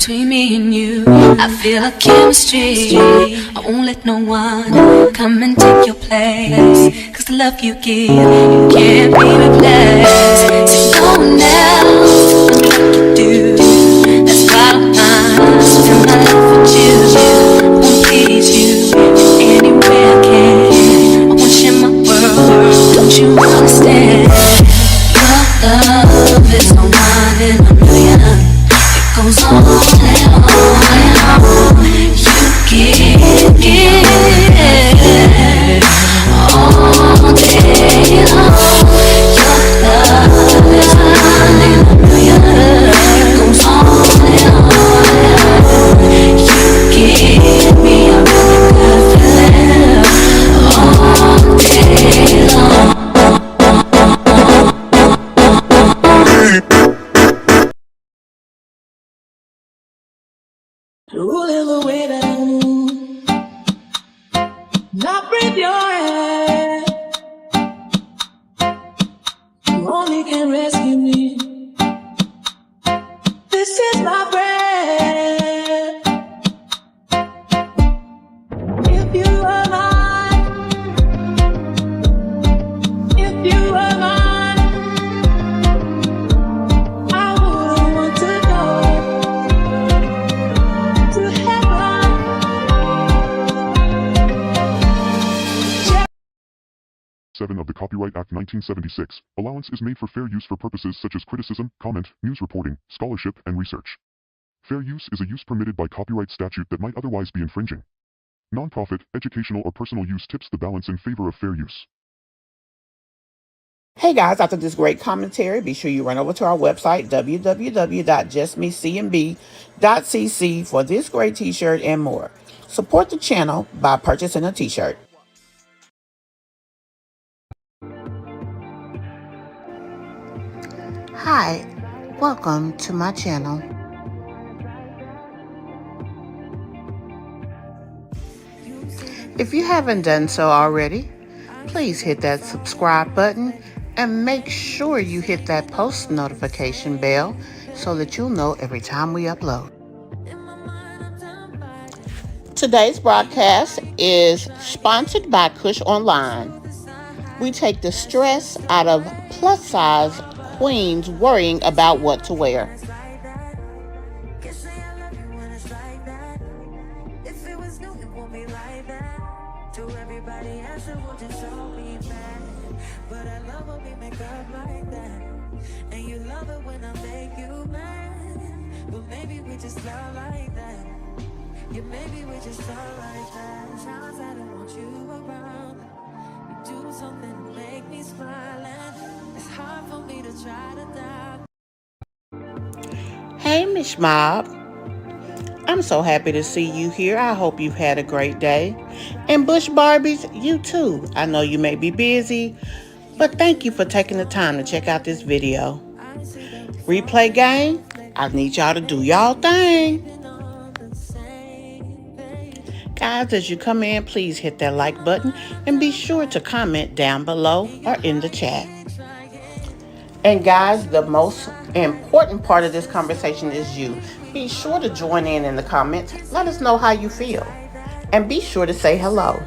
between me and you. I feel a chemistry. I won't let no one come and take your place. Cause the love you give, you can't be replaced. See, no one else will love like you do. That's bottom line. Spend my life with you. I won't please you any way I can. I want you in my world. Don't you understand? Your love is no one in a million. It goes on and on and on. You give it all day long. Your love is no one in a million. It goes on and on and on. You give me a really good feeling all day long. Rolling the way that I move, not breathe your hand. You only can rescue me. This is my breath. If you were mine, if you were mine, I wouldn't want to go to heaven. 7 of the Copyright Act 1976. Allowance is made for fair use for purposes such as criticism, comment, news reporting, scholarship, and research. Fair use is a use permitted by copyright statute that might otherwise be infringing. Nonprofit, educational, or personal use tips the balance in favor of fair use. Hey guys, after this great commentary, be sure you run over to our website, www.justmecmb.cc for this great t-shirt and more. Support the channel by purchasing a t-shirt. Hi, welcome to my channel. If you haven't done so already, please hit that subscribe button and make sure you hit that post notification bell so that you'll know every time we upload. Today's broadcast is sponsored by Kush Online. We take the stress out of plus-size queens worrying about what to wear. Maybe we just love like that. Sounds I don't want you around. You do something to make me smile, and it's hard for me to try to doubt. Hey, Miss Mob. I'm so happy to see you here. I hope you've had a great day. And Bush Barbies, you too. I know you may be busy, but thank you for taking the time to check out this video. Replay gang, I need y'all to do y'all thing. Guys, as you come in, please hit that like button and be sure to comment down below or in the chat. And guys, the most important part of this conversation is you. Be sure to join in the comments. Let us know how you feel. And be sure to say hello.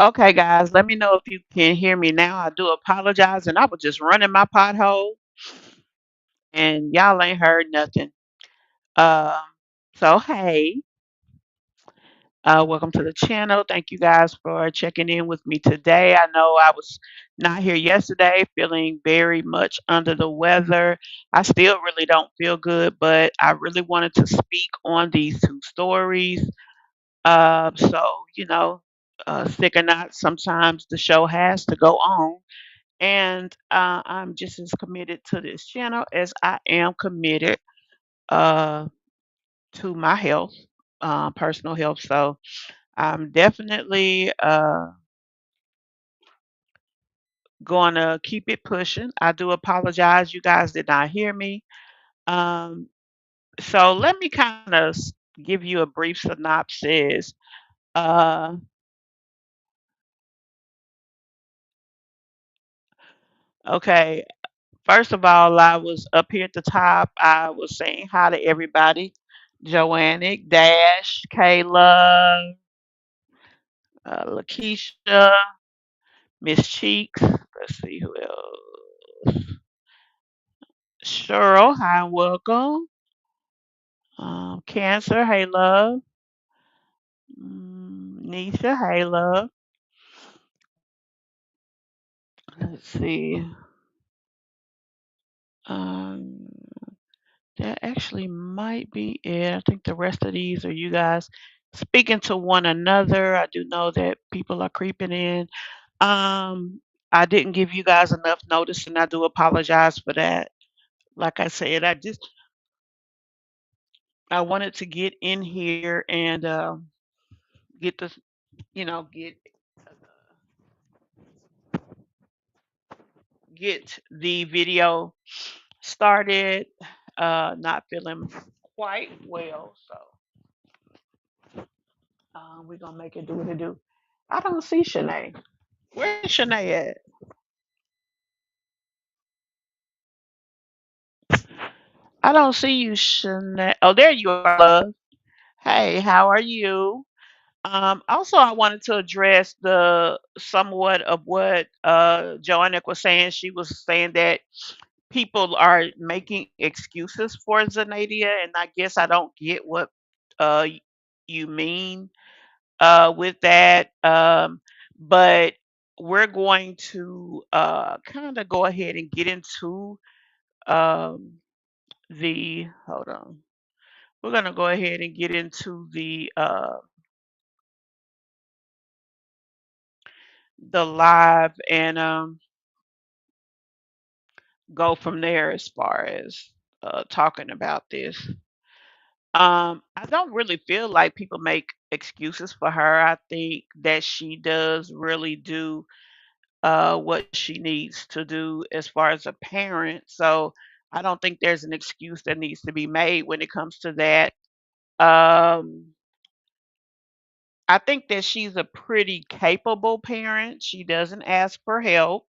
Okay, guys, let me know if you can hear me now. I do apologize, and I was just running my pothole, and y'all ain't heard nothing. Um, so hey, welcome to the channel. Thank you guys for checking in with me today. I know I was not here yesterday, feeling very much under the weather. I still really don't feel good, but I really wanted to speak on these two stories. So sick or not, sometimes the show has to go on. And I'm just as committed to this channel as I am committed uh, to my health, personal health. So I'm definitely going to keep it pushing. I do apologize. You guys did not hear me. Um, so let me kind of give you a brief synopsis. Uh, okay. First of all, I was up here at the top. I was saying hi to everybody. Joannick, Dash, Kayla, Lakeisha, Miss Cheeks. Let's see who else. Cheryl, hi and welcome. Cancer, hey love. Nisha, hey love. Let's see. Um, that actually might be it. I think the rest of these are you guys speaking to one another. I do know that people are creeping in. Um, I didn't give you guys enough notice, and I do apologize for that. Like I said, I wanted to get in here and get the get the video started. Not feeling quite well, so we're gonna make it do what it do. I don't see Shanae. Where's Shanae at? I don't see you, Shanae. Oh, there you are, love. Hey, how are you? Also, I wanted to address the somewhat of what Joanna was saying. She was saying that people are making excuses for Zanadia, and I guess I don't get what you mean with that. But we're going to kind of go ahead and get into um, the hold on. We're gonna go ahead and get into the live and go from there as far as talking about this. I don't really feel like people make excuses for her. I think that she does really do what she needs to do as far as a parent. So I don't think there's an excuse that needs to be made when it comes to that. Um, I think that she's a pretty capable parent. She doesn't ask for help.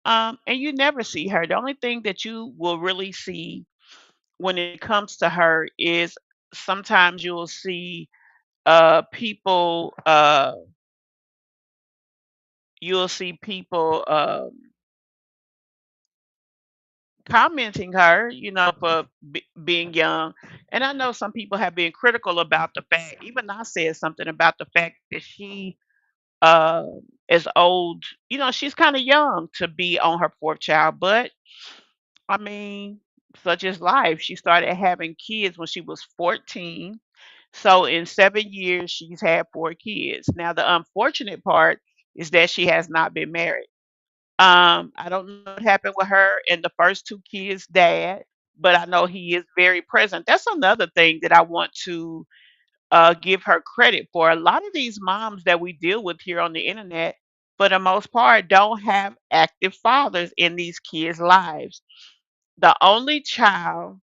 And you never see her. The only thing that you will really see when it comes to her is sometimes you'll see people you'll see people commenting her, for being young. And I know some people have been critical about the fact, even I said something about the fact that she uh, is old. She's kind of young to be on her fourth child, but I mean, such is life. She started having kids when she was 14. So in 7 years, she's had four kids. Now, the unfortunate part is that she has not been married. I don't know what happened with her and the first two kids' dad, but I know he is very present. That's another thing that I want to give her credit for. A lot of these moms that we deal with here on the internet, for the most part, don't have active fathers in these kids' lives. The only child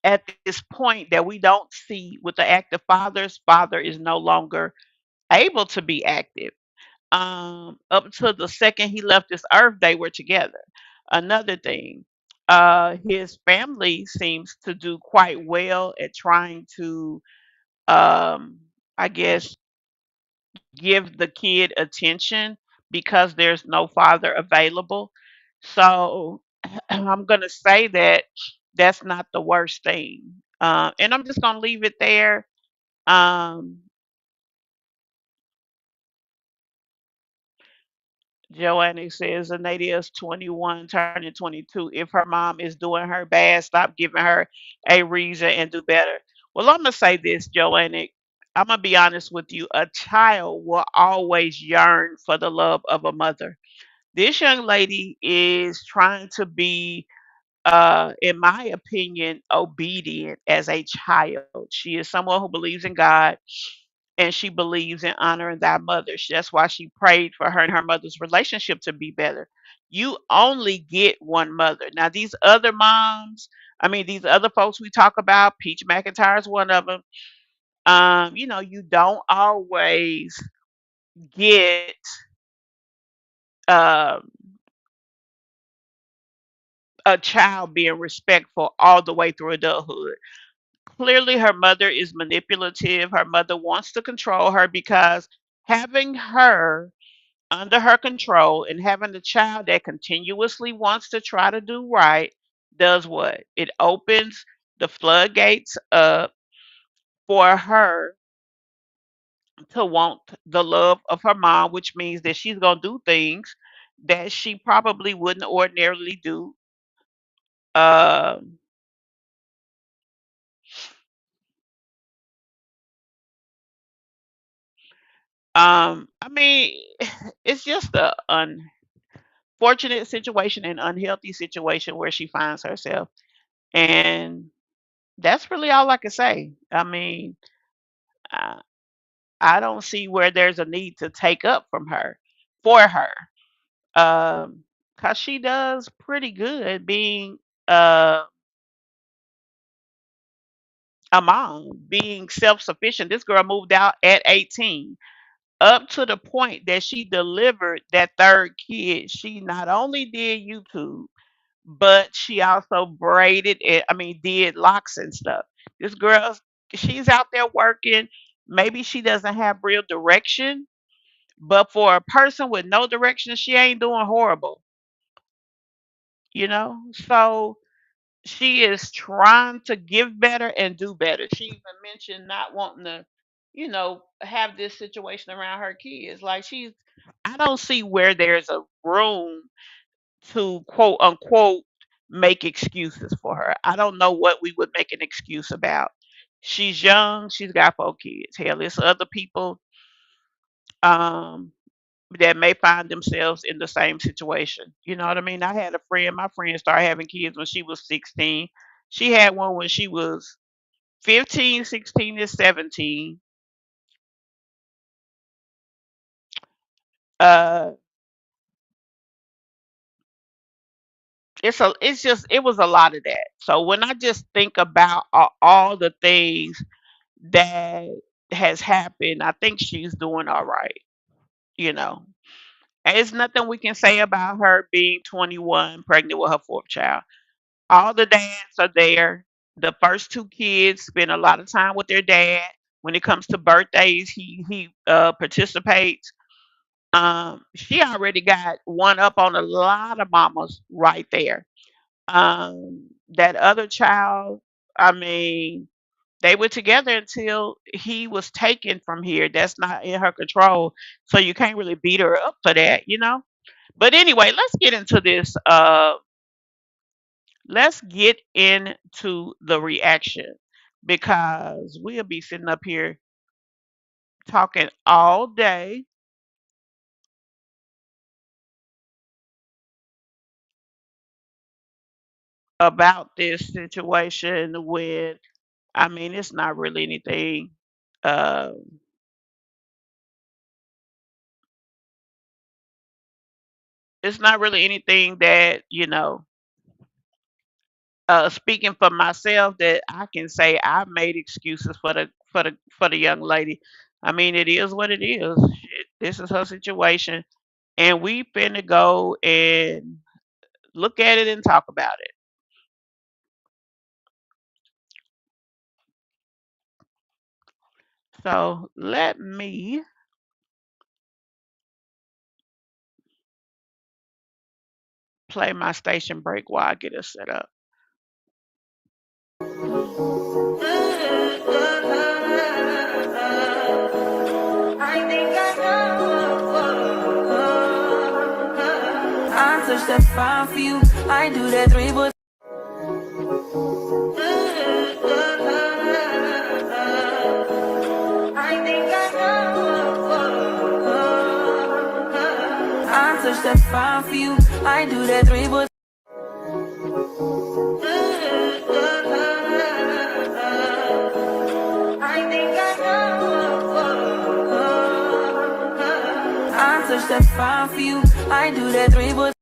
at this point that we don't see with the active father's father is no longer able to be active. Up until the second he left this earth, they were together. Another thing, his family seems to do quite well at trying to, um, I guess, give the kid attention because there's no father available. So I'm going to say that that's not the worst thing. And I'm just going to leave it there. Um, Joanne says Zanadia is 21, turning 22. If her mom is doing her bad, stop giving her a reason and do better. Well, I'm going to say this, Joanne. I'm going to be honest with you. A child will always yearn for the love of a mother. This young lady is trying to be, in my opinion, obedient as a child. She is someone who believes in God and she believes in honoring thy mother. That's why she prayed for her and her mother's relationship to be better. You only get one mother. Now, these other moms, I mean, these other folks we talk about, Peach McIntyre is one of them. You don't always get um, a child being respectful all the way through adulthood. Clearly, her mother is manipulative. Her mother wants to control her because having her under her control and having a child that continuously wants to try to do right does what? It opens the floodgates up for her to want the love of her mom, which means that she's going to do things that she probably wouldn't ordinarily do. Um, I mean, it's just a unfortunate situation and unhealthy situation where she finds herself. And that's really all I can say. I mean, I, I don't see where there's a need to take up from her for her. Cause she does pretty good being uh, a mom, being self-sufficient. This girl moved out at 18. Up to the point that she delivered that third kid. She not only did YouTube, but she also braided it. I mean, did locks and stuff. This girl, she's out there working. Maybe she doesn't have real direction, but for a person with no direction, she ain't doing horrible, you know? So she is trying to give better and do better. She even mentioned not wanting to, have this situation around her kids. Like I don't see where there's a room to quote unquote make excuses for her. I don't know what we would make an excuse about. She's young, she's got 4 kids. Hell, there's other people um that may find themselves in the same situation. You know what I mean? I had a friend, my friend started having kids when she was 16. She had one when she was 15, 16, and 17. Uh it was a lot of that. So when I just think about all the things that has happened, I think she's doing all right, you know. And it's nothing we can say about her being 21, pregnant with her fourth child. All the dads are there. The first 2 kids spend a lot of time with their dad. When it comes to birthdays, he participates. She already got one up on a lot of mamas right there. That other child, I mean, they were together until he was taken from here. That's not in her control. So you can't really beat her up for that, you know? But anyway, let's get into this. Let's get into the reaction because we'll be sitting up here talking all day about this situation when, I mean, it's not really anything. Uh, it's not really anything that, speaking for myself, that I can say I made excuses for the young lady. I mean, it is what it is. This is her situation, and we finna go and look at it and talk about it. So let me play my station break while I get it set up. I think I know. I touch that fire for you. I do that three, but I think I know. I touch that fire for you. I do that three, but I think I know. I touch that fire for you. I do that three, but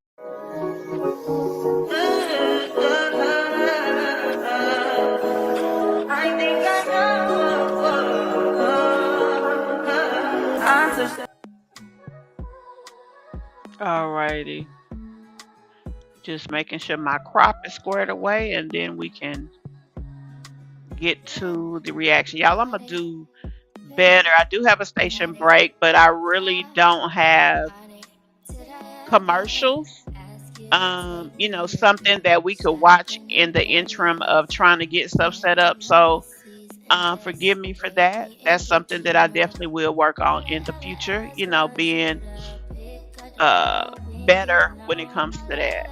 I think I know. I touch that. Alrighty. Just making sure my crop is squared away and then we can get to the reaction. Y'all, I'm gonna do better. I do have a station break, but I really don't have commercials. Something that we could watch in the interim of trying to get stuff set up. So forgive me for that. That's something that I definitely will work on in the future, being better when it comes to that.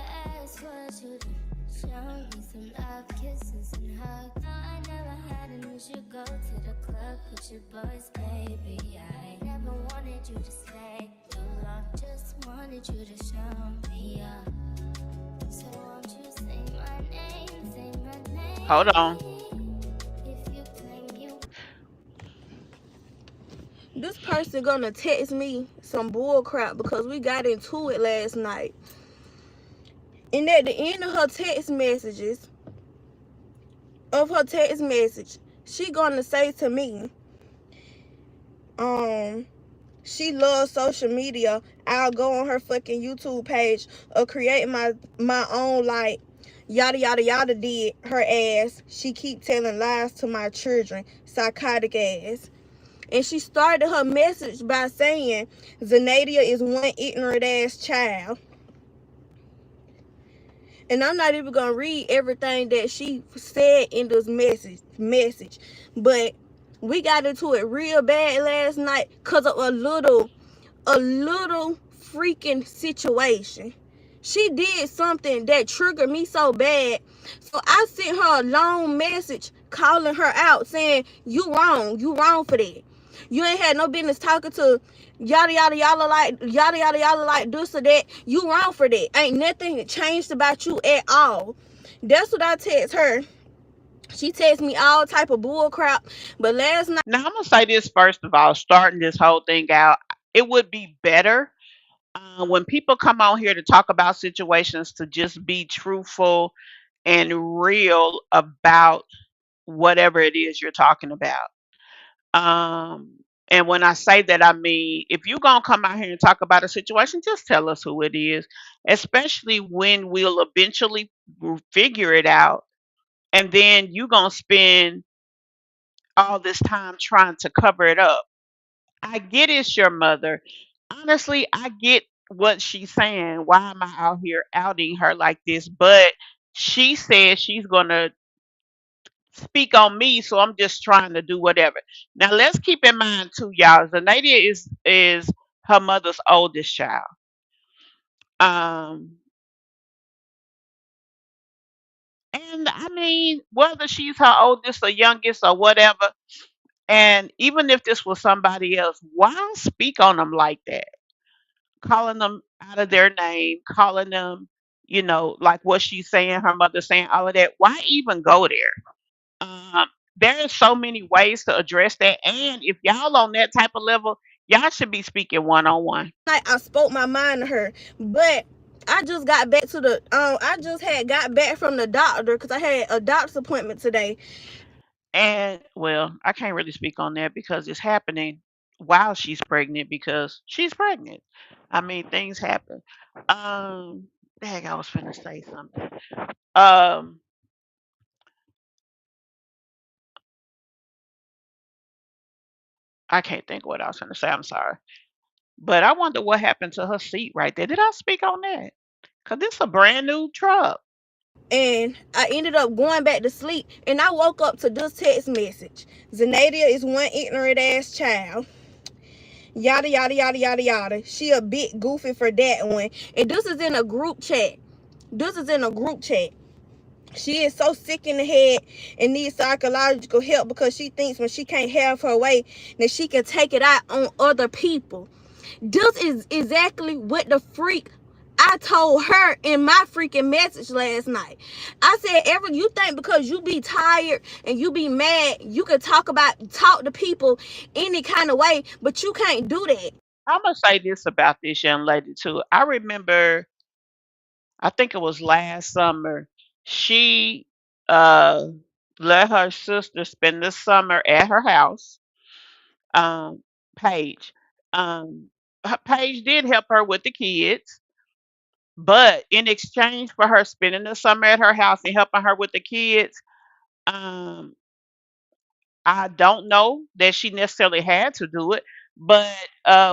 Hold on. This person gonna text me some bull crap because we got into it last night. And at the end of her text message, she gonna say to me, um, she loves social media. I'll go on her fucking YouTube page or create my own, like, yada yada yada did her ass. She keep telling lies to my children, psychotic ass. And she started her message by saying Zanadia is one ignorant ass child. And I'm not even gonna read everything that she said in this message. But we got into it real bad last night because of a little freaking situation. She did something that triggered me so bad. So I sent her a long message calling her out saying, you wrong for that. You ain't had no business talking to yada yada like this or that. You wrong for that. Ain't nothing changed about you at all. That's what I text her. She texts me all type of bull crap. But last night, Now, I'm going to say this first of all, starting this whole thing out, it would be better when people come on here to talk about situations to just be truthful and real about whatever it is you're talking about. And when I say that, I mean, if you're going to come out here and talk about a situation, just tell us who it is, especially when we'll eventually figure it out. And then you're going to spend all this time trying to cover it up. I get it's your mother. Honestly, I get what she's saying. Why am I out here outing her like this? But she says she's going to speak on me, so I'm just trying to do whatever. Now let's keep in mind too, y'all. Zanadia is her mother's oldest child. Um, and I mean, whether she's her oldest or youngest or whatever, and even if this was somebody else, why speak on them like that? Calling them out of their name, calling them, like what she's saying, her mother saying, all of that. Why even go there? Um, there are so many ways to address that, and if y'all on that type of level, y'all should be speaking one on one. I spoke my mind to her. But I just got back to the I just had got back from the doctor because I had a doctor's appointment today. And well, I can't really speak on that because it's happening while she's pregnant because she's pregnant. I mean, things happen. Um, Dang, I was finna say something. Um, I can't think of what I was finna say. I'm sorry. But I wonder what happened to her seat right there. Did I speak on that? Cause this a brand new truck. And I ended up going back to sleep, and I woke up to this text message. Zanadia is one ignorant ass child. Yada yada yada yada yada. She a bit goofy for that one. And this is in a group chat. This is in a group chat. She is so sick in the head and needs psychological help because she thinks when she can't have her way, that she can take it out on other people. This is exactly what the freak I told her in my freaking message last night. I said, Ever, you think because you be tired and you be mad, you can talk to people any kind of way, but you can't do that. I'm gonna say this about this young lady too. I remember, I think it was last summer, she uh let her sister spend the summer at her house. Um, Paige. Paige did help her with the kids, but in exchange for her spending the summer at her house and helping her with the kids, um, I don't know that she necessarily had to do it. But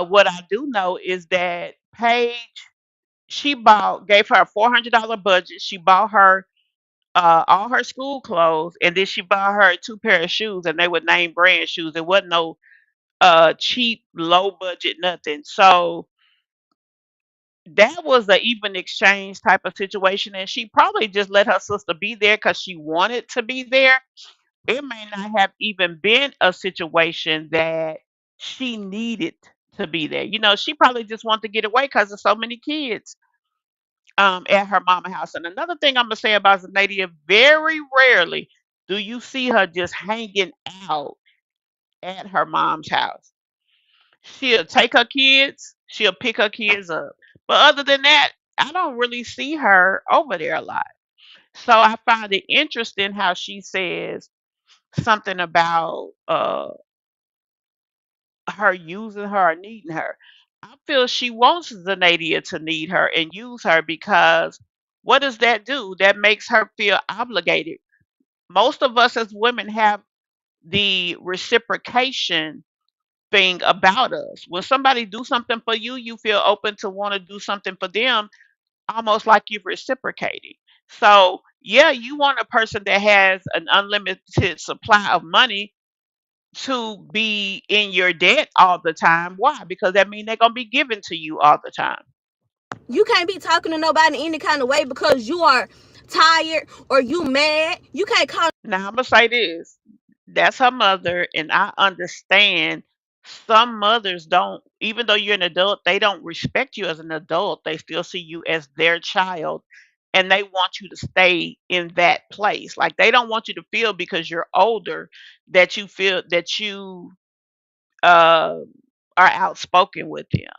what I do know is that Paige, she gave her a $400 budget. She bought her all her school clothes, and then she bought her two pair of shoes, and they were name brand shoes. It wasn't no cheap, low budget, nothing. So that was a even exchange type of situation, and she probably just let her sister be there because she wanted to be there. It may not have even been a situation that she needed to be there. You know, she probably just wanted to get away because of so many kids at her mama house. And another thing I'm gonna say about Zanadia, very rarely do you see her just hanging out at her mom's house. She'll take her kids, she'll pick her kids up. But other than that, I don't really see her over there a lot. So I find it interesting how she says something about her using her or needing her. I feel she wants Zanadia to need her and use her because what does that do? That makes her feel obligated. Most of us as women have the reciprocation thing about us. When somebody do something for you, you feel open to want to do something for them, almost like you've reciprocated. So yeah, you want a person that has an unlimited supply of money to be in your debt all the time. Why? Because that means they're gonna be given to you all the time. You can't be talking to nobody any kind of way because you are tired or you mad. You can't call. Now I'm gonna say this. That's her mother, and I understand some mothers don't, even though you're an adult, they don't respect you as an adult. They still see you as their child, and they want you to stay in that place. Like they don't want you to feel because you're older that you feel that you uh, are outspoken with them.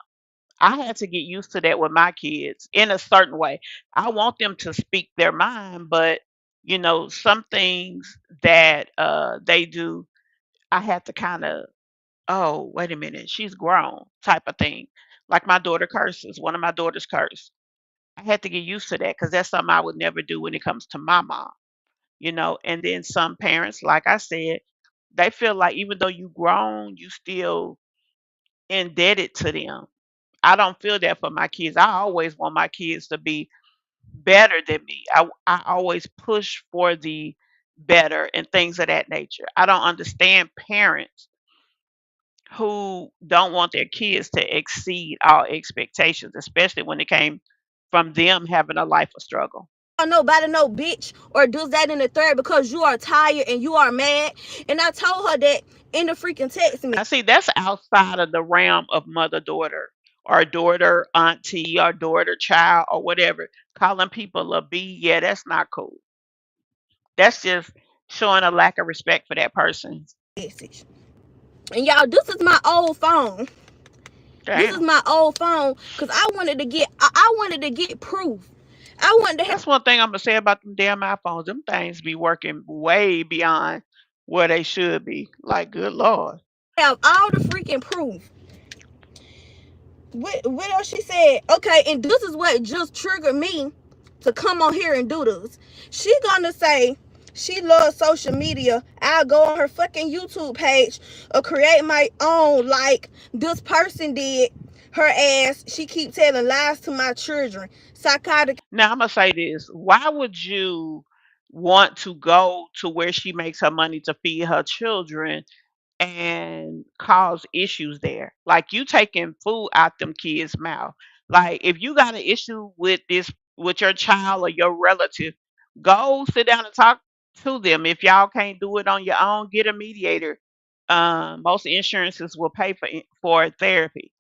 I had to get used to that with my kids in a certain way. I want them to speak their mind, but you know, some things that they do, I had to kind of, oh, wait a minute, she's grown type of thing. Like my daughter curses, one of my daughters curse. I had to get used to that because that's something I would never do when it comes to my mom, you know. And then some parents, like I said, they feel like even though you grown, you still indebted to them. I don't feel that for my kids. I always want my kids to be better than me. I always push for the better and things of that nature. I don't understand parents who don't want their kids to exceed all expectations, especially when it came from them having a life of struggle. Nobody no bitch or do that in the third because you are tired and you are mad. And I told her that in the freaking text me. Now, see, that's outside of the realm of mother daughter or daughter auntie or daughter child or whatever. Calling people a B, yeah, that's not cool. That's just showing a lack of respect for that person. Message. And y'all, this is my old phone. This is Damn. my old phone because I wanted to get proof. I wanted to That's one thing I'm gonna say about them damn iPhones. Them things be working way beyond where they should be. Like, good lord. have all the freaking proof. What else she said? Okay, and this is what just triggered me to come on here and do this. She gonna say she loves social media. I'll go on her fucking YouTube page or create my own like this person did. Her ass, she keep telling lies to my children. Psychotic. Now I'm gonna say this. Why would you want to go to where she makes her money to feed her children and cause issues there? Like you taking food out them kids' mouth. Like if you got an issue with this with your child or your relative, go sit down and talk to them. If y'all can't do it on your own, get a mediator. Most insurances will pay for therapy.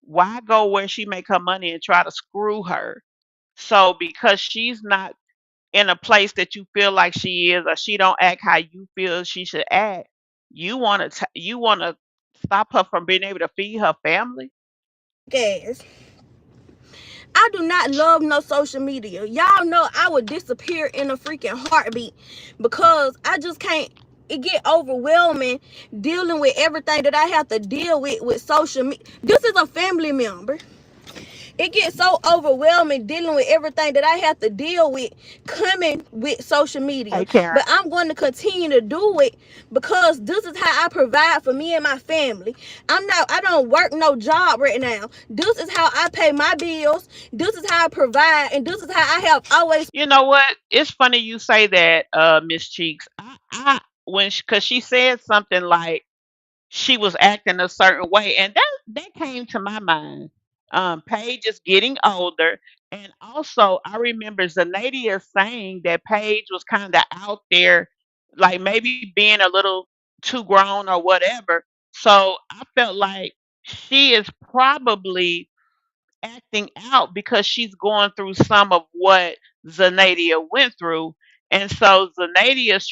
Why go where she make her money and try to screw her? So because she's not in a place that you feel like she is, or she don't act how you feel she should act, you want to stop her from being able to feed her family. Ass. I do not love no social media. Y'all know I would disappear in a freaking heartbeat because I just can't. It get overwhelming dealing with everything that I have to deal with social media. This is a family member. It gets so overwhelming dealing with everything that I have to deal with coming with social media. Hey, Karen. But I'm going to continue to do it because this is how I provide for me and my family. I don't work no job right now. This is how I pay my bills. This is how I provide, and this is how I have always. You know what? It's funny you say that, Miss Cheeks. Because she said something like she was acting a certain way, and that came to my mind. Paige is getting older, and also I remember Zanadia saying that Paige was kind of out there, like maybe being a little too grown or whatever. So I felt like she is probably acting out because she's going through some of what Zanadia went through. And so Zanadia's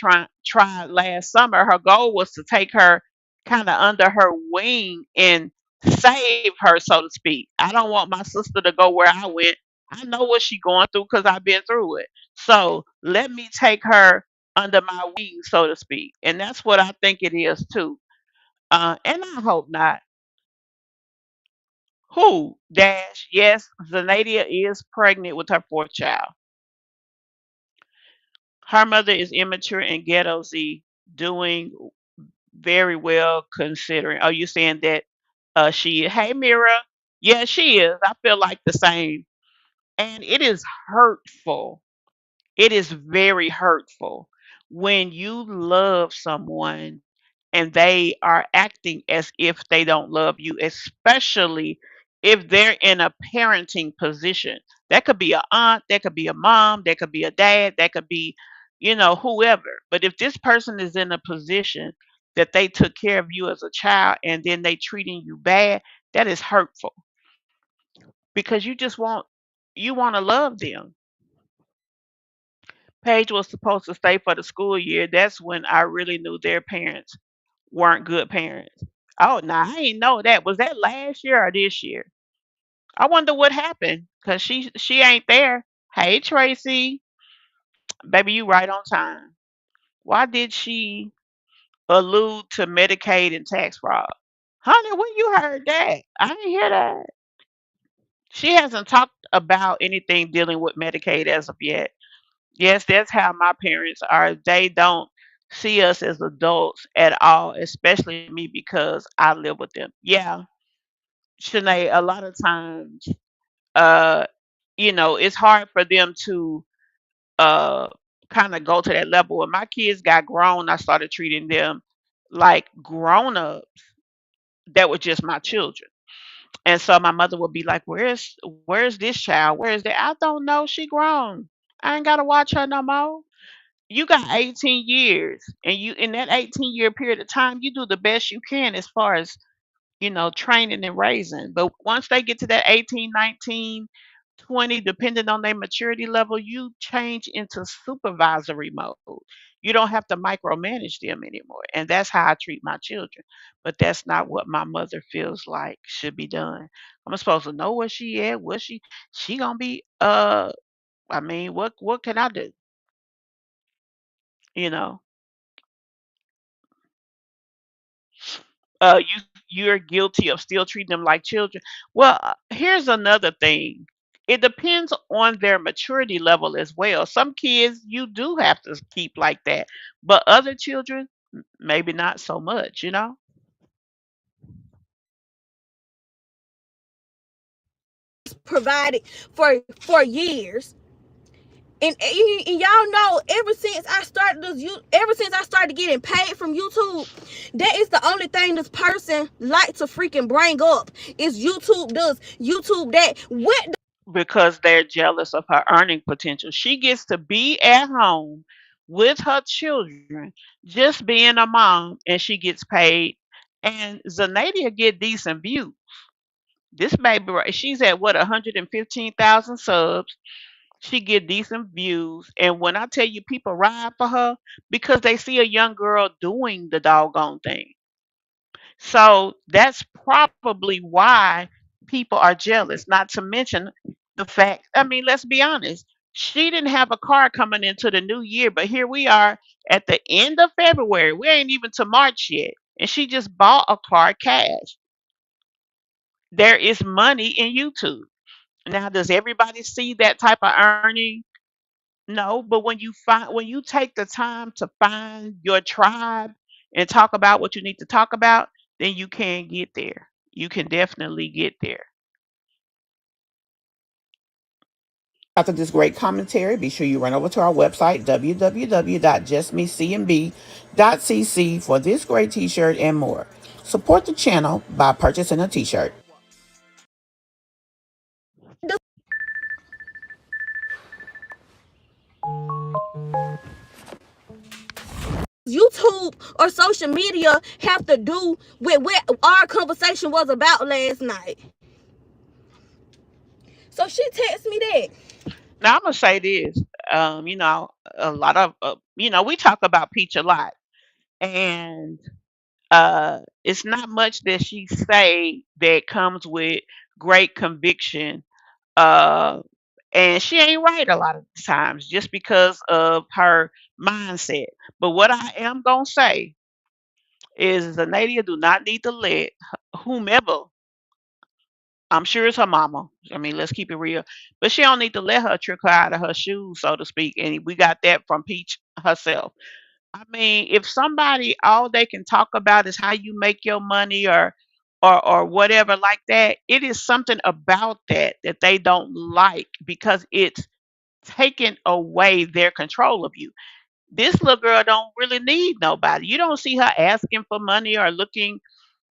tried last summer. Her goal was to take her kind of under her wing and save her, so to speak. I don't want my sister to go where I went. I know what she's going through because I've been through it. So let me take her under my wing, so to speak. And that's what I think it is too. And I hope not. Who? Dash. Yes, Zanadia is pregnant with her fourth child. Her mother is immature and ghetto Z, doing very well considering. Are you saying that she, hey Mira? Yeah, she is. I feel like the same. And it is hurtful. It is very hurtful when you love someone and they are acting as if they don't love you, especially if they're in a parenting position. That could be a aunt, that could be a mom, that could be a dad, that could be, whoever. But if this person is in a position that they took care of you as a child and then they treating you bad, that is hurtful because you want to love them. Paige was supposed to stay for the school year. That's when I really knew their parents weren't good parents. Oh, no, I ain't know that. Was that last year or this year? I wonder what happened because she ain't there. Hey, Tracy, baby, you right on time. Why did she allude to Medicaid and tax fraud? Honey, when you heard that? I didn't hear that. She hasn't talked about anything dealing with Medicaid as of yet. Yes, that's how my parents are. They don't see us as adults at all, especially me because I live with them. Yeah, Shanae, a lot of times, uh, it's hard for them to uh kind of go to that level. When my kids got grown, I started treating them like grown ups that were just my children. And so my mother would be like, where's this child? Where is that? I don't know. She grown. I ain't gotta watch her no more. You got 18 years, and you in that 18-year period of time you do the best you can as far as training and raising. But once they get to that 18, 19, 20, depending on their maturity level, you change into supervisory mode. You don't have to micromanage them anymore, and that's how I treat my children. But that's not what my mother feels like should be done. I'm supposed to know where she at. What she gonna be I mean, what can I do, you know you're guilty of still treating them like children. Well, here's another thing. It depends on their maturity level as well. Some kids you do have to keep like that, but other children maybe not so much. provided for years. And y'all know, ever since I started getting paid from YouTube, that is the only thing this person like to freaking bring up is YouTube does, YouTube that. What because they're jealous of her earning potential. She gets to be at home with her children, just being a mom, and she gets paid. And Zanadia get decent views. This baby, she's at what, 115,000 subs. She get decent views, and when I tell you people ride for her because they see a young girl doing the doggone thing. So that's probably why people are jealous. Not to mention the fact, I mean, let's be honest. She didn't have a car coming into the new year, but here we are at the end of February. We ain't even to March yet. And she just bought a car cash. There is money in YouTube. Now, does everybody see that type of earning? No, but when you take the time to find your tribe and talk about what you need to talk about, then you can get there. You can definitely get there. After this great commentary, be sure you run over to our website, www.justmecmb.cc, for this great t shirt and more. Support the channel by purchasing a t shirt. does YouTube or social media have to do with what our conversation was about last night? So she texted me that. Now I'm gonna say this. You know, a lot of we talk about Peach a lot, and it's not much that she say that comes with great conviction. Uh, and she ain't right a lot of times just because of her mindset. But what I am gonna say is Zanadia do not need to let whomever, I'm sure it's her mama. I mean, let's keep it real. But she don't need to let her trick her out of her shoes, so to speak. And we got that from Peach herself. I mean, if somebody all they can talk about is how you make your money or whatever like that, it is something about that that they don't like because it's taking away their control of you. This little girl don't really need nobody. You don't see her asking for money or looking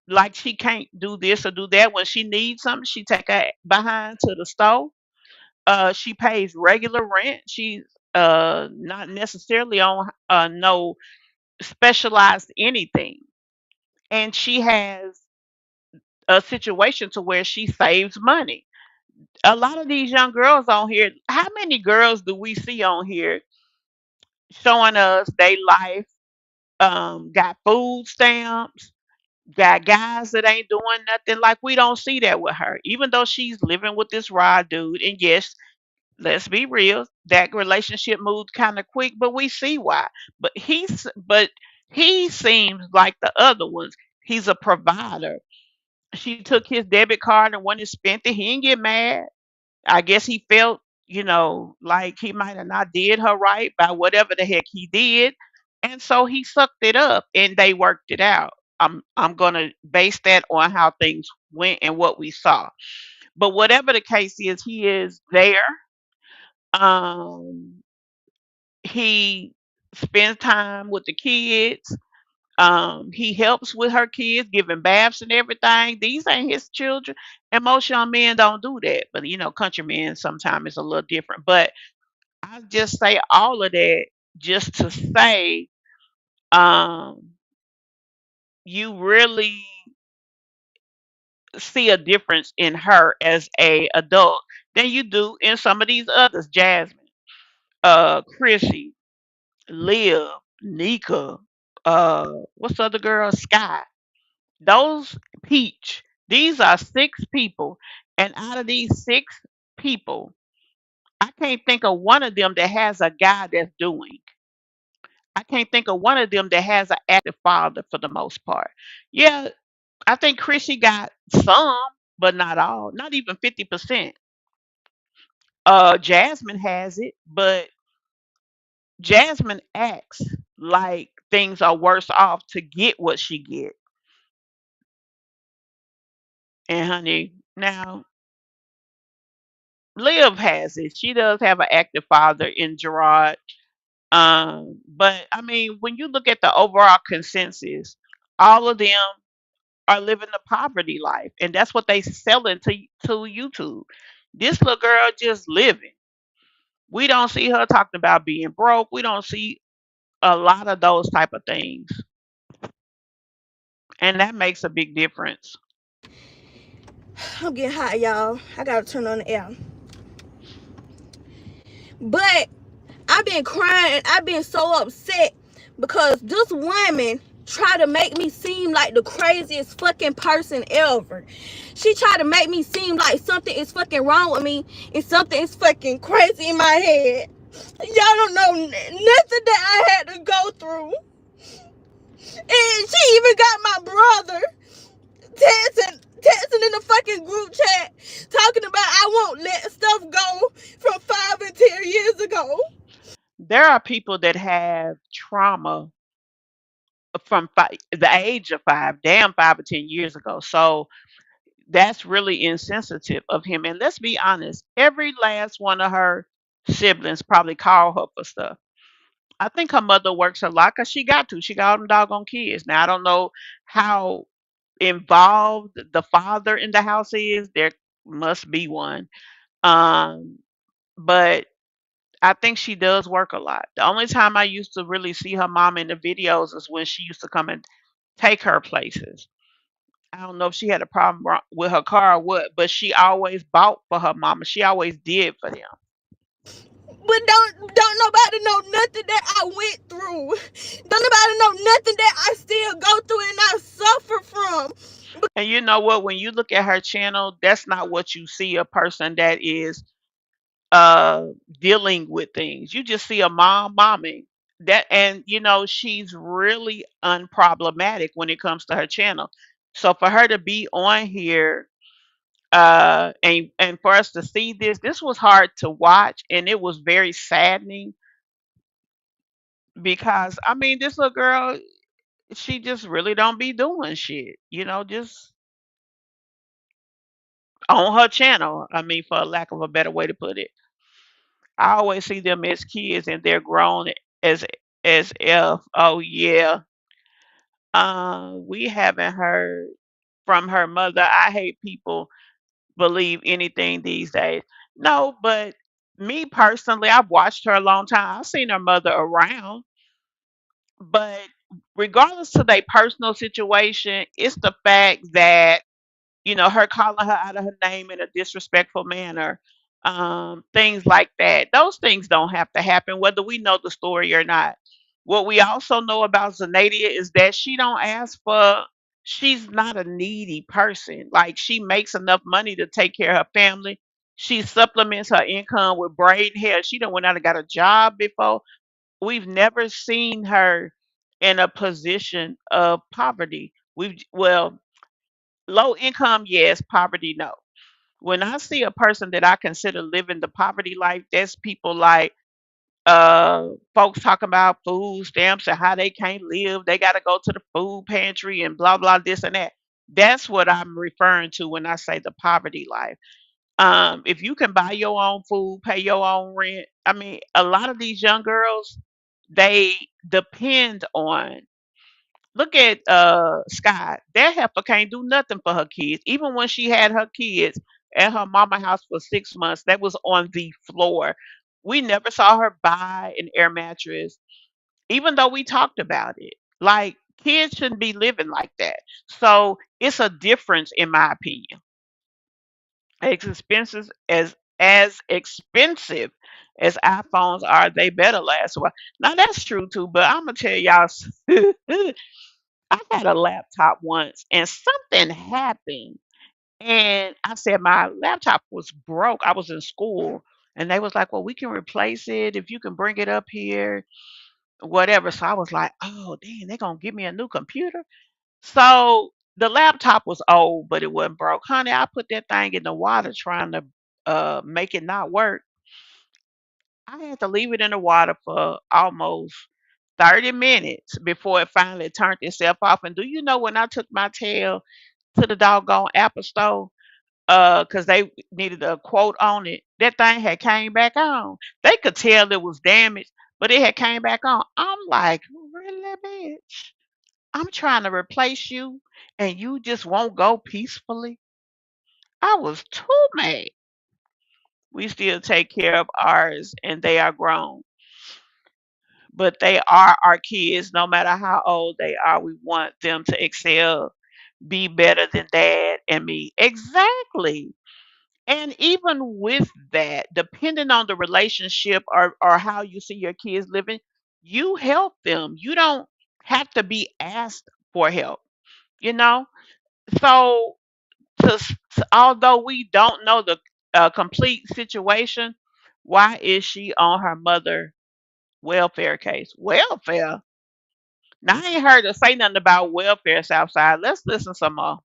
like she can't do this or do that. When she needs something, she take her behind to the store. She pays regular rent. She's not necessarily on no specialized anything. And she has a situation to where she saves money. A lot of these young girls on here, how many girls do we see on here showing us they life, got food stamps, got guys that ain't doing nothing? Like we don't see that with her, even though she's living with this raw dude. And yes, let's be real, that relationship moved kind of quick, but we see why. But he seems like the other ones. He's a provider. She took his debit card and when he spent it, he didn't get mad. I guess he felt, like he might have not did her right by whatever the heck he did. And so he sucked it up and they worked it out. I'm gonna base that on how things went and what we saw. But whatever the case is, he is there. Um, he spends time with the kids. He helps with her kids, giving baths and everything. These ain't his children. And most young men don't do that. But country men sometimes it's a little different. But I just say all of that just to say, um, you really see a difference in her as a adult than you do in some of these others. Jasmine, Chrissy, Liv, Nika, what's the other girl? Sky. Those Peach. These are six people, and out of these six people, I can't think of one of them that has a guy that's doing. I can't think of one of them that has an active father for the most part. Yeah, I think Chrissy got some, but not all. Not even 50%. Jasmine has it, but Jasmine acts like things are worse off to get what she get. And honey, now Liv has it. She does have an active father in Gerard. But I mean, when you look at the overall consensus, all of them are living the poverty life, and that's what they selling to YouTube. This little girl just living. We don't see her talking about being broke. We don't see a lot of those type of things, and that makes a big difference. I'm getting hot, y'all. I gotta turn on the air. But I've been crying and I've been so upset because this woman tried to make me seem like the craziest fucking person ever. She tried to make me seem like something is fucking wrong with me and something is fucking crazy in my head. Y'all don't know nothing that I had to go through. And she even got my brother texting in the fucking group chat talking about I won't let stuff go from 5 and 10 years ago. There are people that have trauma from the age of 5, damn 5 or 10 years ago. So that's really insensitive of him. And let's be honest, every last one of her siblings probably call her for stuff. I think her mother works a lot because she got to. She got all them doggone kids. Now I don't know how involved the father in the house is. There must be one. Um, but I think she does work a lot. The only time I used to really see her mom in the videos is when she used to come and take her places. I don't know if she had a problem with her car or what, but she always bought for her mama. She always did for them. But don't nobody know nothing that I went through. Don't nobody know nothing that I still go through and I suffer from. And you know what? When you look at her channel, that's not what you see a person that is uh dealing with things. You just see a mom momming. That and you know, she's really unproblematic when it comes to her channel. So for her to be on here and for us to see this was hard to watch and it was very saddening because I mean this little girl, she just really don't be doing shit, you know, just on her channel. I mean, for a lack of a better way to put it. I always see them as kids and they're grown as as if, oh yeah, we haven't heard from her mother. I hate people believe anything these days. No, but me personally, I've watched her a long time. I've seen her mother around, but regardless to their personal situation, it's the fact that you know, her calling her out of her name in a disrespectful manner, things like that. Those things don't have to happen, whether we know the story or not. What we also know about Zanadia is that she don't ask for. She's not a needy person. Like she makes enough money to take care of her family. She supplements her income with braid hair. She done went out and got a job before. We've never seen her in a position of poverty. We've well, low income, yes. Poverty, no. When I see a person that I consider living the poverty life, that's people like folks talking about food stamps and how they can't live. They got to go to the food pantry and blah blah this and that. That's what I'm referring to when I say the poverty life. If you can buy your own food, pay your own rent, I mean, a lot of these young girls, they depend on. Look at Sky. That heifer can't do nothing for her kids. Even when she had her kids at her mama house for 6 months, that was on the floor. We never saw her buy an air mattress, even though we talked about it. Like kids shouldn't be living like that. So it's a difference in my opinion. As expensive as iPhones are, they better last a while. Now that's true too, but I'm gonna tell y'all I had a laptop once and something happened. And I said my laptop was broke. I was in school and they was like, well, we can replace it if you can bring it up here, whatever. So I was like, oh, dang, they're going to give me a new computer. So the laptop was old, but it wasn't broke. Honey, I put that thing in the water trying to make it not work. I had to leave it in the water for almost 30 minutes before it finally turned itself off. And do you know when I took my tail to the doggone Apple store, because they needed a quote on it. That thing had came back on. They could tell it was damaged, but it had came back on. I'm like, really, bitch? I'm trying to replace you, and you just won't go peacefully. I was too mad. We still take care of ours, and they are grown, but they are our kids. No matter how old they are, we want them to excel, be better than dad and me. Exactly. And even with that, depending on the relationship or how you see your kids living, you help them. You don't have to be asked for help, you know? So, although we don't know the complete situation, why is she on her mother welfare case? Welfare? Now, I ain't heard her say nothing about welfare Southside. Let's listen some more.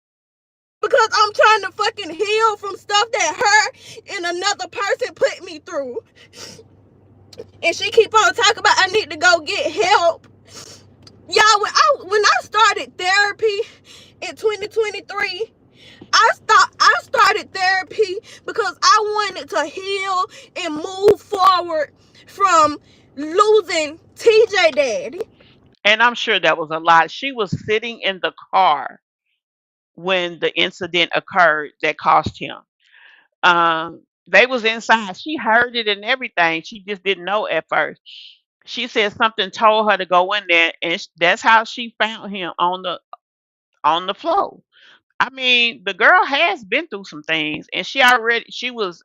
Because I'm trying to fucking heal from stuff that her and another person put me through. And she keep on talking about I need to go get help. Y'all, when I started therapy in 2023, I started therapy because I wanted to heal and move forward from losing TJ daddy. And I'm sure that was a lot. She was sitting in the car when the incident occurred that cost him. They was inside. She heard it and everything. She just didn't know at first. She said something told her to go in there, and that's how she found him on the floor. I mean, the girl has been through some things, and she was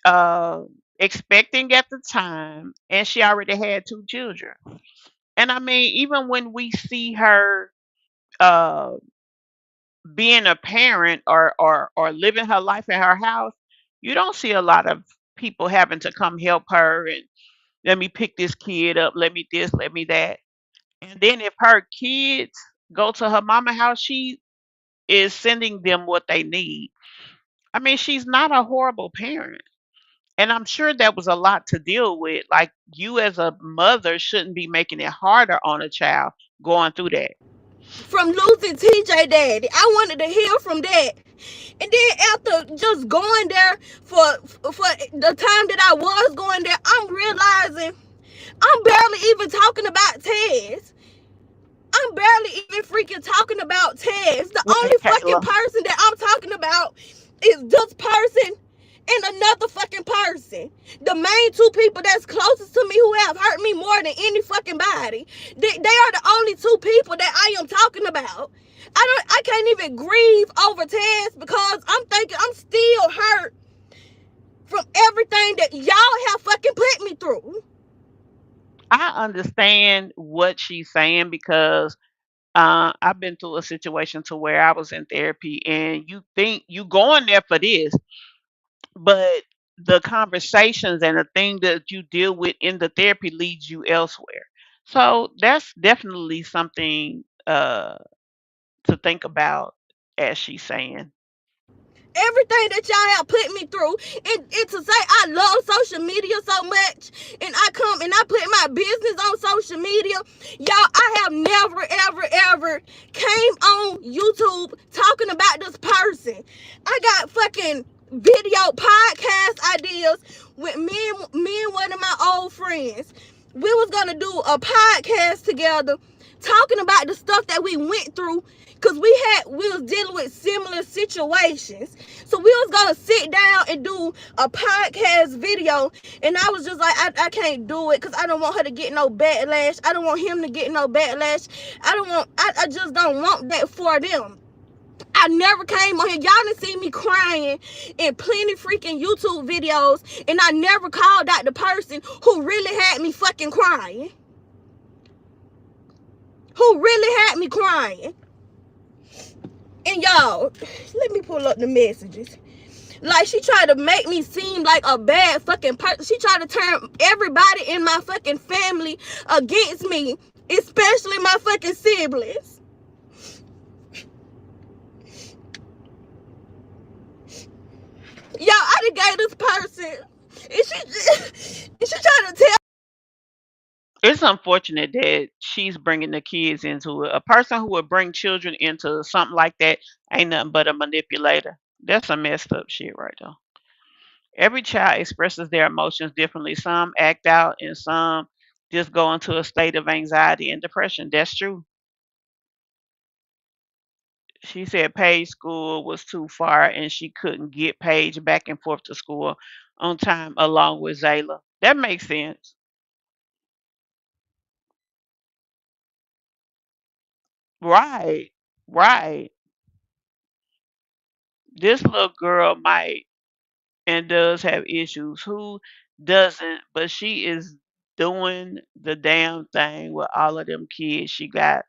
uh expecting at the time, and she already had two children. And I mean, even when we see her uh being a parent or living her life in her house, you don't see a lot of people having to come help her and let me pick this kid up, let me this, let me that. And then if her kids go to her mama house, she is sending them what they need. I mean, she's not a horrible parent. And I'm sure that was a lot to deal with. Like, you as a mother shouldn't be making it harder on a child going through that. From losing TJ daddy. I wanted to heal from that. And then after just going there for the time that I was going there, I'm realizing I'm barely even talking about Tez. I'm barely even freaking talking about Tez. The Wait, only fucking Kayla. person that I'm talking about is this person and another fucking person. The main two people that's closest to me who have hurt me more than any fucking body. They are the only two people that I am talking about. I can't even grieve over Tez because I'm thinking I'm still hurt from everything that y'all have fucking put me through. I understand what she's saying because I've been through a situation to where I was in therapy, and you think you going there for this, but the conversations and the thing that you deal with in the therapy leads you elsewhere. So that's definitely something to think about, as she's saying. Everything that y'all have put me through, and to say I love social media so much, and I come and I put my business on social media, y'all, I have never ever ever came on YouTube talking about this person. I got fucking video podcast ideas with me and one of my old friends. We was gonna do a podcast together talking about the stuff that we went through because we was dealing with similar situations. So we was gonna sit down and do a podcast video, and I was just like, I can't do it because I don't want her to get no backlash. I don't want him to get no backlash. I just don't want that for them. I never came on here. Y'all done see me crying in plenty freaking YouTube videos, and I never called out the person who really had me fucking crying. Who really had me crying. And y'all, let me pull up the messages. Like, she tried to make me seem like a bad fucking person. She tried to turn everybody in my fucking family against me, especially my fucking siblings. Y'all, I done gave this person, and she tried to tell. It's unfortunate that she's bringing the kids into it. A person who would bring children into something like that ain't nothing but a manipulator. That's some messed up shit right there. Every child expresses their emotions differently. Some act out and some just go into a state of anxiety and depression. That's true. She said Paige school was too far and she couldn't get Paige back and forth to school on time along with Zayla. That makes sense. Right. Right. This little girl might and does have issues. Who doesn't? But she is doing the damn thing with all of them kids she got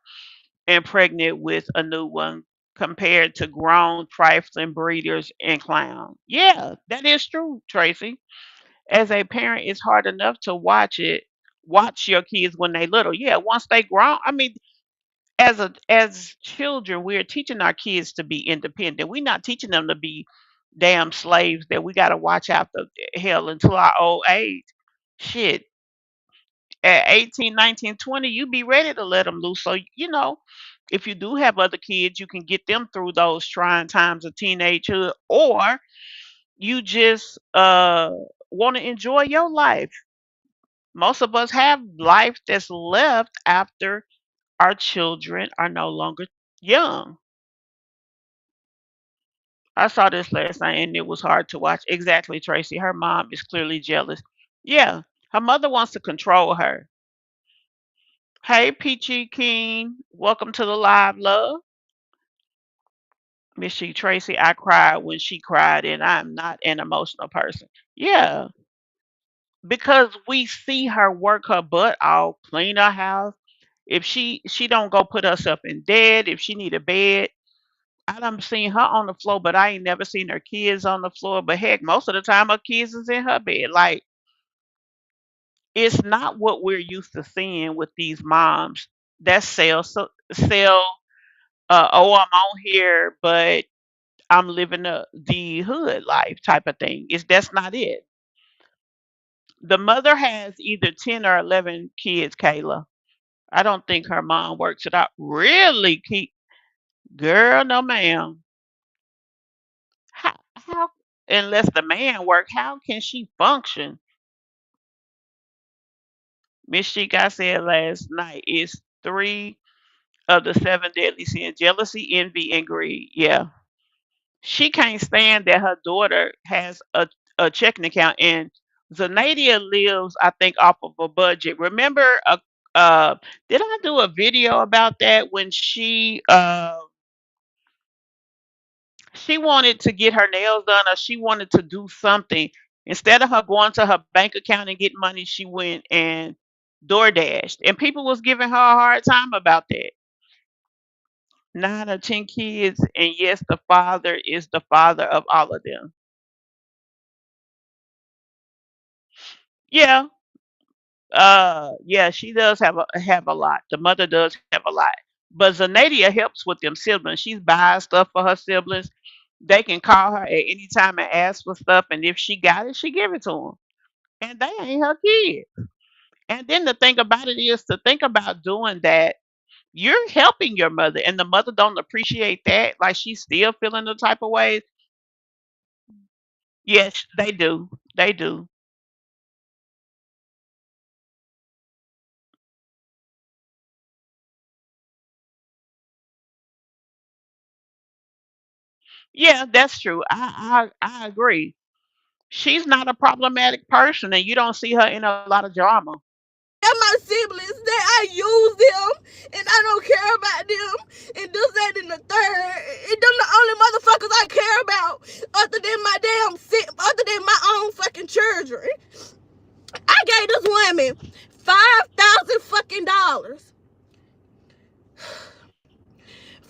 and pregnant with a new one compared to grown trifling breeders and clowns. Yeah, that is true, Tracy. As a parent, it's hard enough to watch your kids when they little. Yeah, once they grown, I mean, as children, we're teaching our kids to be independent. We're not teaching them to be damn slaves that we got to watch after hell until our old age. Shit, at 18, 19, 20, you be ready to let them loose. So, if you do have other kids, you can get them through those trying times of teenagehood, or you just want to enjoy your life. Most of us have life that's left after our children are no longer young. I saw this last night and it was hard to watch. Exactly, Tracy. Her mom is clearly jealous. Yeah, her mother wants to control her. Hey, Peachy King. Welcome to the live, love. Miss She Tracy, I cried when she cried, and I'm not an emotional person. Yeah, because we see her work her butt off, clean her house. If she don't go put herself in bed, if she need a bed, I done seen her on the floor, but I ain't never seen her kids on the floor. But heck, most of the time her kids is in her bed. Like, it's not what we're used to seeing with these moms that sell. Oh, I'm on here, but I'm living the hood life type of thing. Is That's not it. The mother has either 10 or 11 kids, Kayla. I don't think her mom works it out. Really, keep girl, no ma'am. How unless the man work, how can she function? Miss Sheik, I said last night, it's three of the seven deadly sins: jealousy, envy, and greed. Yeah. She can't stand that her daughter has a checking account, and Zanadia lives, I think, off of a budget. Remember, uh, did I do a video about that when she wanted to get her nails done or she wanted to do something. Instead of her going to her bank account and getting money, she went and door dashed. And people was giving her a hard time about that. 9 or 10 kids, and yes, the father is the father of all of them. Yeah, yeah, she does have a lot. The mother does have a lot. But Zanadia helps with them siblings. She's buying stuff for her siblings. They can call her at any time and ask for stuff, and if she got it, she give it to them. And they ain't her kids. And then the thing about it is to think about doing that, you're helping your mother, and the mother don't appreciate that. Like she's still feeling the type of ways. Yes, they do. They do. Yeah, that's true. I agree. She's not a problematic person, and you don't see her in a lot of drama. They're my siblings. That I use them, and I don't care about them. And this, that, and the third. And them the only motherfuckers I care about, other than my other than my own fucking children. I gave this woman $5,000 fucking.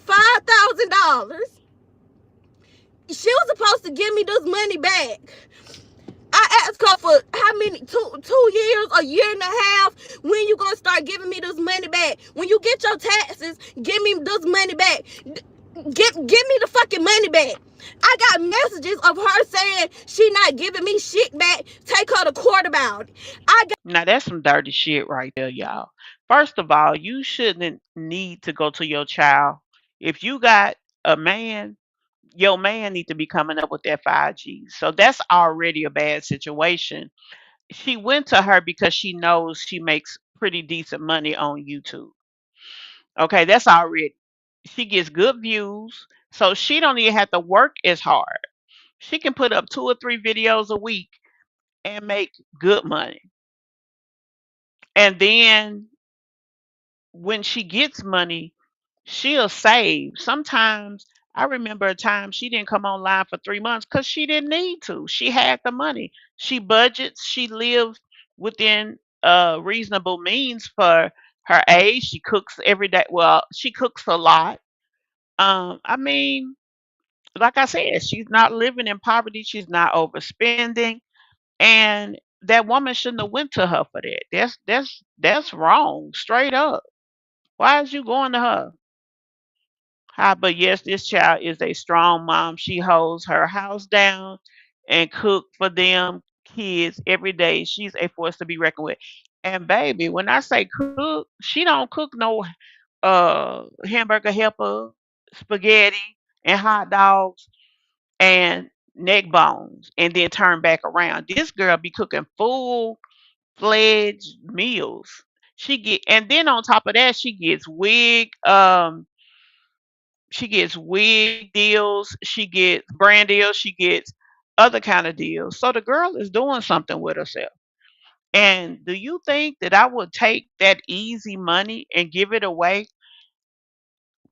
$5,000. She was supposed to give me this money back. I asked her for how many, 2 years, a year and a half. When you gonna start giving me this money back? When you get your taxes, give me this money back. Give me the fucking money back. I got messages of her saying she not giving me shit back. Take her to court about it. I got Now that's some dirty shit right there, y'all. First of all, you shouldn't need to go to your child. If you got a man, Your man need to be coming up with that 5G. So that's already a bad situation. She went to her because she knows she makes pretty decent money on YouTube. Okay, that's already. She gets good views, so she don't even have to work as hard. She can put up 2 or 3 videos a week and make good money. And then when she gets money, she'll save. Sometimes I remember a time she didn't come online for 3 months because she didn't need to. She had the money. She budgets. She lives within reasonable means for her age. She cooks every day. Well, she cooks a lot. I mean, like I said, she's not living in poverty. She's not overspending, and that woman shouldn't have went to her for that. That's wrong, straight up. Why is you going to her? Hi, but yes, this child is a strong mom. She holds her house down and cook for them kids every day. She's a force to be reckoned with. And baby, when I say cook, she don't cook no hamburger helper, spaghetti, and hot dogs and neck bones, and then turn back around. This girl be cooking full fledged meals. She get, and then on top of that, she gets wig deals, she gets brand deals, she gets other kind of deals. So the girl is doing something with herself. And do you think that I would take that easy money and give it away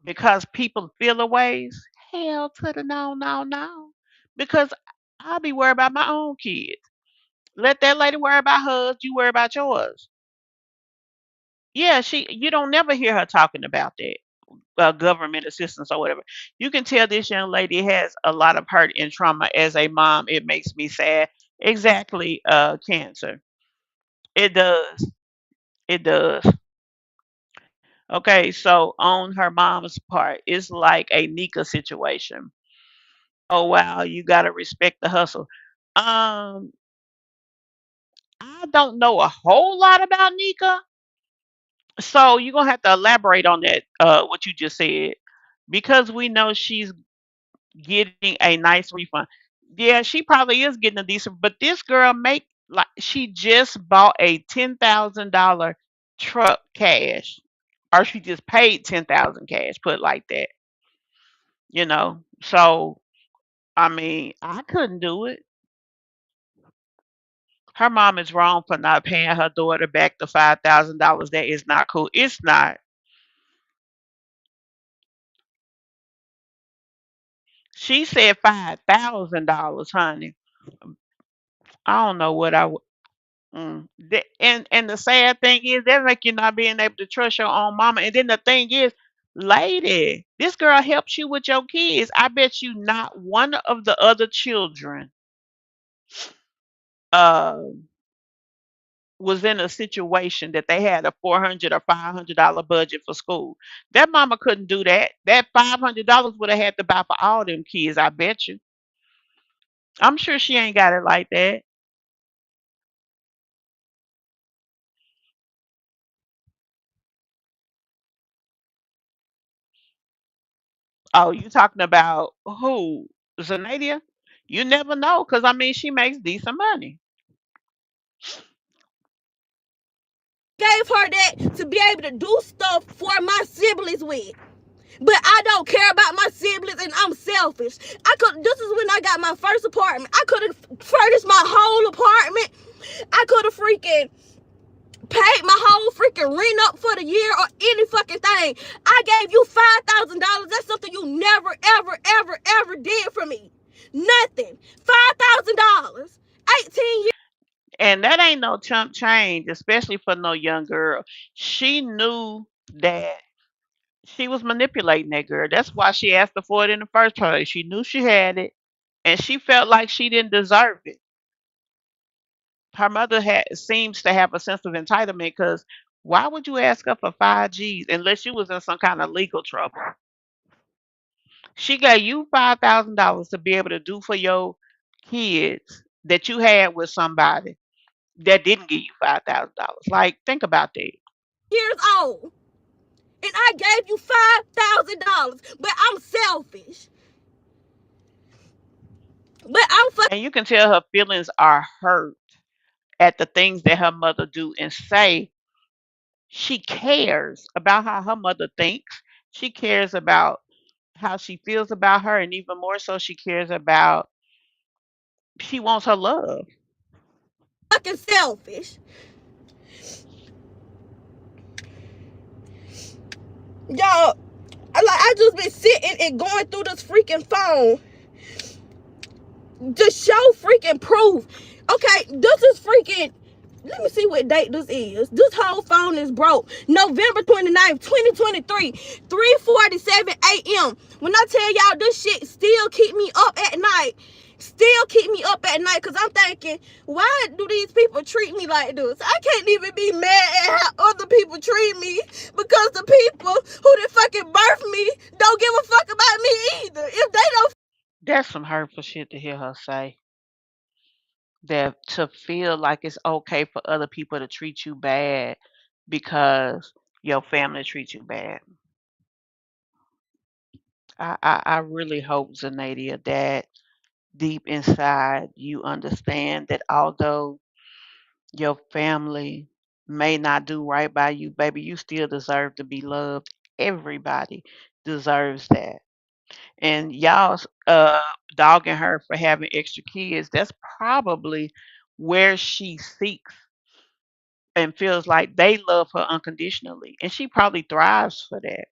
because people feel a ways? Hell to the no, no, no. Because I'll be worried about my own kids. Let that lady worry about hers, you worry about yours. Yeah, you don't never hear her talking about that. Government assistance or whatever. You can tell this young lady has a lot of hurt and trauma as a mom. It makes me sad. Exactly, cancer. It does. It does. Okay, so on her mom's part, it's like a Nika situation. Oh wow, you gotta respect the hustle. Um, I don't know a whole lot about Nika, so you're gonna have to elaborate on that, what you just said, because we know she's getting a nice refund. Yeah, she probably is getting a decent, but this girl make like she just bought a $10,000 truck cash, or she just paid 10,000 cash. Put it like that, you know. So I mean, I couldn't do it. Her mom is wrong for not paying her daughter back the $5,000. That is not cool. It's not. She said $5,000, honey. I don't know what I would. And the sad thing is that make you not being able to trust your own mama. And then the thing is, lady, this girl helps you with your kids. I bet you not one of the other children uh was in a situation that they had a $400 or $500 budget for school. That mama couldn't do that. That $500 would have had to buy for all them kids. I bet you. I'm sure she ain't got it like that. Oh, you talking about who? Zanadia? You never know, cause I mean she makes decent money. Gave her that to be able to do stuff for my siblings with. But I don't care about my siblings and I'm selfish. This is when I got my first apartment. I could have furnished my whole apartment. I could have freaking paid my whole freaking rent up for the year or any fucking thing. I gave you $5,000. That's something you never, ever, ever, ever did for me. Nothing. $5,000. 18 years. And that ain't no chump change, especially for no young girl. She knew that she was manipulating that girl. That's why she asked her for it in the first place. She knew she had it, and she felt like she didn't deserve it. Her mother seems to have a sense of entitlement because why would you ask her for 5Gs unless you was in some kind of legal trouble? She gave you $5,000 to be able to do for your kids that you had with somebody that didn't give you $5,000. Like, think about that. Years old. And I gave you $5,000. But I'm selfish. But I'm fucking And you can tell her feelings are hurt at the things that her mother do and say. She cares about how her mother thinks. She cares about how she feels about her, and even more so, she cares about, she wants her love. selfish. Y'all, I just been sitting and going through this freaking phone to show freaking proof. Okay, this is freaking. Let me see what date this is. This whole phone is broke. November 29th, 2023, 3:47 a.m. When I tell y'all this shit still keep me up at night. Still keep me up at night because I'm thinking, why do these people treat me like this? I can't even be mad at how other people treat me because the people who did fucking birth me don't give a fuck about me either. If they don't. That's some hurtful shit to hear her say. That to feel like it's okay for other people to treat you bad because your family treats you bad. I really hope, Zanadia, that deep inside you understand that although your family may not do right by you, baby, you still deserve to be loved. Everybody deserves that. And y'all dogging her for having extra kids, that's probably where she seeks and feels like they love her unconditionally. And she probably thrives for that.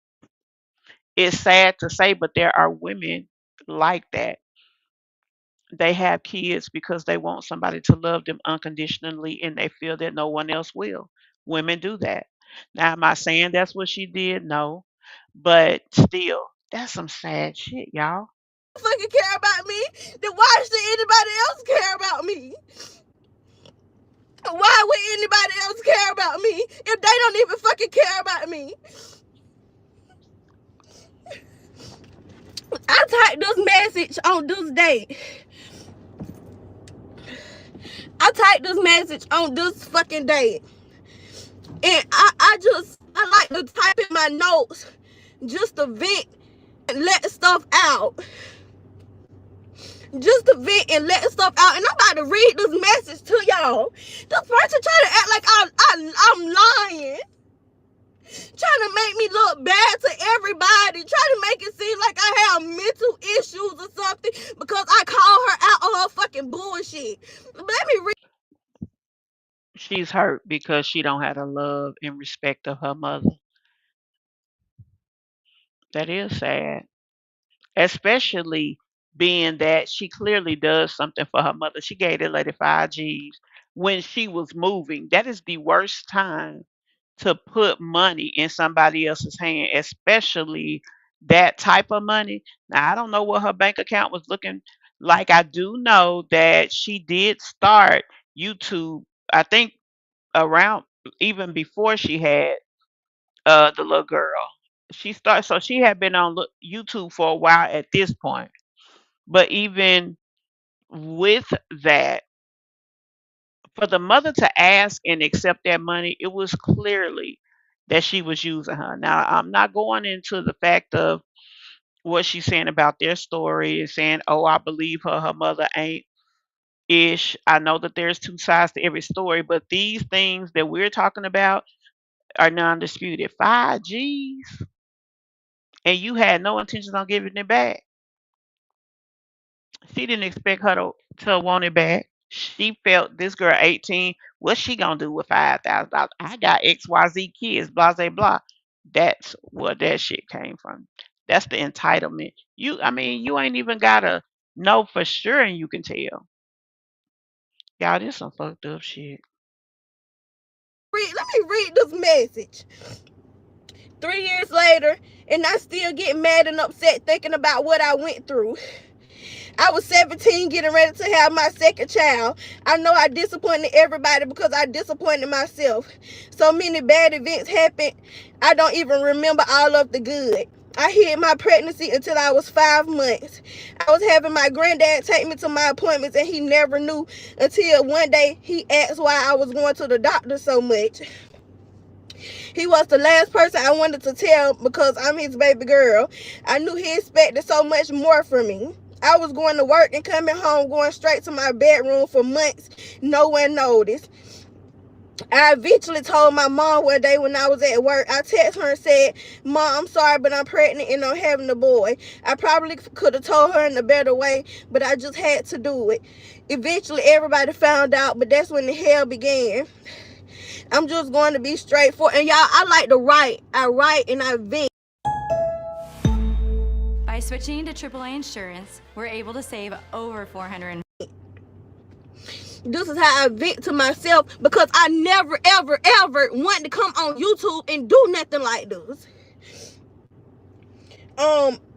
It's sad to say, but there are women like that. They have kids because they want somebody to love them unconditionally and they feel that no one else will. Women do that. Now, am I saying that's what she did? No. But still, that's some sad shit, y'all. Fucking care about me, then why should anybody else care about me? Why would anybody else care about me if they don't even fucking care about me? I typed this message on this date. I typed this message on this fucking date. And I like to type in my notes just to vent and let stuff out. Just to vent and let stuff out. And I'm about to read this message to y'all. This person trying to act like I'm lying. Trying to make me look bad to everybody. Trying to make it seem like I have mental issues or something because I call her out on her fucking bullshit. Let me read. She's hurt because she don't have the love and respect of her mother. That is sad. Especially being that she clearly does something for her mother. She gave that lady 5 G's when she was moving. That is the worst time to put money in somebody else's hand, especially that type of money. Now, I don't know what her bank account was looking like. I do know that she did start YouTube, I think around even before she had the little girl. So she had been on YouTube for a while at this point. But even with that, for the mother to ask and accept that money, it was clearly that she was using her. Now, I'm not going into the fact of what she's saying about their story and saying, oh, I believe her, her mother ain't ish. I know that there's two sides to every story, but these things that we're talking about are non disputed. 5 G's, and you had no intentions on giving it back. She didn't expect her to want it back. She felt this girl 18. What's she gonna do with $5,000? I got XYZ kids, blah blah blah. That's where that shit came from. That's the entitlement. I mean, you ain't even gotta know for sure, and you can tell. Y'all, this some fucked up shit. Let me read this message. 3 years later, and I still get mad and upset thinking about what I went through. I was 17 getting ready to have my second child. I know I disappointed everybody because I disappointed myself. So many bad events happened, I don't even remember all of the good. I hid my pregnancy until I was 5 months. I was having my granddad take me to my appointments and he never knew until one day he asked why I was going to the doctor so much. He was the last person I wanted to tell because I'm his baby girl. I knew he expected so much more from me. I was going to work and coming home, going straight to my bedroom for months. No one noticed. I eventually told my mom one day when I was at work. I texted her and said, "Mom, I'm sorry, but I'm pregnant and I'm having a boy." I probably could have told her in a better way, but I just had to do it. Eventually, everybody found out, but that's when the hell began. I'm just going to be straightforward. And y'all, I like to write. I write and I vent. By switching to AAA insurance, we're able to save over 400. This is how I vent to myself because I never, ever, ever want to come on YouTube and do nothing like this.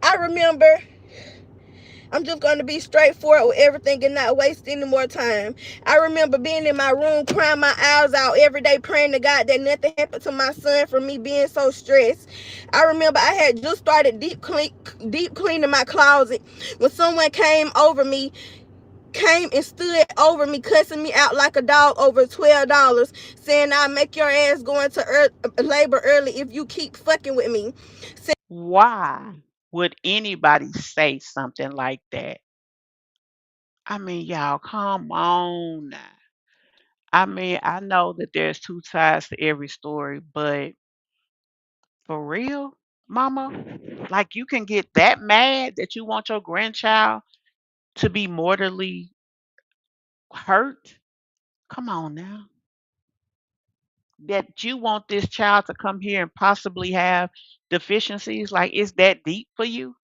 I remember, I'm just going to be straightforward with everything and not waste any more time. I remember being in my room crying my eyes out every day, praying to God that nothing happened to my son from me being so stressed. I remember I had just started deep cleaning my closet when someone came and stood over me, cussing me out like a dog over $12, saying I'll make your ass go into labor early if you keep fucking with me. Why would anybody say something like that? I mean, y'all, come on now. I mean, I know that there's two sides to every story, but for real, mama, like you can get that mad that you want your grandchild to be mortally hurt? Come on now. That you want this child to come here and possibly have deficiencies? Like, is that deep for you?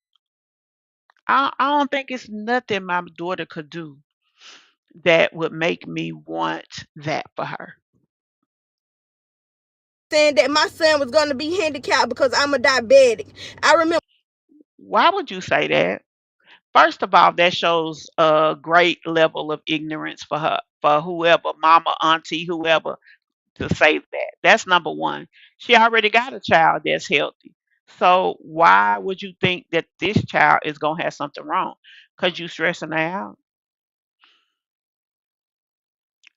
I don't think it's nothing my daughter could do that would make me want that for her. Saying that my son was going to be handicapped because I'm a diabetic. I remember Why would you say that? First of all, that shows a great level of ignorance for her, for whoever, mama, auntie, whoever, to say that. That's number one. She already got a child that's healthy. So why would you think that this child is gonna have something wrong? Cause you stressing her out.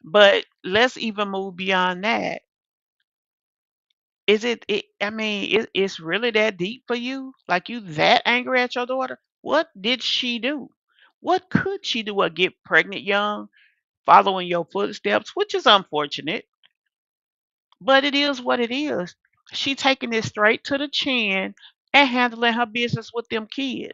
But let's even move beyond that. I mean, it's really that deep for you? Like you that angry at your daughter? What did she do? What could she do? Or get pregnant young, following your footsteps, which is unfortunate, but it is what it is. She taking it straight to the chin and handling her business with them kids.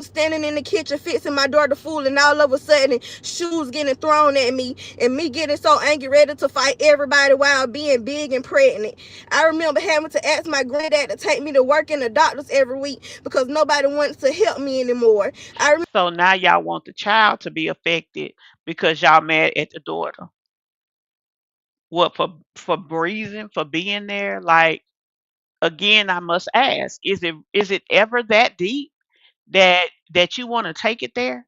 standing in the kitchen fixing my daughter food, and all of a sudden shoes getting thrown at me and me getting so angry, ready to fight everybody while being big and pregnant. I remember having to ask my granddad to take me to work in the doctors every week because nobody wants to help me anymore. I So now y'all want the child to be affected because y'all mad at the daughter. What, for breathing, for being there? Like, again, I must ask, is it ever that deep that you want to take it there?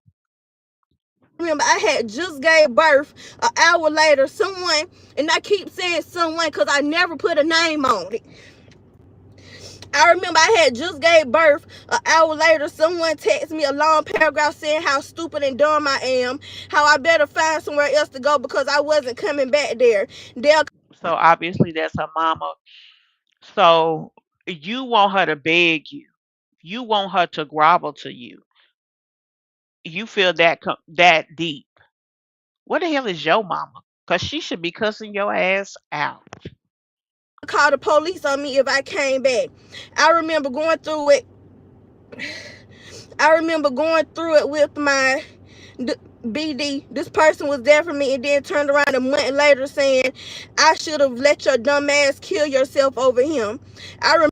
remember I had just gave birth. An hour later, someone, and I keep saying someone because I never put a name on it. I remember I had just gave birth. An hour later, someone texted me a long paragraph saying how stupid and dumb I am, how I better find somewhere else to go because I wasn't coming back there. They'll So obviously that's her mama. So you want her to beg you. You want her to grovel to you. You feel that deep. What the hell is your mama? Cause she should be cussing your ass out. call the police on me if I came back. I remember going through it. I remember going through it with my BD. This person was there for me and then turned around a month later saying I should have let your dumb ass kill yourself over him. I remember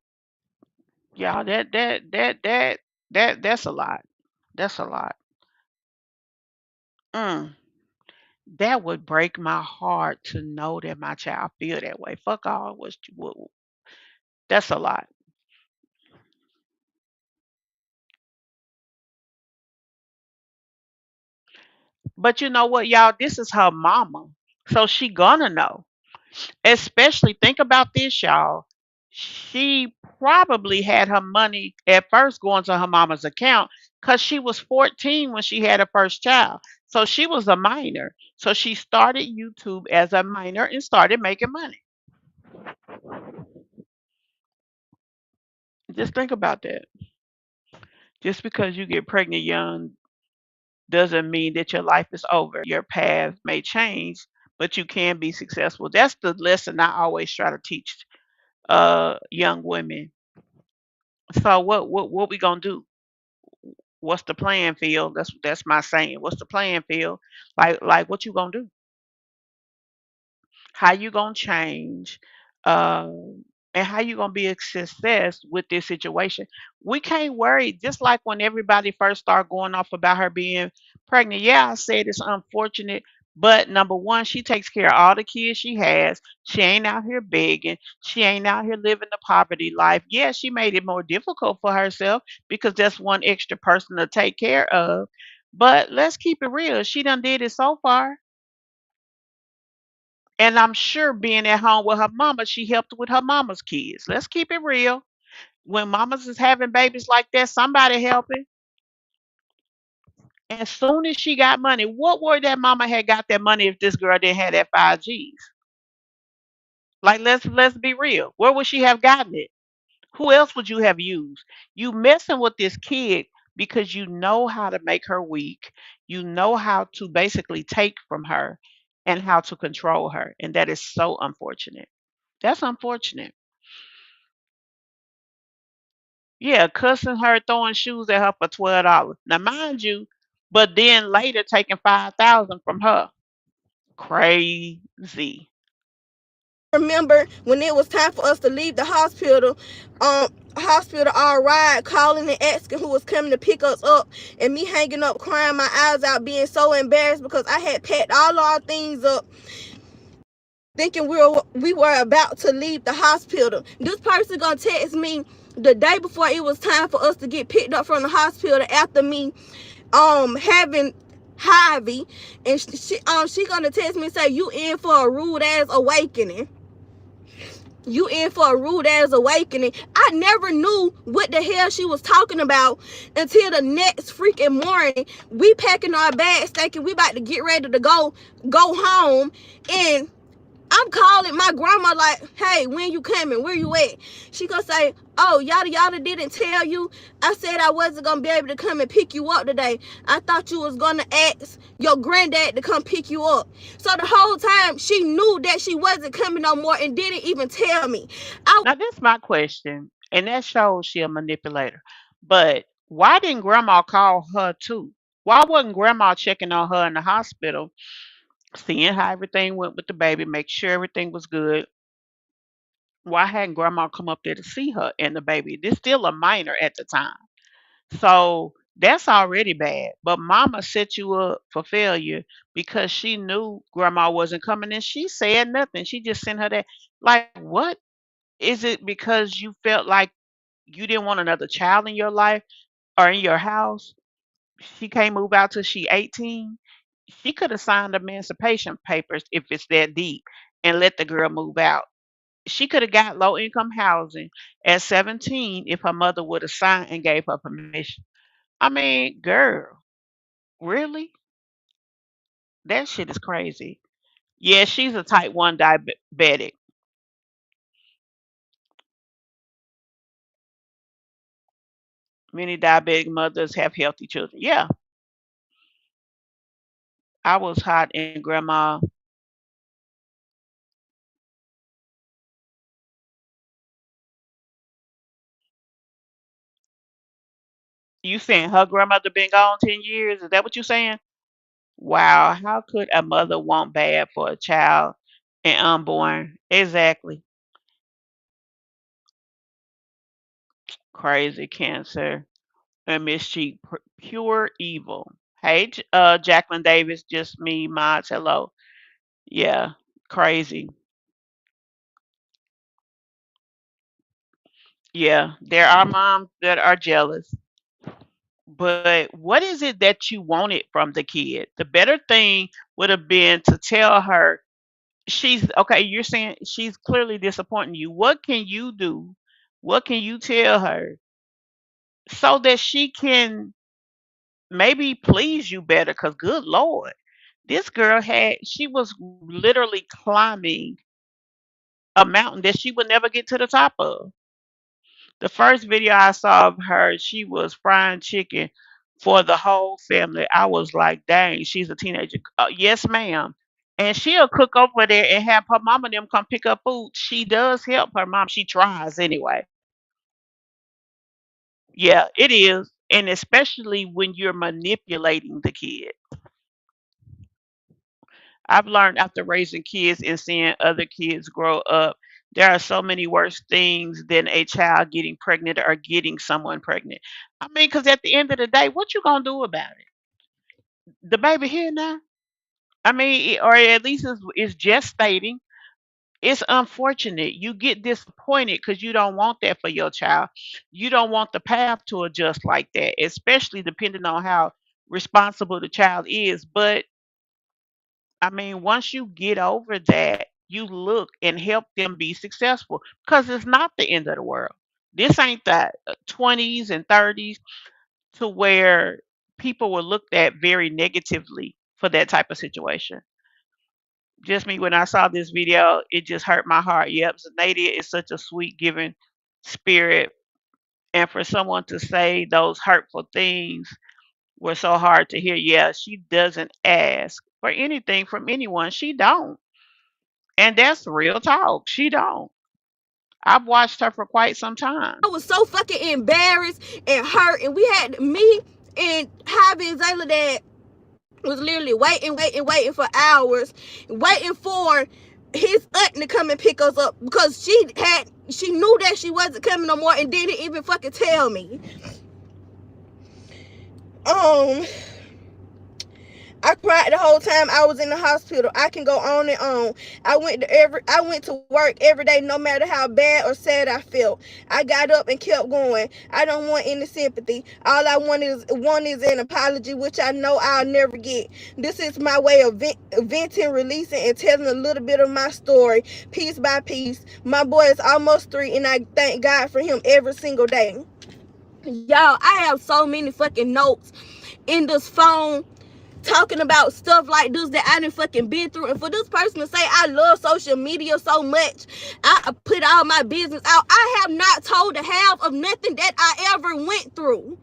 Y'all, that's a lot. That's a lot. Mm. That would break my heart to know that my child feel that way. Fuck all that's a lot. But you know what, y'all? This is her mama. So she gonna know. Especially think about this, y'all. She probably had her money at first going to her mama's account because she was 14 when she had her first child. So she was a minor. So she started YouTube as a minor and started making money. Just think about that. Just because you get pregnant young doesn't mean that your life is over. Your path may change, but you can be successful. That's the lesson I always try to teach young women. So what we gonna do? What's the plan, Phil? That's my saying. What's the plan, Phil? Like what you gonna do? How you gonna change? And how you gonna be a success with this situation? We can't worry. Just like when everybody first started going off about her being pregnant. Yeah, I said it's unfortunate, but number one, she takes care of all the kids she has. She ain't out here begging. She ain't out here living the poverty life. Yeah, she made it more difficult for herself because that's one extra person to take care of. But let's keep it real. She done did it so far. And I'm sure being at home with her mama, she helped with her mama's kids. Let's keep it real. When mamas is having babies like that, somebody helping. As soon as she got money, what would that mama had got that money if this girl didn't have that 5Gs? Like let's be real. Where would she have gotten it? Who else would you have used? You messing with this kid because you know how to make her weak. You know how to basically take from her and how to control her. And that is so unfortunate. That's unfortunate. Yeah, cussing her, throwing shoes at her for $12. Now, mind you, but then later taking 5,000 from her. Crazy. Remember when it was time for us to leave the hospital, our ride calling and asking who was coming to pick us up, and me hanging up crying my eyes out, being so embarrassed because I had packed all our things up thinking we were about to leave the hospital. This person gonna text me the day before it was time for us to get picked up from the hospital after me having Harvey, and she gonna text me and say, you in for a rude ass awakening. You in for a rude ass awakening. I never knew what the hell she was talking about until the next freaking morning. We packing our bags thinking we about to get ready to go home, and I'm calling my grandma like, hey, when you coming? Where you at? She gonna say, oh, yada yada didn't tell you. I said I wasn't gonna be able to come and pick you up today. I thought you was gonna ask your granddad to come pick you up. So the whole time she knew that she wasn't coming no more and didn't even tell me. I Now, that's my question, and that shows she a manipulator. But why didn't grandma call her too? Why wasn't grandma checking on her in the hospital, seeing how everything went with the baby, make sure everything was good? Why hadn't grandma come up there to see her and the baby? This still a minor at the time. So that's already bad. But mama set you up for failure because she knew grandma wasn't coming and she said nothing. She just sent her that. Like, what? Is it because you felt like you didn't want another child in your life or in your house? She can't move out till she 18. She could have signed emancipation papers if it's that deep and let the girl move out. She could have got low income housing at 17 if her mother would have signed and gave her permission. I mean, girl, really? That shit is crazy. Yeah, she's a type 1 diabetic. Many diabetic mothers have healthy children. Yeah, I was hot in grandma. You saying her grandmother been gone 10 years? Is that what you saying? Wow, how could a mother want bad for a child and unborn? Exactly. Crazy cancer and mischief, pure evil. Hey, Jacqueline Davis, just me, mods. Hello. Yeah, crazy. Yeah, there are moms that are jealous, but what is it that you wanted from the kid? The better thing would have been to tell her she's okay. You're saying she's clearly disappointing you. What can you do? What can you tell her so that she can maybe please you better? Because good Lord, this girl she was literally climbing a mountain that she would never get to the top of. The first video I saw of her, she was frying chicken for the whole family. I was like, dang, she's a teenager. Yes, ma'am. And she'll cook over there and have her mom and them come pick up food. She does help her mom. She tries anyway. Yeah, it is. And especially when you're manipulating the kid. I've learned after raising kids and seeing other kids grow up, there are so many worse things than a child getting pregnant or getting someone pregnant. I mean, because at the end of the day, what you gonna do about it? The baby here now. I mean, or at least it's gestating. It's unfortunate. You get disappointed because you don't want that for your child. You don't want the path to adjust like that, especially depending on how responsible the child is. But I mean, once you get over that, you look and help them be successful because it's not the end of the world. This ain't the 20s and 30s to where people were looked at very negatively for that type of situation. Just me, when I saw this video, it just hurt my heart. Yep, Zanadia is such a sweet, giving spirit. And for someone to say those hurtful things were so hard to hear. Yeah, she doesn't ask for anything from anyone. She don't. And that's real talk. She don't. I've watched her for quite some time. I was so fucking embarrassed and hurt, and we had me and Javi and Zayla that was literally waiting for hours, waiting for his aunt to come and pick us up because she knew that she wasn't coming no more and didn't even fucking tell me. Um, I cried the whole time I was in the hospital. I can go on and on. I went to work every day, no matter how bad or sad I felt. I got up and kept going. I don't want any sympathy. All I want is an apology, which I know I'll never get. This is my way of venting, releasing, and telling a little bit of my story, piece by piece. My boy is almost 3, and I thank God for him every single day. Y'all, I have so many fucking notes in this phone talking about stuff like this that I done fucking been through. And for this person to say I love social media so much, I put all my business out. I have not told a half of nothing that I ever went through.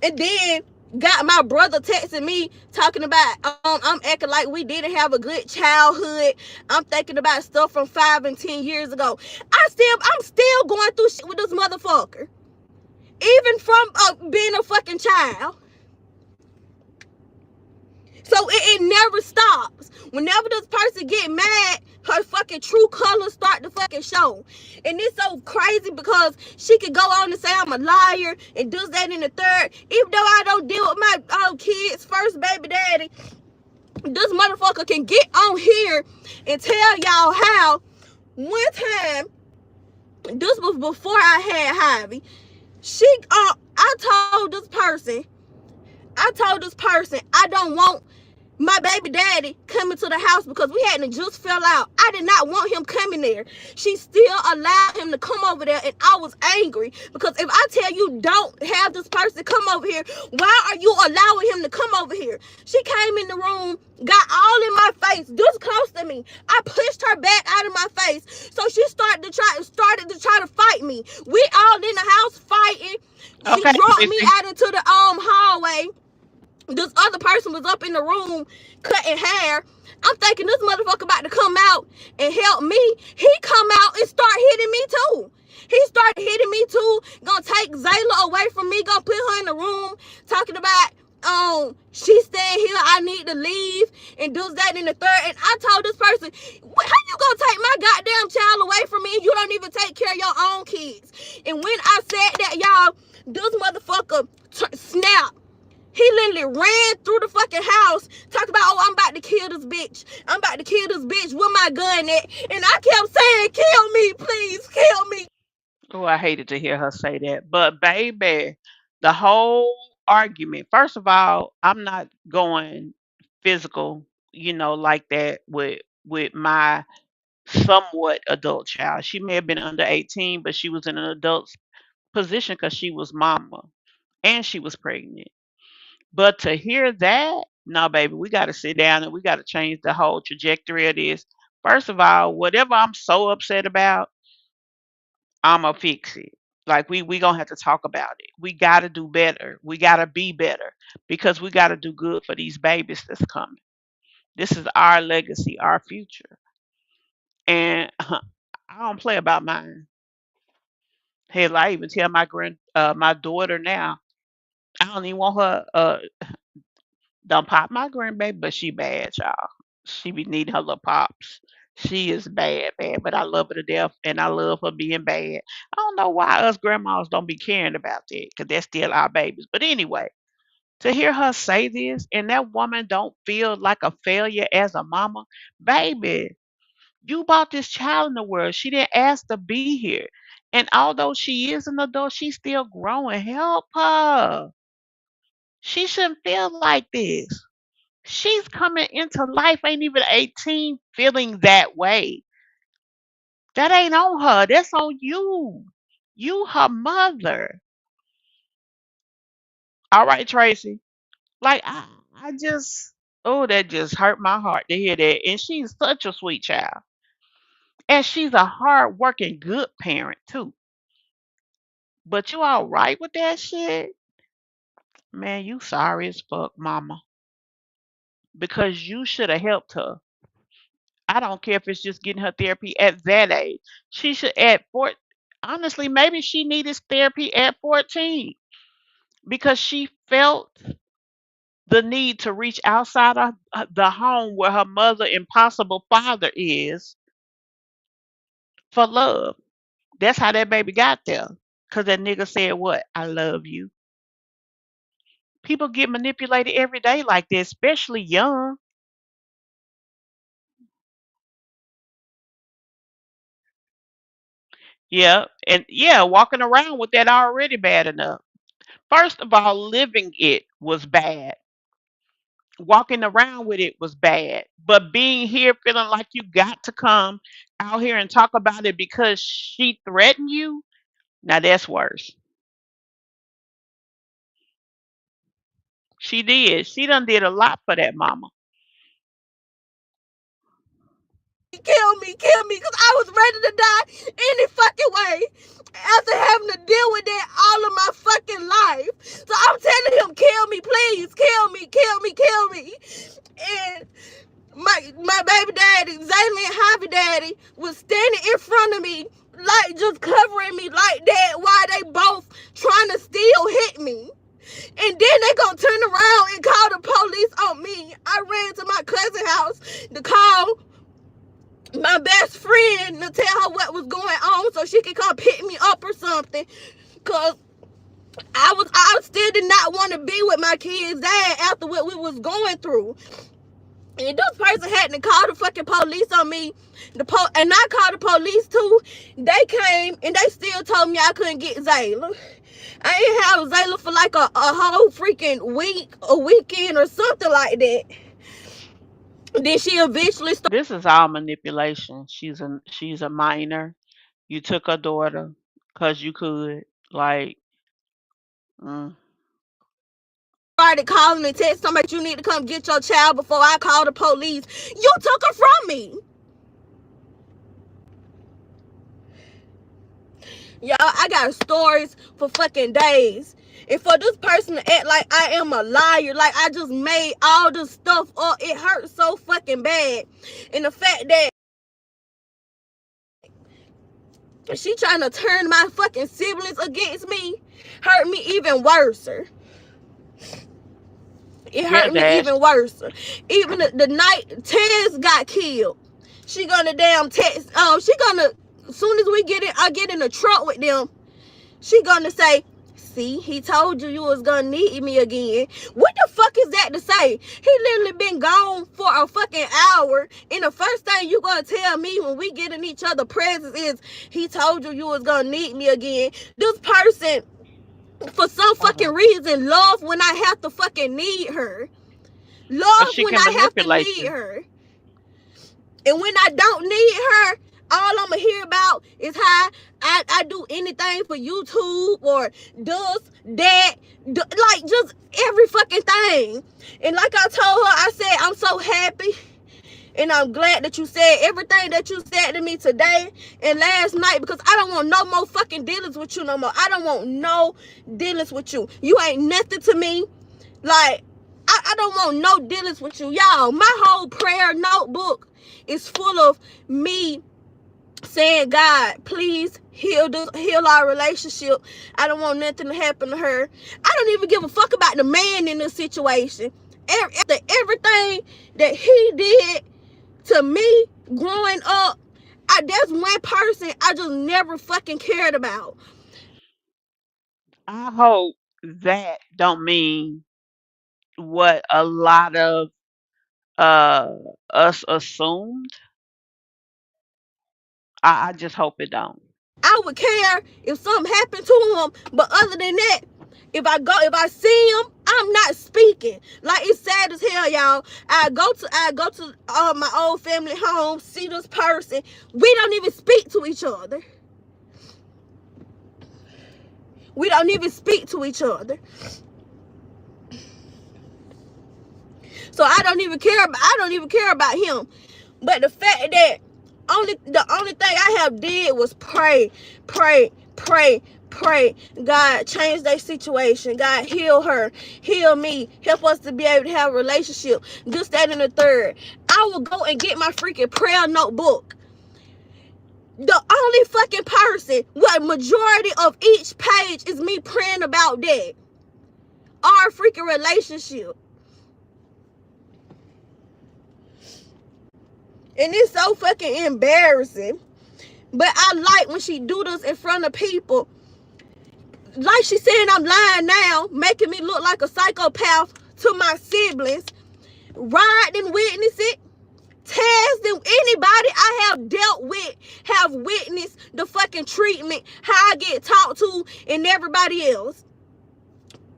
And then got my brother texting me talking about I'm acting like we didn't have a good childhood. I'm thinking about stuff from 5 and 10 years ago. I'm still going through shit with this motherfucker. Even from being a fucking child. So it never stops. Whenever this person get mad, her fucking true colors start to fucking show. And it's so crazy because she could go on and say I'm a liar and does that in the third. Even though I don't deal with my kids' first baby daddy, this motherfucker can get on here and tell y'all how one time, this was before I had Javi, I told this person I don't want my baby daddy coming to the house because we hadn't just fell out. I did not want him coming there. She still allowed him to come over there, and I was angry because if I tell you don't have this person come over here, why are you allowing him to come over here? She came in the room, got all in my face, this close to me. I pushed her back out of my face, so she started to try to fight me. We all in the house fighting. She Okay, brought me Missy. out into the hallway. This other person was up in the room cutting hair. I'm thinking this motherfucker about to come out and help me. He come out and start hitting me too. He started hitting me too. Gonna take Zayla away from me. Gonna put her in the room. Talking about she's staying here. I need to leave and do that in the third. And I told this person, how you gonna take my goddamn child away from me and you don't even take care of your own kids? And when I said that, y'all, this motherfucker snapped. He literally ran through the fucking house, talking about, oh, I'm about to kill this bitch. I'm about to kill this bitch with my gun at. And I kept saying, kill me, please, kill me. Oh, I hated to hear her say that. But baby, the whole argument. First of all, I'm not going physical, like that with my somewhat adult child. She may have been under 18, but she was in an adult position because she was mama and she was pregnant. But to hear that, no, baby, we got to sit down and we got to change the whole trajectory of this. First of all, whatever I'm so upset about, I'm going to fix it. Like we gonna have to talk about it. We gotta do better. We gotta be better because we gotta do good for these babies that's coming. This is our legacy, our future. And I don't play about mine. Hell, I even tell my daughter now, I don't even want her don't pop my grandbaby, but she bad, y'all. She be needing her little pops. She is bad, bad, but I love her to death, and I love her being bad. I don't know why us grandmas don't be caring about that, because they're still our babies. But anyway, to hear her say this, and that woman don't feel like a failure as a mama, baby, you brought this child in the world. She didn't ask to be here. And although she is an adult, she's still growing. Help her. She shouldn't feel like this. She's coming into life, ain't even 18, feeling that way. That ain't on her. That's on you. You her mother. All right, Tracy. Like I just oh, that just hurt my heart to hear that. And she's such a sweet child. And she's a hard working, good parent too. But you all right with that shit? Man, you sorry as fuck, mama. Because you should have helped her. I don't care if it's just getting her therapy at that age. She should at honestly, maybe she needed therapy at 14 because she felt the need to reach outside of the home where her mother and possible father is for love. That's how that baby got there. Cause that nigga said what? I love you. People get manipulated every day like that, especially young. Yeah, and yeah, walking around with that already bad enough. First of all, living it was bad. Walking around with it was bad. But being here feeling like you got to come out here and talk about it because she threatened you, now that's worse. She did. She done did a lot for that mama. Kill me, because I was ready to die any fucking way after having to deal with that all of my fucking life. So I'm telling him, kill me, please, kill me, kill me, kill me. And my baby daddy, Zayla and Javi daddy, was standing in front of me, like just covering me like that while they both trying to still hit me. And then they gonna turn around and call the police on me. I ran to my cousin's house to call my best friend to tell her what was going on so she could come pick me up or something. Cause I still did not want to be with my kids' dad after what we was going through. And this person had to call the fucking police on me. And I called the police too. They came and they still told me I couldn't get Zayla. I ain't have Zayla for like a whole freaking week, a weekend or something like that. Then she eventually started This is all manipulation. She's a minor. You took her daughter because you could. Like, mm. calling and texting somebody, you need to come get your child before I call the police. You took her from me. Y'all, I got stories for fucking days. And for this person to act like I am a liar, like I just made all this stuff up, it hurts so fucking bad. And the fact that she trying to turn my fucking siblings against me hurt me even worse. It Yeah, hurt me Dash. even worse. Even the night Tez got killed, she gonna damn text. She gonna, as soon as I get in the truck with them, she gonna say, "See, he told you was gonna need me again." What the fuck is that to say? He literally been gone for a fucking hour, and the first thing you gonna tell me when we get in each other presence is, "He told you was gonna need me again." This person, for some fucking reason, love when I have to fucking need her. But Love she when can I have to manipulate need you. her. And when I don't need her, all I'ma hear about is how I do anything for YouTube or this, that, like just every fucking thing. And like I told her, I said, I'm so happy And I'm glad that you said everything that you said to me today and last night, because I don't want no more fucking dealings with you no more. I don't want no dealings with you. You ain't nothing to me. Like, I don't want no dealings with you. Y'all, my whole prayer notebook is full of me saying, God, please heal our relationship. I don't want nothing to happen to her. I don't even give a fuck about the man in this situation. After everything that he did to me growing up, there's one person I just never fucking cared about. I hope that don't mean what a lot of uh us assumed. I just hope it don't. I would care if something happened to him, but other than that, if I see him, I'm not speaking. Like, it's sad as hell, y'all. I go to my old family home, see this person. We don't even speak to each other. We don't even speak to each other. So I don't even care about him. But the fact that the only thing I have did was pray, pray, pray, pray. God, change their situation. God, heal her, heal me, help us to be able to have a relationship. Just that and the third. I will go and get my freaking prayer notebook. The only fucking person, what majority of each page is me praying about that. Our freaking relationship. And it's so fucking embarrassing. But I like when she do this in front of people. Like she saying I'm lying now, making me look like a psychopath to my siblings. Ride and witness it. Taz and anybody I have dealt with have witnessed the fucking treatment, how I get talked to, and everybody else.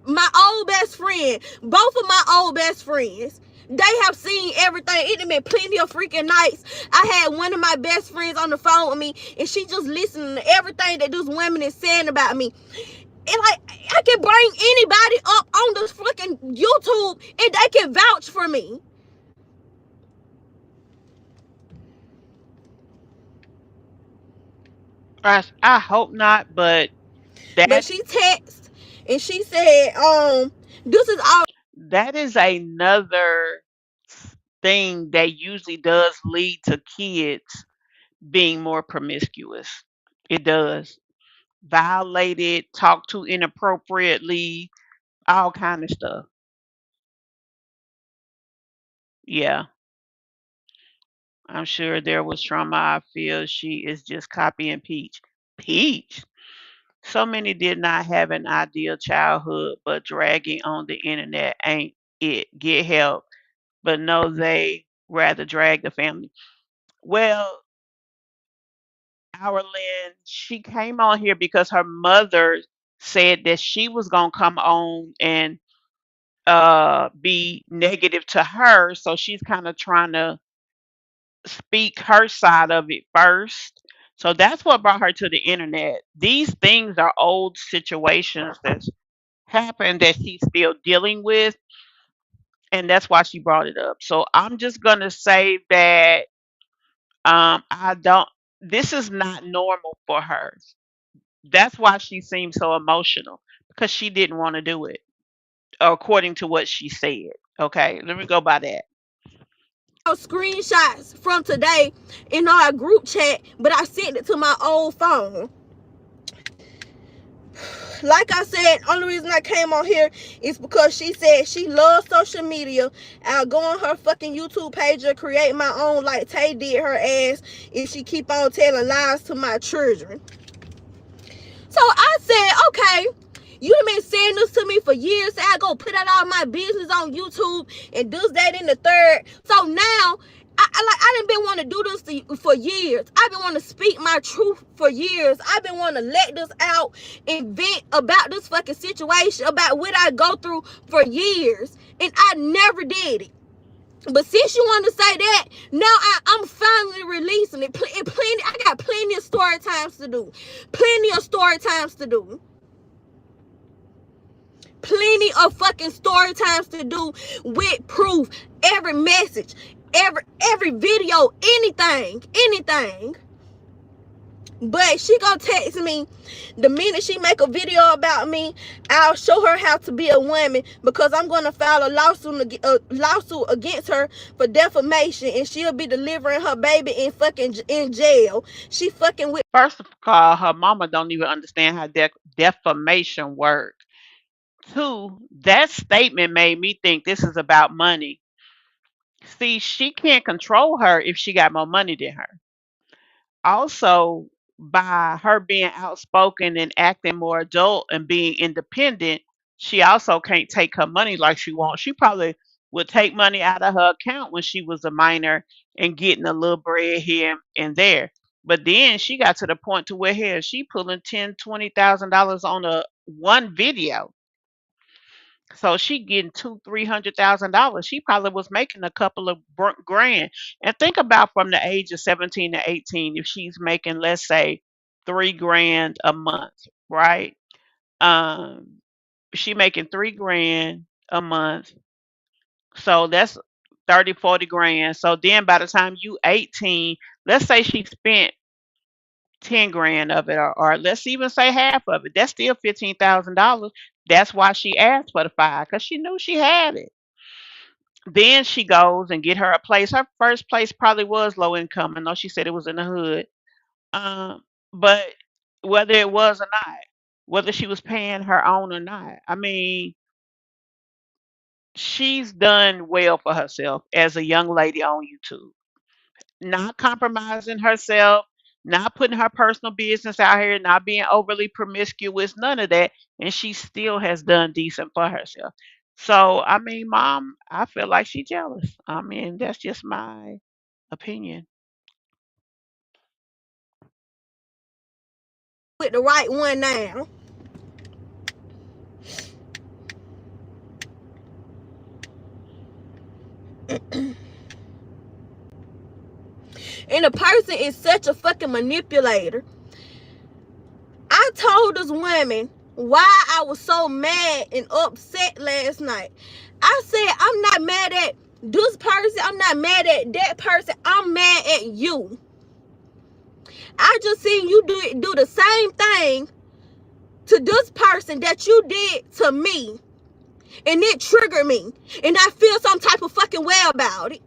My old best friend, both of my old best friends, they have seen everything. It been plenty of freaking nights. I had one of my best friends on the phone with me, and she just listening to everything that this woman is saying about me. And like, I can bring anybody up on this freaking YouTube, and they can vouch for me. I hope not, but But that she texted, and she said, this is all. that is another thing that usually does lead to kids being more promiscuous. It does. Violated, talked to inappropriately, all kind of stuff. Yeah, I'm sure there was trauma. I feel she is just copying Peach. Peach. So many did not have an ideal childhood, but dragging on the internet ain't it. Get help. But no, they rather drag the family. Well, our Lynn, she came on here because her mother said that she was gonna come on and be negative to her. So she's kind of trying to speak her side of it first. So that's what brought her to the internet. These things are old situations that's happened that she's still dealing with, and that's why she brought it up. So I'm just gonna say that I don't. This is not normal for her. That's why she seems so emotional because she didn't want to do it, according to what she said. Okay, let me go by that. Screenshots from today in our group chat, but I sent it to my old phone. Like I said, only reason I came on here is because she said she loves social media. I'll go on her fucking YouTube page and create my own like Tay did her ass if she keep on telling lies to my children. So I said, okay, you done been saying this to me for years. Say I go put out all my business on YouTube and does that in the third. So now I done been want to do this for years. I've been want to speak my truth for years. I've been want to let this out and vent about this fucking situation, about what I go through for years. And I never did it. But since you want to say that, now I'm finally releasing it. I got plenty of story times to do. Plenty of story times to do. Plenty of fucking story times to do with proof. Every message. every video, anything. But she gonna text me the minute she make a video about me. I'll show her how to be a woman because I'm gonna file a lawsuit against her for defamation, and she'll be delivering her baby in jail. She fucking with. First of all, her mama don't even understand how defamation work. Two, that statement made me think this is about money. See, she can't control her if she got more money than her. Also, by her being outspoken and acting more adult and being independent, she also can't take her money like she wants. She probably would take money out of her account when she was a minor and getting a little bread here and there. But then she got to the point to where here she pulling $10,000, $20,000 on a one video. So she getting two, $300,000. She probably was making a couple of grand. And think about from the age of 17 to 18, if she's making, let's say, 3 grand a month, right? Um, she making 3 grand a month. So that's 30, 40 grand. So then by the time you 18, let's say she spent 10 grand of it, or let's even say half of it. That's still $15,000. That's why she asked for the five, because she knew she had it. Then she goes and get her a place. Her first place probably was low income. I know she said it was in the hood. But whether it was or not, whether she was paying her own or not, I mean, she's done well for herself as a young lady on YouTube. Not compromising herself, not putting her personal business out here, not being overly promiscuous, none of that. And she still has done decent for herself. So, I mean, mom, I feel like she's jealous. I mean, that's just my opinion. With the right one now. And the person is such a fucking manipulator. I told this woman why I was so mad and upset last night. I said, I'm not mad at this person. I'm not mad at that person. I'm mad at you. I just seen you do the same thing to this person that you did to me. And it triggered me. And I feel some type of fucking way about it.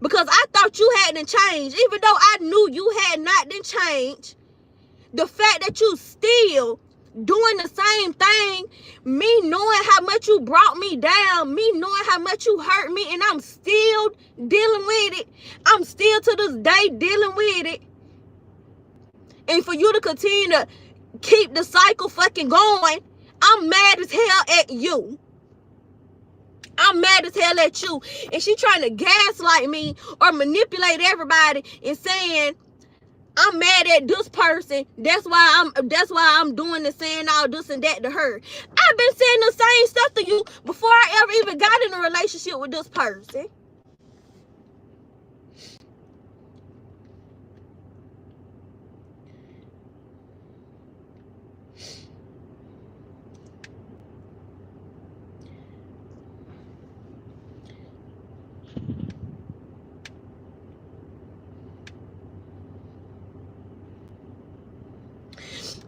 Because I thought you hadn't changed. Even though I knew you had not been changed. The fact that you still doing the same thing, me knowing how much you brought me down, me knowing how much you hurt me, and I'm still dealing with it. I'm still to this day dealing with it. And for you to continue to keep the cycle fucking going, I'm mad as hell at you. I'm mad as hell at you. And she trying to gaslight me or manipulate everybody and saying I'm mad at this person. That's why I'm doing and saying all this and that to her. I've been saying the same stuff to you before I ever even got in a relationship with this person.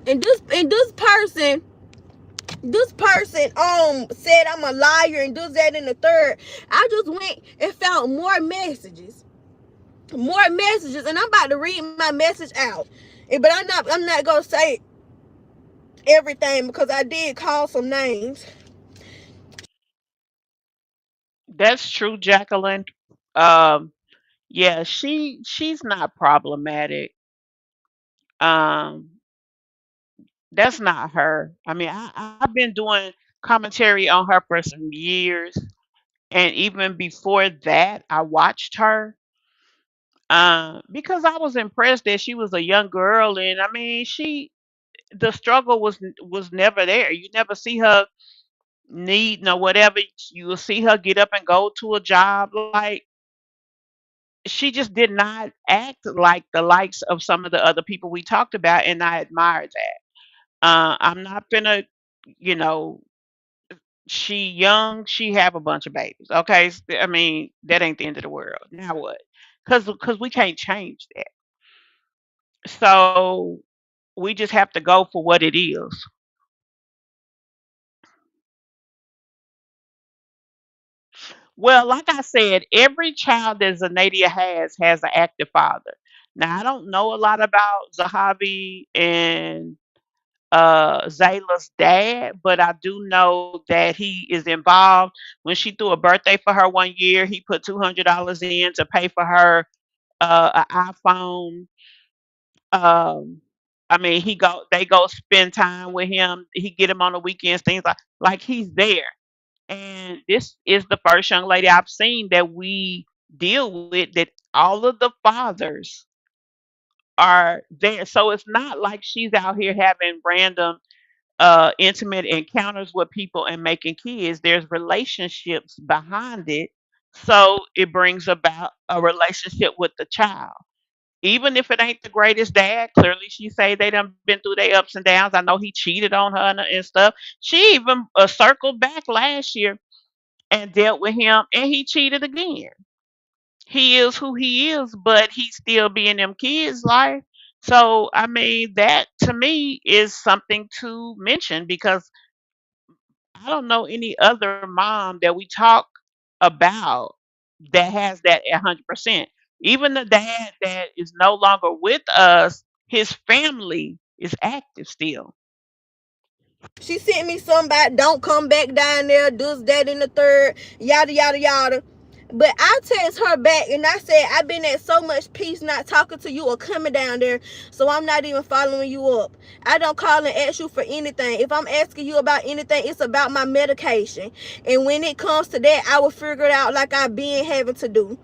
And this person said I'm a liar and does that in the third. I just went and found more messages. And I'm about to read my message out. But I'm not gonna say everything because I did call some names. That's true, Jacqueline. Um, yeah, she's not problematic. Um, that's not her. I mean, I've been doing commentary on her for some years, and even before that, I watched her because I was impressed that she was a young girl, and I mean, the struggle was never there. You never see her need or whatever. You will see her get up and go to a job. Like she just did not act like the likes of some of the other people we talked about, and I admired that. I'm not gonna, you know, She young, she have a bunch of babies. Okay, I mean that ain't the end of the world. Now what? Because we can't change that. So we just have to go for what it is. Well, like I said, every child that Zanadia has an active father. Now I don't know a lot about Zahavi and Zayla's dad, but I do know that he is involved. When she threw a birthday for her 1 year, he put $200 in to pay for her an iPhone. Um, I mean, they go spend time with him. He get him on the weekends, things like he's there. And this is the first young lady I've seen that we deal with that all of the fathers are there. So it's not like she's out here having random intimate encounters with people and making kids. There's relationships behind it. So it brings about a relationship with the child. Even if it ain't the greatest dad, clearly she say they done been through their ups and downs. I know he cheated on her and stuff. She even circled back last year and dealt with him, and he cheated again. He is who he is, but he still be in them kids' life. So I mean, that to me is something to mention because I don't know any other mom that we talk about that has that 100%. Even the dad that is no longer with us, his family is active still. She sent me some about don't come back down there, this, that, and the third, yada, yada, yada. But I text her back and I said, I've been at so much peace not talking to you or coming down there, so I'm not even following you up. I don't call and ask you for anything. If I'm asking you about anything, it's about my medication. And when it comes to that, I will figure it out like I've been having to do.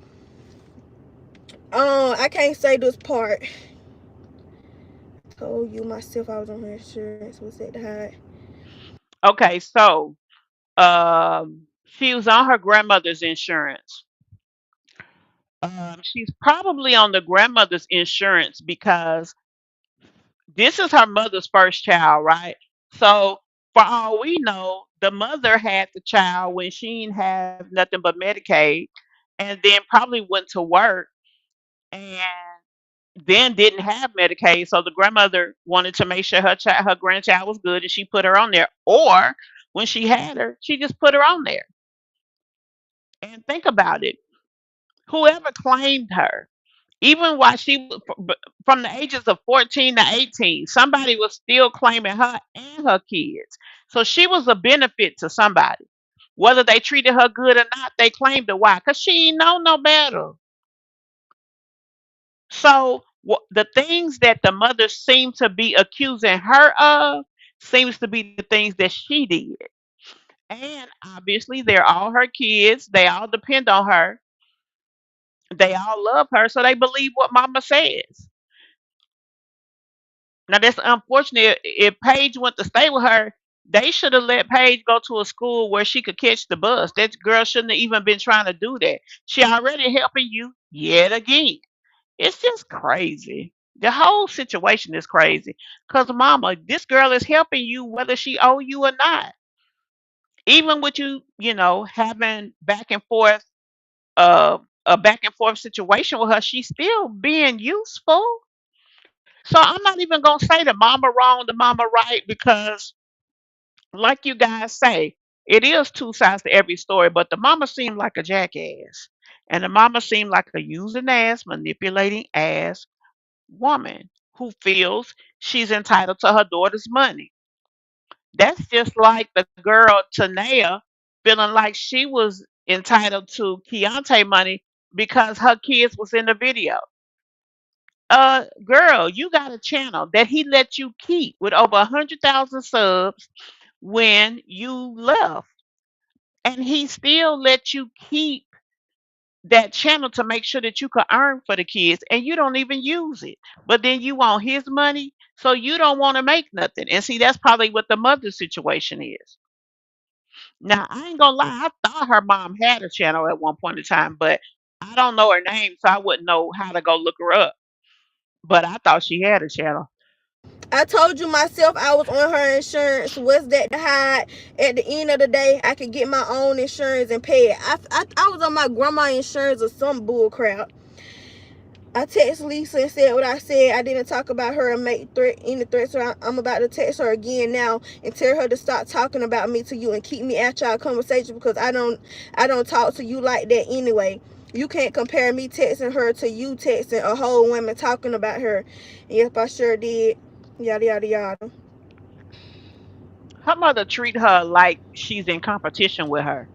I can't say this part. Told you myself I was on her insurance. Was that high? Okay, so she was on her grandmother's insurance. She's probably on the grandmother's insurance because this is her mother's first child, right? So for all we know, the mother had the child when she didn't have nothing but Medicaid, and then probably went to work and then didn't have Medicaid. So the grandmother wanted to make sure her grandchild was good, and she put her on there. Or when she had her, she just put her on there. And think about it: whoever claimed her, even while she was from the ages of 14 to 18, somebody was still claiming her and her kids. So she was a benefit to somebody. Whether they treated her good or not, they claimed her. Why? Because she ain't know no better. So the things that the mother seemed to be accusing her of seems to be the things that she did. And obviously, they're all her kids. They all depend on her. They all love her, so they believe what mama says. Now that's unfortunate. If Paige went to stay with her, they should have let Paige go to a school where she could catch the bus. That girl shouldn't have even been trying to do that. She already helping you yet again. It's just crazy. The whole situation is crazy. Cause mama, this girl is helping you whether she owe you or not. Even with you, having a back and forth situation with her, she's still being useful. So I'm not even gonna say the mama wrong, the mama right, because like you guys say, it is two sides to every story, but the mama seemed like a jackass. And the mama seemed like a using ass, manipulating ass woman who feels she's entitled to her daughter's money. That's just like the girl Tanea feeling like she was entitled to Keontae money because her kids was in the video. Girl, you got a channel that he let you keep with over 100,000 subs when you left, and he still let you keep that channel to make sure that you could earn for the kids, and you don't even use it. But then you want his money, so you don't want to make nothing. And see, that's probably what the mother situation is. Now, I ain't gonna lie, I thought her mom had a channel at one point in time, but I don't know her name, so I wouldn't know how to go look her up. But I thought she had a channel. I told you myself I was on her insurance. What's that to hide? At the end of the day, I could get my own insurance and pay it. I was on my grandma insurance or some bull crap. I text Lisa and said what I said. I didn't talk about her and make any threats. So I'm about to text her again now and tell her to stop talking about me to you and keep me at y'all conversation, because I don't talk to you like that anyway. You can't compare me texting her to you texting a whole woman talking about her. Yep, I sure did. Yada yada yada. Her mother treat her like she's in competition with her.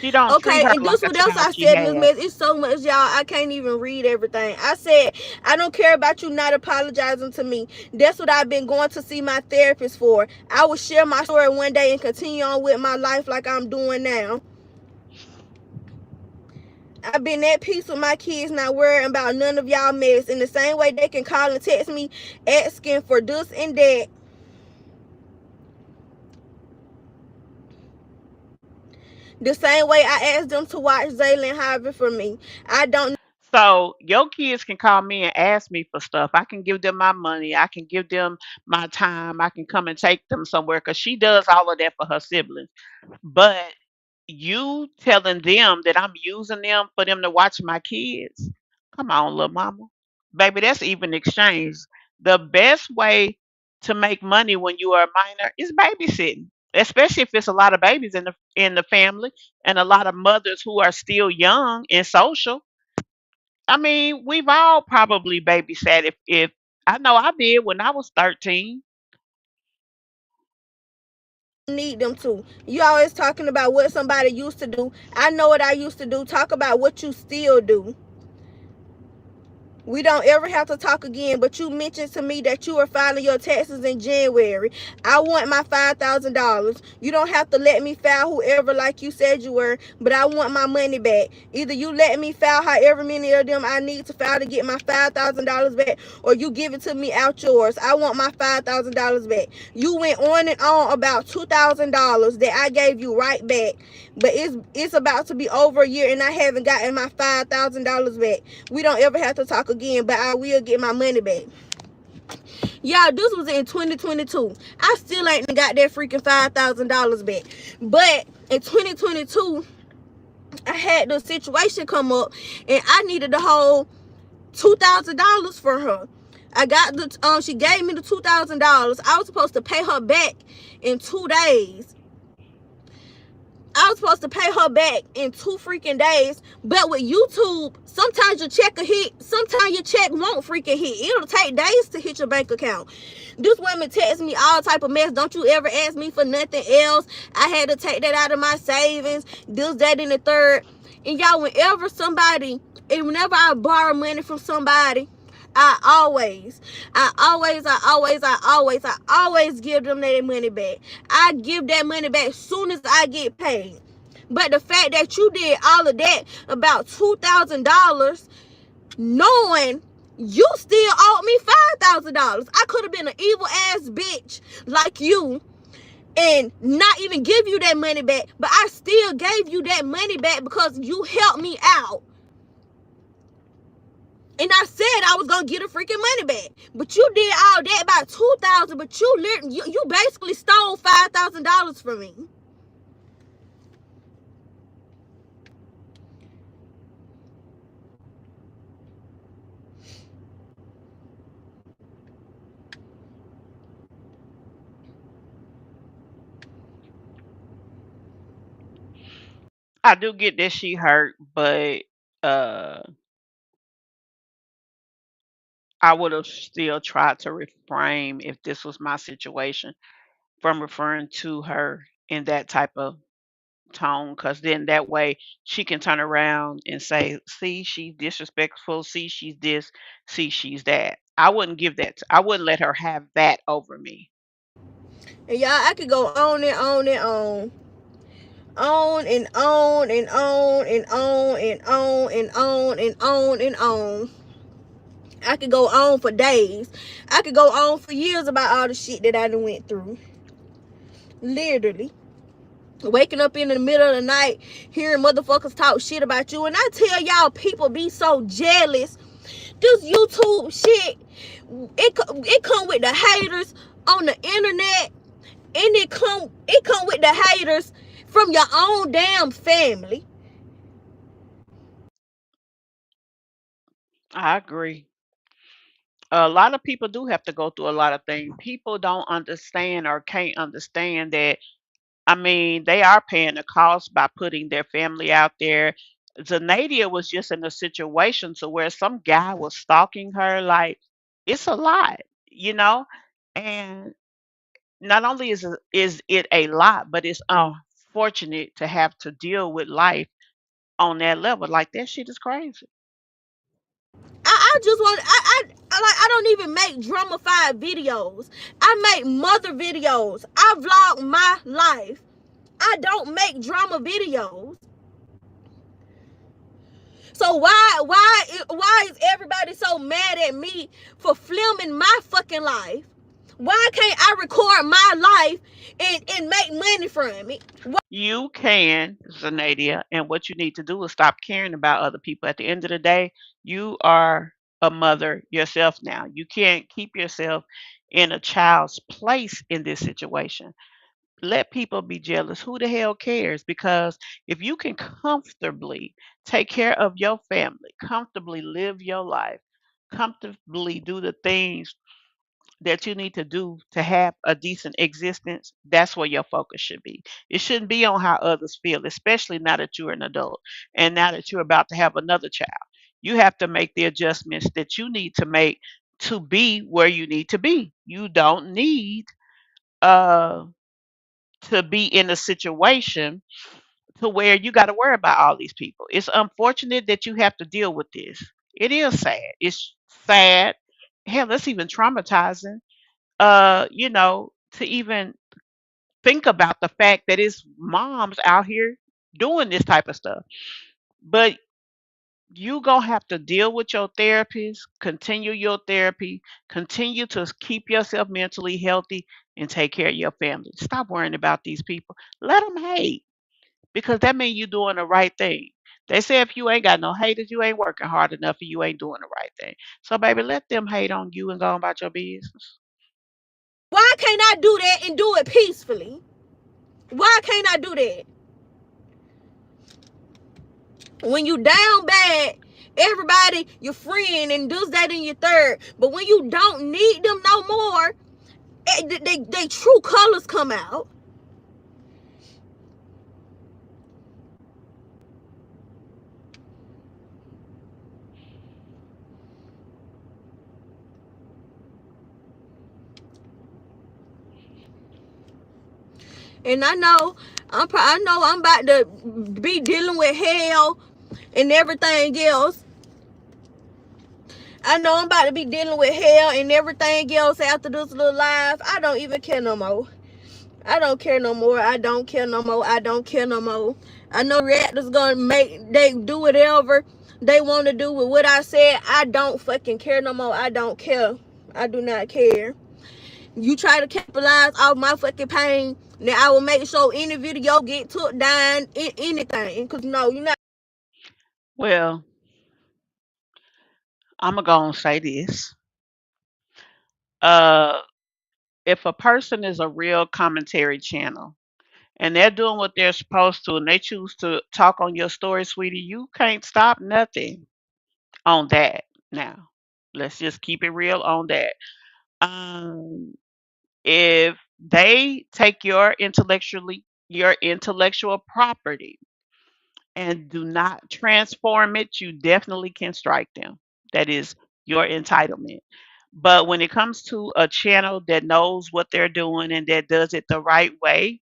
She don't treat Okay, her and like this a what else child I she said in this has. mess. It's so much, y'all. I can't even read everything. I said, I don't care about you not apologizing to me. That's what I've been going to see my therapist for. I will share my story one day and continue on with my life like I'm doing now. I've been at peace with my kids, not worrying about none of y'all mess. In the same way they can call and text me asking for this and that. The same way I asked them to watch Zaylen Harvey for me. I don't So your kids can call me and ask me for stuff. I can give them my money. I can give them my time. I can come and take them somewhere because she does all of that for her siblings. But you telling them that I'm using them for them to watch my kids? Come on, little mama. Baby, that's even exchange. The best way to make money when you are a minor is babysitting, especially if it's a lot of babies in the family and a lot of mothers who are still young and social. I mean, we've all probably babysat if I know I did when I was 13. need them to. You always talking about what somebody used to do. I know what I used to do. Talk about what you still do. We don't ever have to talk again, but you mentioned to me that you were filing your taxes in January. I want my $5,000. You don't have to let me file whoever like you said you were, but I want my money back. Either you let me file however many of them I need to file to get my $5,000 back, or you give it to me out yours. I want my $5,000 back. You went on and on about $2,000 that I gave you right back, but it's about to be over a year and I haven't gotten my $5,000 back. We don't ever have to talk again, but I will get my money back. Y'all, this was in 2022. I still ain't got that freaking $5,000 back. But in 2022, I had the situation come up and I needed the whole $2,000 for her. I got the she gave me the $2,000. I was supposed to pay her back in 2 days. I was supposed to pay her back in 2 freaking days. But with YouTube, sometimes your check will hit, sometimes your check won't freaking hit. It'll take days to hit your bank account. This woman texts me all type of mess. Don't you ever ask me for nothing else. I had to take that out of my savings. This, that, and the third. And y'all, whenever I borrow money from somebody, I always give them their money back. I give that money back as soon as I get paid. But the fact that you did all of that about $2,000, knowing you still owed me $5,000, I could have been an evil ass bitch like you and not even give you that money back. But I still gave you that money back because you helped me out. And I said I was gonna get a freaking money back, but you did all that about $2,000. But you basically stole $5,000 from me. I do get that she hurt, but uh I would have still tried to refrain if this was my situation from referring to her in that type of tone, because then that way she can turn around and say, see, she's disrespectful, see, she's this, see, she's that. I wouldn't give that. I wouldn't let her have that over me. And y'all, I could go on and on and on and on and on and on and on and on and on and on. I could go on for days. I could go on for years about all the shit that I done went through. Literally. Waking up in the middle of the night, hearing motherfuckers talk shit about you. And I tell y'all, people be so jealous This YouTube shit, it come with the haters on the internet, and it come with the haters from your own damn family. I agree. A lot of people do have to go through a lot of things. People don't understand or can't understand that. I mean, they are paying the cost by putting their family out there. Zanadia was just in a situation to where some guy was stalking her. Like, it's a lot, you know? And not only is it a lot, but it's unfortunate to have to deal with life on that level. Like, that shit is crazy. I just want I don't even make dramified videos. I make mother videos. I vlog my life. I don't make drama videos. So why is everybody so mad at me for filming my fucking life? Why can't I record my life and make money from it? You can, Zanadia, and what you need to do is stop caring about other people. At the end of the day, you are a mother yourself now. You can't keep yourself in a child's place in this situation. Let people be jealous. Who the hell cares? Because if you can comfortably take care of your family, comfortably live your life, comfortably do the things that you need to do to have a decent existence, that's where your focus should be. It shouldn't be on how others feel, especially now that you're an adult and now that you're about to have another child. You have to make the adjustments that you need to make to be where you need to be. You don't need uh to be in a situation to where you got to worry about all these people. It's unfortunate that you have to deal with this. It is sad. It's sad. Hell, that's even traumatizing. To even think about the fact that it's moms out here doing this type of stuff. But you gonna have to deal with your therapist, continue your therapy, continue to keep yourself mentally healthy, and take care of your family. Stop worrying about these people. Let them hate because that means you're doing the right thing. They say if you ain't got no haters, you ain't working hard enough, and you ain't doing the right thing. So, baby, let them hate on you and go on about your business. Why can't I do that and do it peacefully? Why can't I do that? When you down bad, everybody your friend and this, that, and your third. But when you don't need them no more, they true colors come out. And I know I'm about to be dealing with hell and everything else. I know I'm about to be dealing with hell and everything else after this little life. I don't even care no more. I don't care no more. I don't care no more. I don't care no more. I know reactors gonna make they do whatever they want to do with what I said. I don't fucking care no more. I don't care. I do not care. You try to capitalize off my fucking pain, then I will make sure any video get took down in anything. Cause no, you're not. Well, I'm gonna go and say this. Uh, if a person is a real commentary channel and they're doing what they're supposed to and they choose to talk on your story, sweetie, you can't stop nothing on that. Now, let's just keep it real on that. Um, if they take your intellectual property and do not transform it, you definitely can strike them. That is your entitlement. But when it comes to a channel that knows what they're doing and that does it the right way,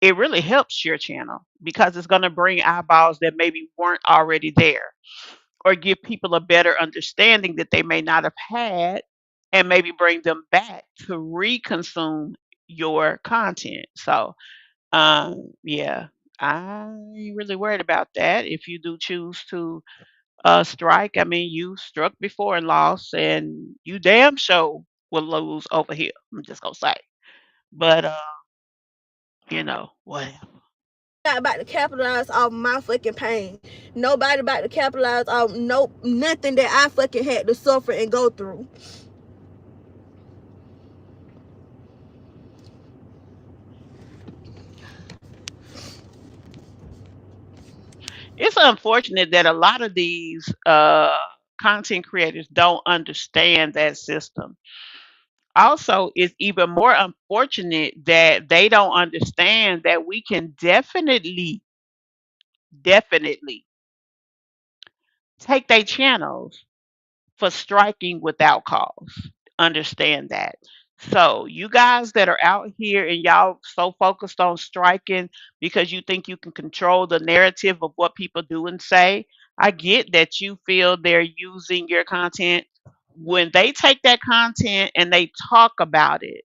it really helps your channel because it's going to bring eyeballs that maybe weren't already there or give people a better understanding that they may not have had and maybe bring them back to reconsume your content. So, yeah, I ain't really worried about that. If you do choose to strike, I mean, you struck before and lost, and you damn sure will lose over here. I'm just gonna say, but whatever. not about to capitalize off my fucking pain. Nobody about to capitalize off nothing that I fucking had to suffer and go through. It's unfortunate that a lot of these content creators don't understand that system. Also, it's even more unfortunate that they don't understand that we can definitely take their channels for striking without cause. Understand that. So, you guys that are out here and y'all so focused on striking because you think you can control the narrative of what people do and say, I get that you feel they're using your content. When they take that content and they talk about it,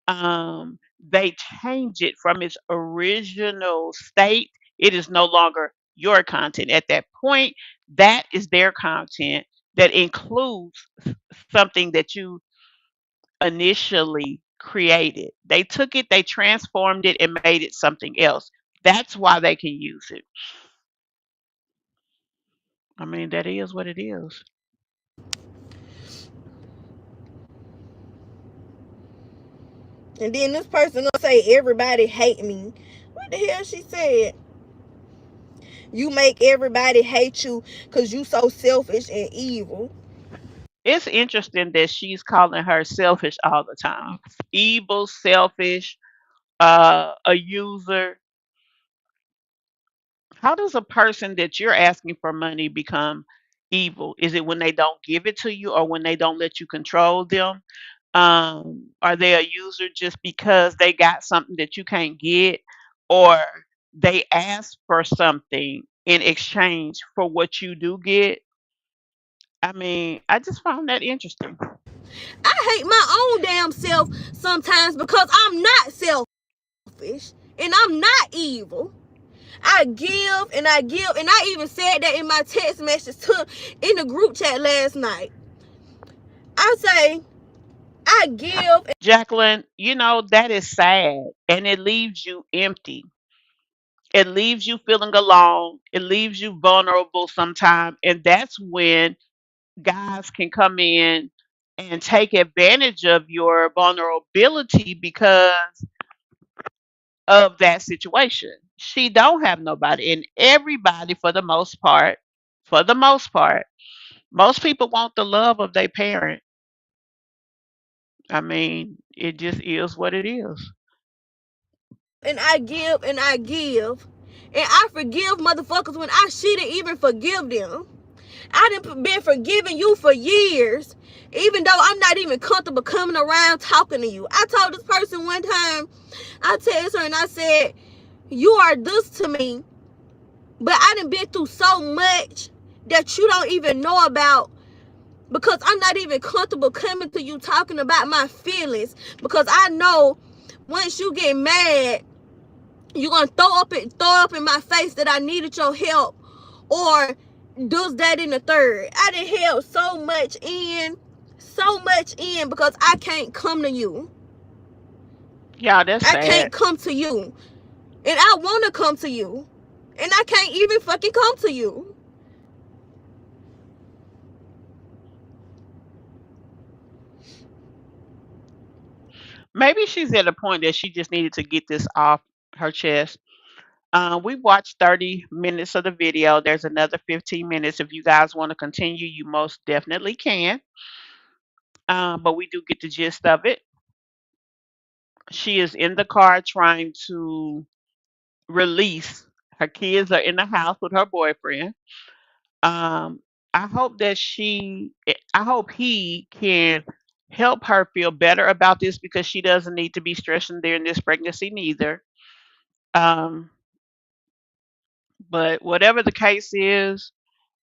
they change it from its original state. It is no longer your content. At that point, that is their content that includes something that you initially created. They took it, they transformed it, and made it something else. That's why they can use it. I mean, that is what it is. And then this person gonna say everybody hate me. What the hell she said? You make everybody hate you because you so selfish and evil. It's interesting that she's calling her selfish all the time. Evil, selfish, a user. How does a person that you're asking for money become evil? Is it when they don't give it to you or when they don't let you control them? Are they a user just because they got something that you can't get, or they ask for something in exchange for what you do get? I mean, I just found that interesting. I hate my own damn self sometimes because I'm not selfish and I'm not evil. I give and I give, and I even said that in my text message to in the group chat last night. I say I give. Jacqueline, that is sad and it leaves you empty. It leaves you feeling alone. It leaves you vulnerable sometimes. And that's when guys can come in and take advantage of your vulnerability because of that situation. She don't have nobody, and everybody for the most part, most people want the love of their parent. I mean, it just is what it is. And I give and I give. And I forgive motherfuckers when I shouldn't even forgive them. I done been forgiving you for years, even though I'm not even comfortable coming around talking to you. I told this person one time, I texted her and I said, you are this to me, but I done been through so much that you don't even know about because I'm not even comfortable coming to you talking about my feelings because I know once you get mad, you're gonna throw up in my face that I needed your help or does that in the third. I done held so much in because I can't come to you. Yeah, that's I sad. can't come to you. And I wanna come to you. And I can't even fucking come to you. Maybe she's at a point that she just needed to get this off her chest. We watched 30 minutes of the video. There's another 15 minutes. If you guys want to continue, you most definitely can. But we do get the gist of it. She is in the car trying to release. Her kids are in the house with her boyfriend. Um, I hope he can help her feel better about this because she doesn't need to be stressing during this pregnancy neither. Um, but whatever the case is,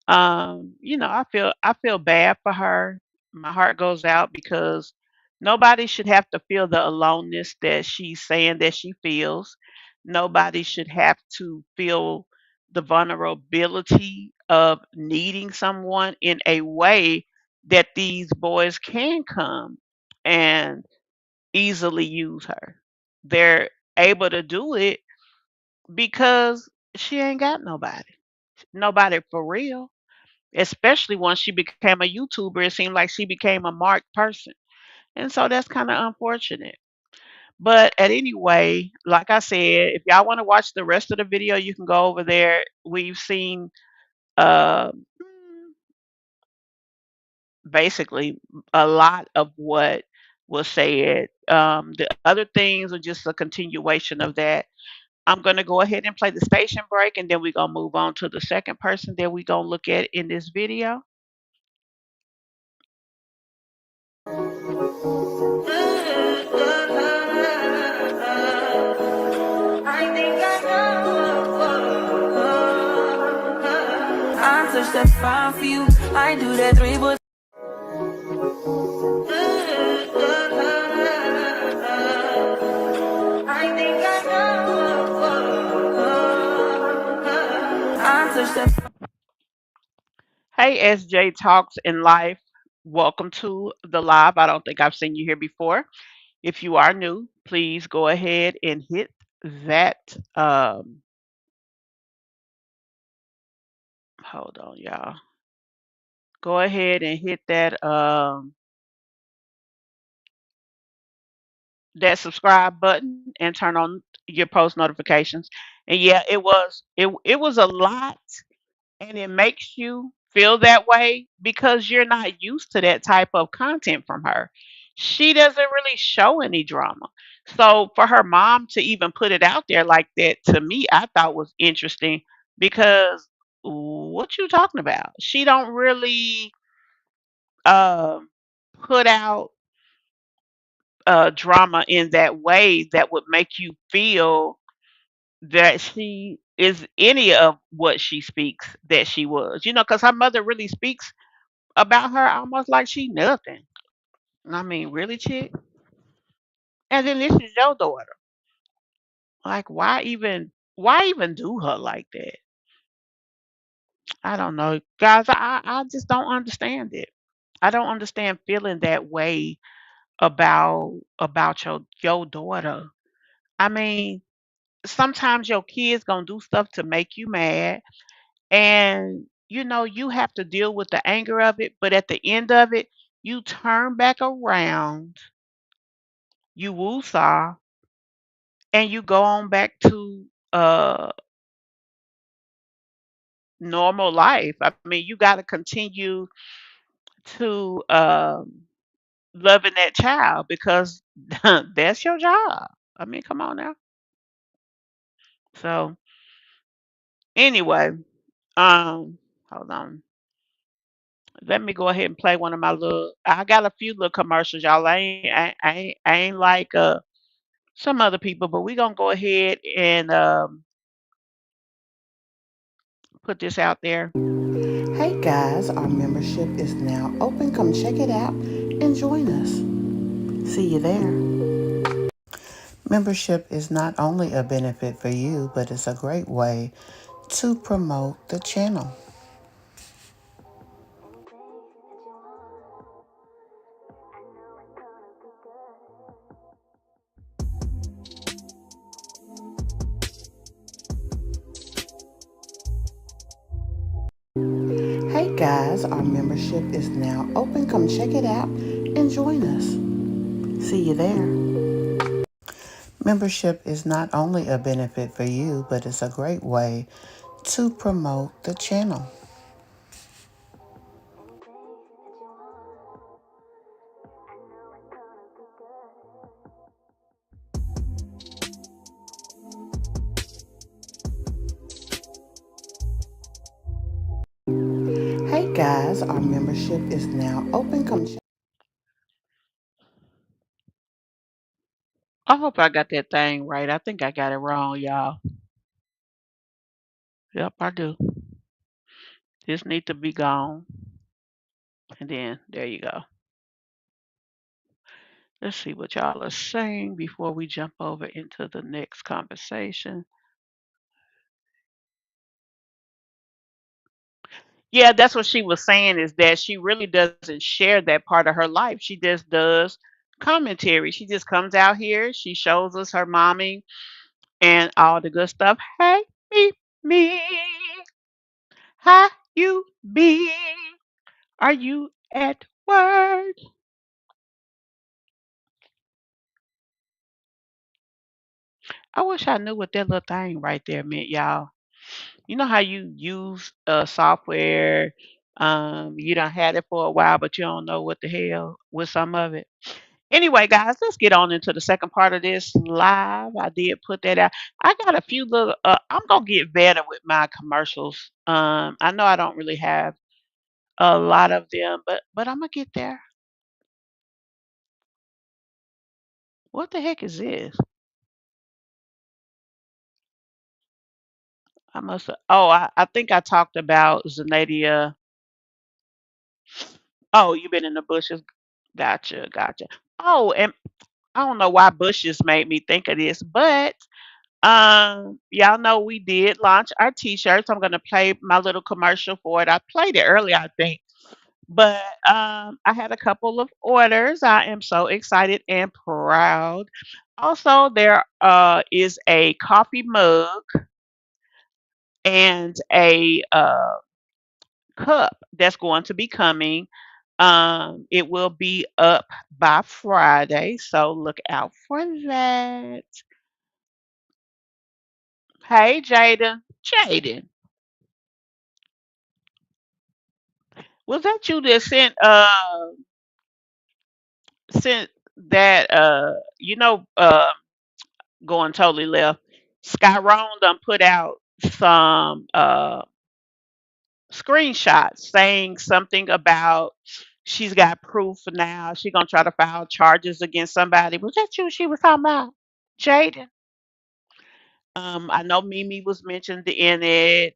I feel bad for her. My heart goes out because nobody should have to feel the aloneness that she's saying that she feels. Nobody should have to feel the vulnerability of needing someone in a way that these boys can come and easily use her. They're able to do it because She ain't got nobody. Nobody for real. Especially once she became a YouTuber, it seemed like she became a marked person. And so that's kind of unfortunate. But at anyway, like I said, if y'all want to watch the rest of the video, you can go over there. We've seen uh, basically a lot of what was said. The other things are just a continuation of that. I'm going to go ahead and play the station break, and then we're going to move on to the second person that we're going to look at in this video. I think I know. I touch that fire for you. I do that three, but I think I know. I touch that. Hey, SJ Talks in Life. Welcome to the live. I don't think I've seen you here before. If you are new, please go ahead and hit that. Hold on, y'all. Go ahead and hit that subscribe button and turn on your post notifications. And yeah, it was a lot, and it makes you feel that way because you're not used to that type of content from her. She doesn't really show any drama. So for her mom to even put it out there like that, to me, I thought was interesting because what you talking about? She don't really um put out drama in that way that would make you feel that she is any of what she speaks that she was. Because her mother really speaks about her almost like she nothing. I mean, really, chick? And then this is your daughter. Like, why even do her like that? I don't know. Guys, I just don't understand it. I don't understand feeling that way about your daughter. I mean, sometimes your kids gonna do stuff to make you mad, and you have to deal with the anger of it, but at the end of it, you turn back around, you woo-saw, and you go on back to uh normal life. I mean, you got to continue to loving that child because that's your job. I mean, come on now. So anyway, hold on. Let me go ahead and play one of my little. I got a few little commercials, y'all. I ain't like some other people, but we gonna go ahead and put this out there. Hey guys, our membership is now open. Come check it out and join us. See you there. Membership is not only a benefit for you, but it's a great way to promote the channel. Hey guys, our membership is now open. Come check it out and join us. See you there. Membership is not only a benefit for you, but it's a great way to promote the channel. Hey guys, our membership is now open. Come check. I hope I got that thing right. I think I got it wrong, y'all. Yep, I do. This need to be gone, and then there you go. Let's see what y'all are saying before we jump over into the next conversation. Yeah, that's what she was saying is that she really doesn't share that part of her life. She just does commentary. She just comes out here, she shows us her mommy and all the good stuff. Hey, me, me. How you be? Are you at work? I wish I knew what that little thing right there meant, y'all. You know how you use software, you done had it for a while, but you don't know what the hell with some of it. Anyway, guys, let's get on into the second part of this live. I did put that out. I got a few little. I'm gonna get better with my commercials. I know I don't really have a lot of them, but I'm gonna get there. What the heck is this? I must. Oh, I think I talked about Zanadia. Oh, you've been in the bushes. Gotcha, gotcha. Oh, and I don't know why bushes made me think of this, but y'all know we did launch our t-shirts. I'm gonna play my little commercial for it. I played it earlier, I think. But I had a couple of orders. I am so excited and proud. Also, there is a coffee mug and a cup that's going to be coming. It will be up by Friday, so look out for that. Hey, Jaden. Jaden, was that you that sent that going totally left. Skyron done put out some screenshots saying something about she's got proof now. She gonna try to file charges against somebody. Was that you she was talking about? Jaden? I know Mimi was mentioned in it,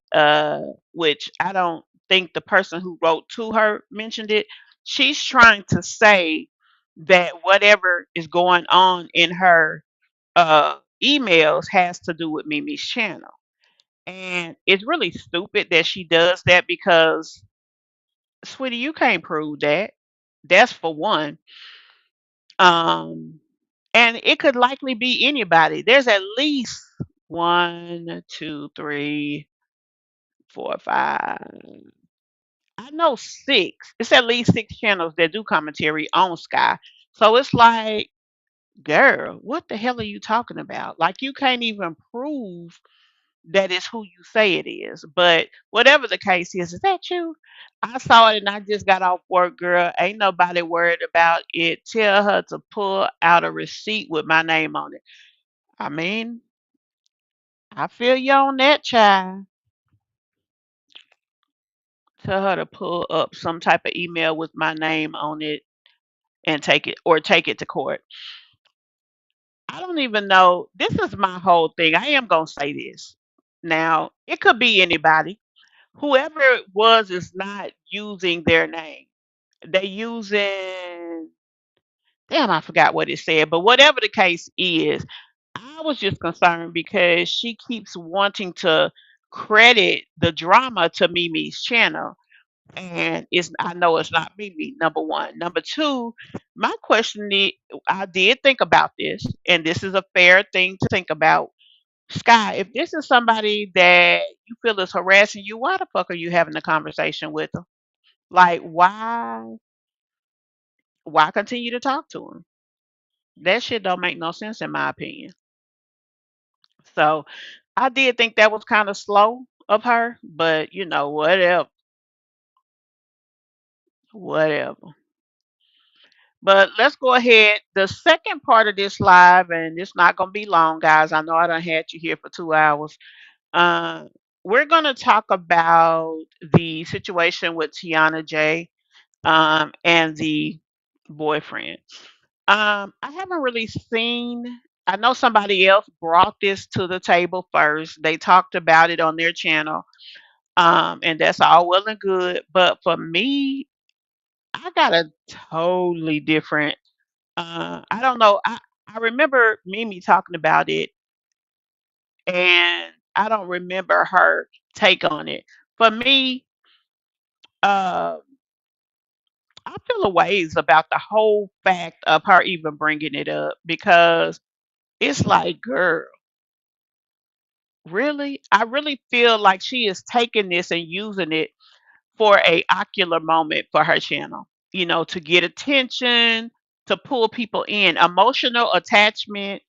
which I don't think the person who wrote to her mentioned it. She's trying to say that whatever is going on in her emails has to do with Mimi's channel. And it's really stupid that she does that because, sweetie, you can't prove that. That's for one. Um, and it could likely be anybody. There's at least one, two, three, four, five. I know six. It's at least six channels that do commentary on Sky. So it's like, girl, what the hell are you talking about? Like you can't even prove that is who you say it is. But whatever the case is that you? I saw it and I just got off work, girl. Ain't nobody worried about it. Tell her to pull out a receipt with my name on it. I mean, I feel you on that, child. Tell her to pull up some type of email with my name on it and take it to court. I don't even know. This is my whole thing. I am going to say this. Now, it could be anybody. Whoever it was is not using their name. They using damn, I forgot what it said, but whatever the case is, I was just concerned because she keeps wanting to credit the drama to Mimi's channel. And it's I know it's not Mimi, number one. Number two, my question is I did think about this, and this is a fair thing to think about. Sky, if this is somebody that you feel is harassing you, why the fuck are you having a conversation with them? Like, why continue to talk to him? That shit don't make no sense in my opinion. So I did think that was kind of slow of her, but whatever, whatever. But let's go ahead. The second part of this live, and it's not gonna be long, guys. I know I done had you here for 2 hours. Uh, we're gonna talk about the situation with Tiona Jai and the boyfriend. I haven't really seen. I know somebody else brought this to the table first. They talked about it on their channel, and that's all well and good. But for me, I got a totally different. I don't know. I remember Mimi talking about it, and I don't remember her take on it. For me, uh, I feel a ways about the whole fact of her even bringing it up because it's like, girl. really, I really feel like she is taking this and using it for a ocular moment for her channel. You know, to get attention, to pull people in, emotional attachment,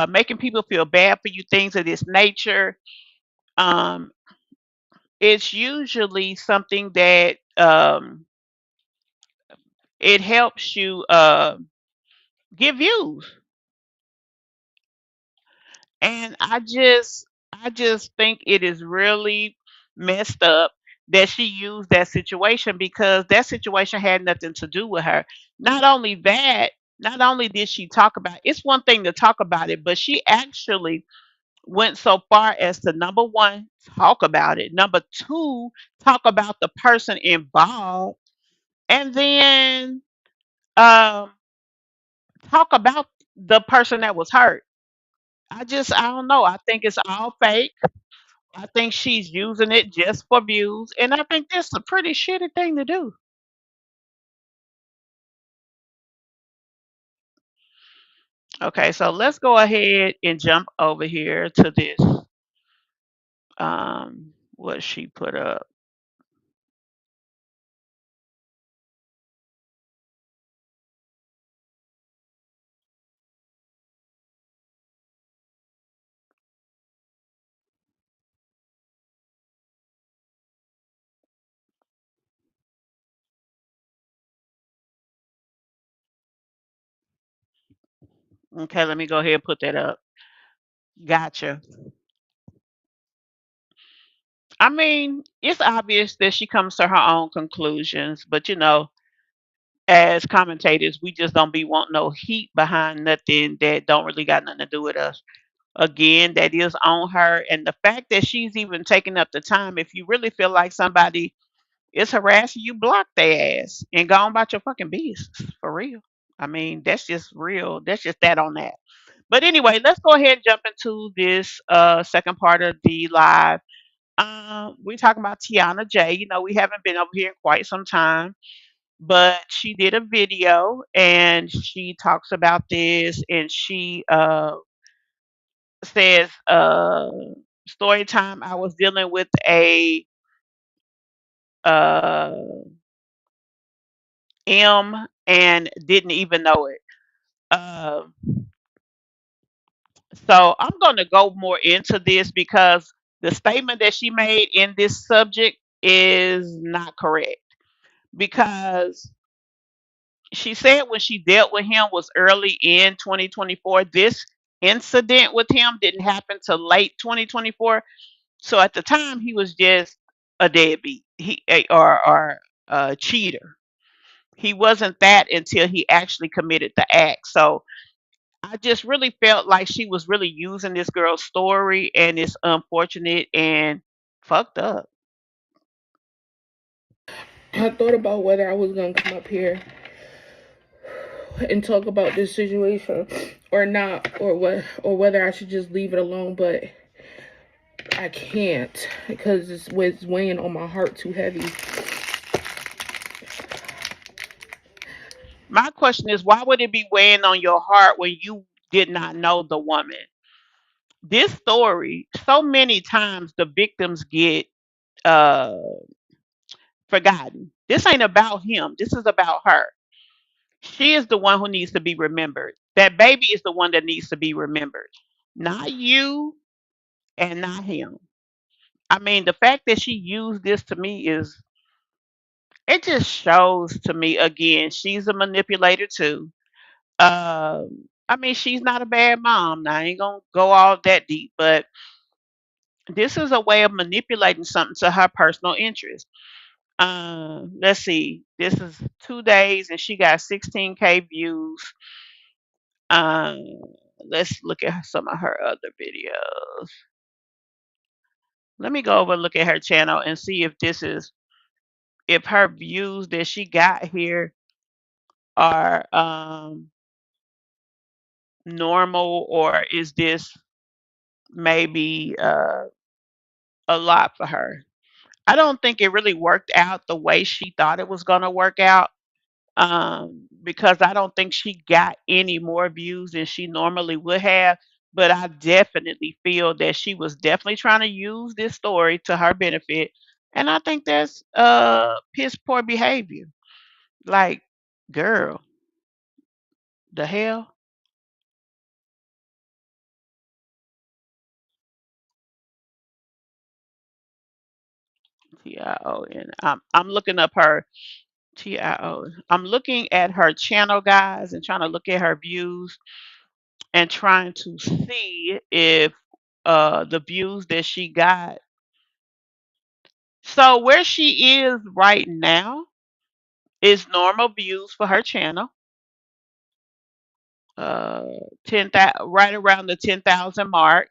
making people feel bad for you, things of this nature. Um, it's usually something that it helps you get views. And I just think it is really messed up that she used that situation because that situation had nothing to do with her. Not only that, not only did she talk about it's one thing to talk about it, but she actually went so far as to number one, talk about it. Number two, talk about the person involved. And then um talk about the person that was hurt. I don't know. I think it's all fake. I think she's using it just for views, and I think that's a pretty shitty thing to do. Okay, so let's go ahead and jump over here to this. What she put up. Okay, let me go ahead and put that up. Gotcha. I mean, it's obvious that she comes to her own conclusions, but as commentators, we just don't be wanting no heat behind nothing that don't really got nothing to do with us. Again, that is on her, and the fact that she's even taking up the time. If you really feel like somebody is harassing you, block their ass and go on about your fucking business for real. I mean, that's just real. That's just that on that. But anyway, let's go ahead and jump into this second part of the live. We're talking about Tiona Jai. We haven't been over here in quite some time, but she did a video and she talks about this and she says, story time. I was dealing with a uh, M and didn't even know it. Uh, so I'm going to go more into this because the statement that she made in this subject is not correct. Because she said when she dealt with him was early in 2024. This incident with him didn't happen till late 2024. So at the time, he was just a deadbeat, or a cheater. He wasn't that until he actually committed the act. So I just really felt like she was really using this girl's story, and it's unfortunate and fucked up. I thought about whether I was gonna come up here and talk about this situation or not, or whether I should just leave it alone. But I can't because it's weighing on my heart too heavy. My question is, why would it be weighing on your heart when you did not know the woman? This story, so many times the victims get uh, forgotten. This ain't about him. This is about her. She is the one who needs to be remembered. That baby is the one that needs to be remembered, not you and not him. I mean, the fact that she used this to me is, it just shows to me again, she's a manipulator too. I mean, she's not a bad mom. Now, I ain't gonna go all that deep, but this is a way of manipulating something to her personal interest. Let's see. This is 2 days, and she got 16K views. Um, let's look at some of her other videos. Let me go over and look at her channel and see if her views that she got here are normal, or is this maybe a lot for her. I don't think it really worked out the way she thought it was going to work out, because I don't think she got any more views than she normally would have. but I definitely feel that she was definitely trying to use this story to her benefit, and I think that's piss poor behavior. Like, girl, the hell? Tion. I'm looking up her Tio. I'm looking at her channel, guys, and trying to look at her views and trying to see if the views that she got. So where she is right now is normal views for her channel. Uh, 10,000, right around the 10,000 mark.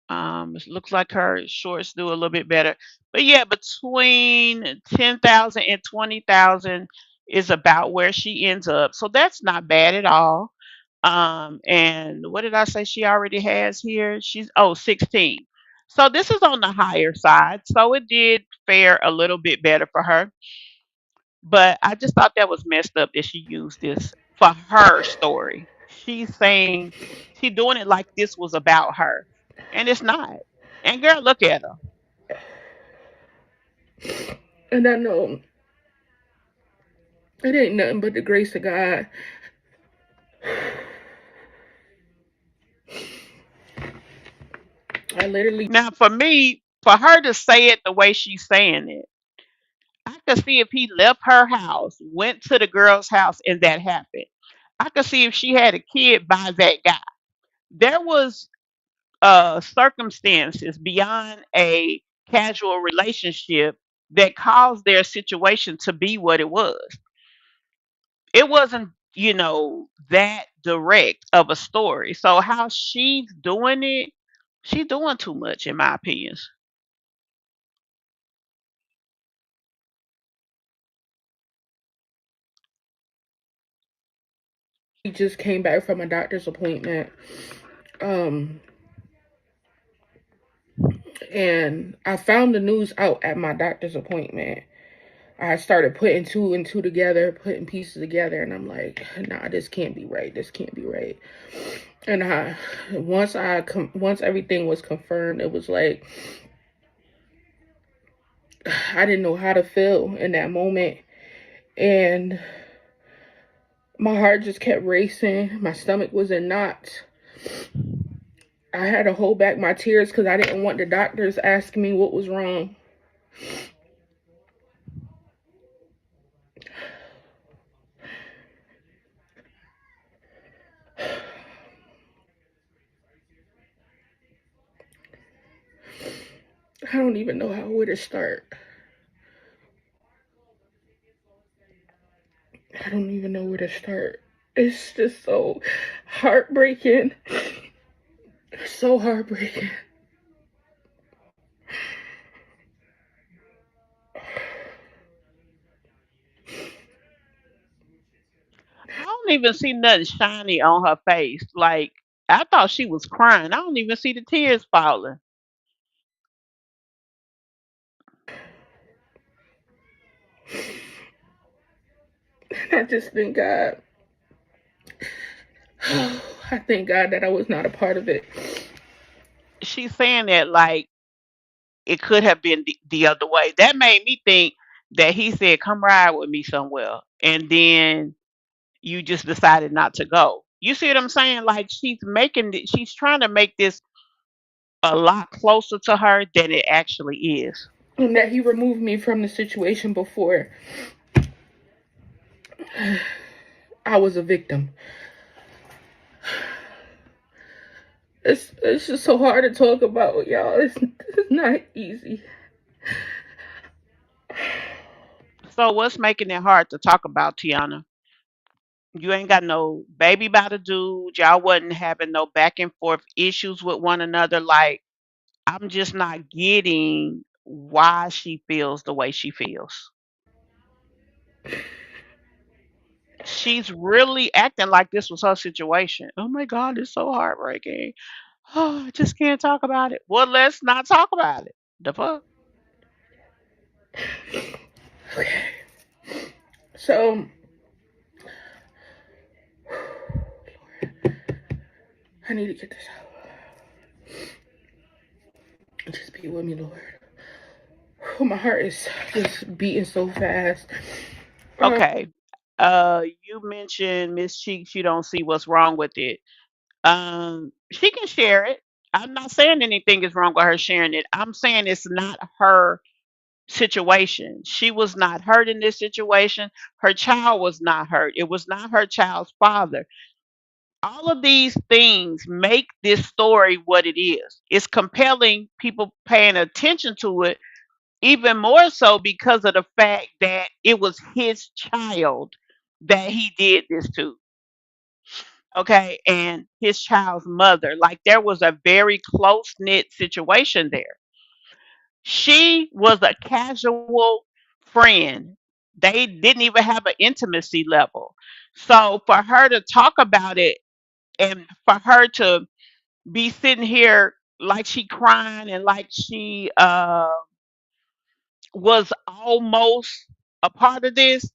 It looks like her shorts do a little bit better. But yeah, between 10,000 and 20,000 is about where she ends up. So that's not bad at all. And what did I say she already has here? She's 16. So this is on the higher side. So it did fare a little bit better for her. But I just thought that was messed up that she used this for her story. She's saying she's doing it like this was about her, and it's not. And girl, look at her. And I know it ain't nothing but the grace of God. I literally Now, for me, for her to say it the way she's saying it, I could see if he left her house, went to the girl's house, and that happened. I could see if she had a kid by that guy. There was circumstances beyond a casual relationship that caused their situation to be what it was. It wasn't, that direct of a story. So how she's doing it, she's doing too much, in my opinion. just came back from a doctor's appointment. Um, and I found the news out at my doctor's appointment. I started putting two and two together, putting pieces together, and I'm like, nah, this can't be right. This can't be right. And once everything was confirmed, it was like I didn't know how to feel in that moment, and my heart just kept racing. My stomach was in knots. I had to hold back my tears because I didn't want the doctors asking me what was wrong. I don't even know where to start. I don't even know where to start. It's just so heartbreaking. So heartbreaking. I don't even see nothing shiny on her face. Like, I thought she was crying. I don't even see the tears falling. I just thank God. I thank God that I was not a part of it. She's saying that like it could have been the other way. That made me think that he said, "Come ride with me somewhere," and then you just decided not to go. You see what I'm saying? Like she's trying to make this a lot closer to her than it actually is. And that he removed me from the situation before I was a victim. It's just so hard to talk about, y'all. It's not easy. So what's making it hard to talk about, Tiana? You ain't got no baby by the dude. Y'all wasn't having no back and forth issues with one another. Like, I'm just not getting why she feels the way she feels. She's really acting like this was her situation. Oh my God, it's so heartbreaking. Oh, I just can't talk about it. Well, let's not talk about it. The fuck? Okay. So I need to get this out. Just be with me, Lord. My heart is just beating so fast. Okay. You mentioned Miss Cheeks, you don't see what's wrong with it. She can share it. I'm not saying anything is wrong with her sharing it. I'm saying it's not her situation. She was not hurt in this situation. Her child was not hurt. It was not her child's father. All of these things make this story what it is. It's compelling people paying attention to it, even more so because of the fact that it was his child that he did this to. Okay. And his child's mother. Like there was a very close knit situation there. She was a casual friend. They didn't even have an intimacy level. So for her to talk about it and for her to be sitting here like she crying and like she was almost a part of this,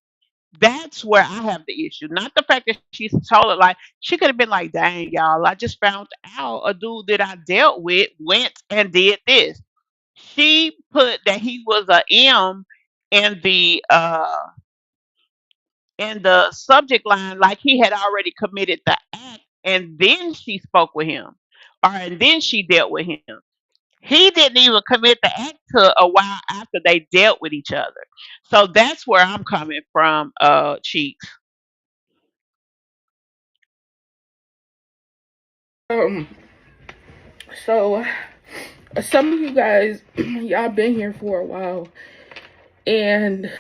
that's where I have the issue. Not the fact that she's told it like she could have been like, dang y'all, I just found out a dude that I dealt with went and did this. She put that he was a M in the subject line like he had already committed the act and then she spoke with him. Or and then she dealt with him. He didn't even commit the act to a while after they dealt with each other. So that's where I'm coming from, Cheeks. Um, so some of you guys, y'all been here for a while, and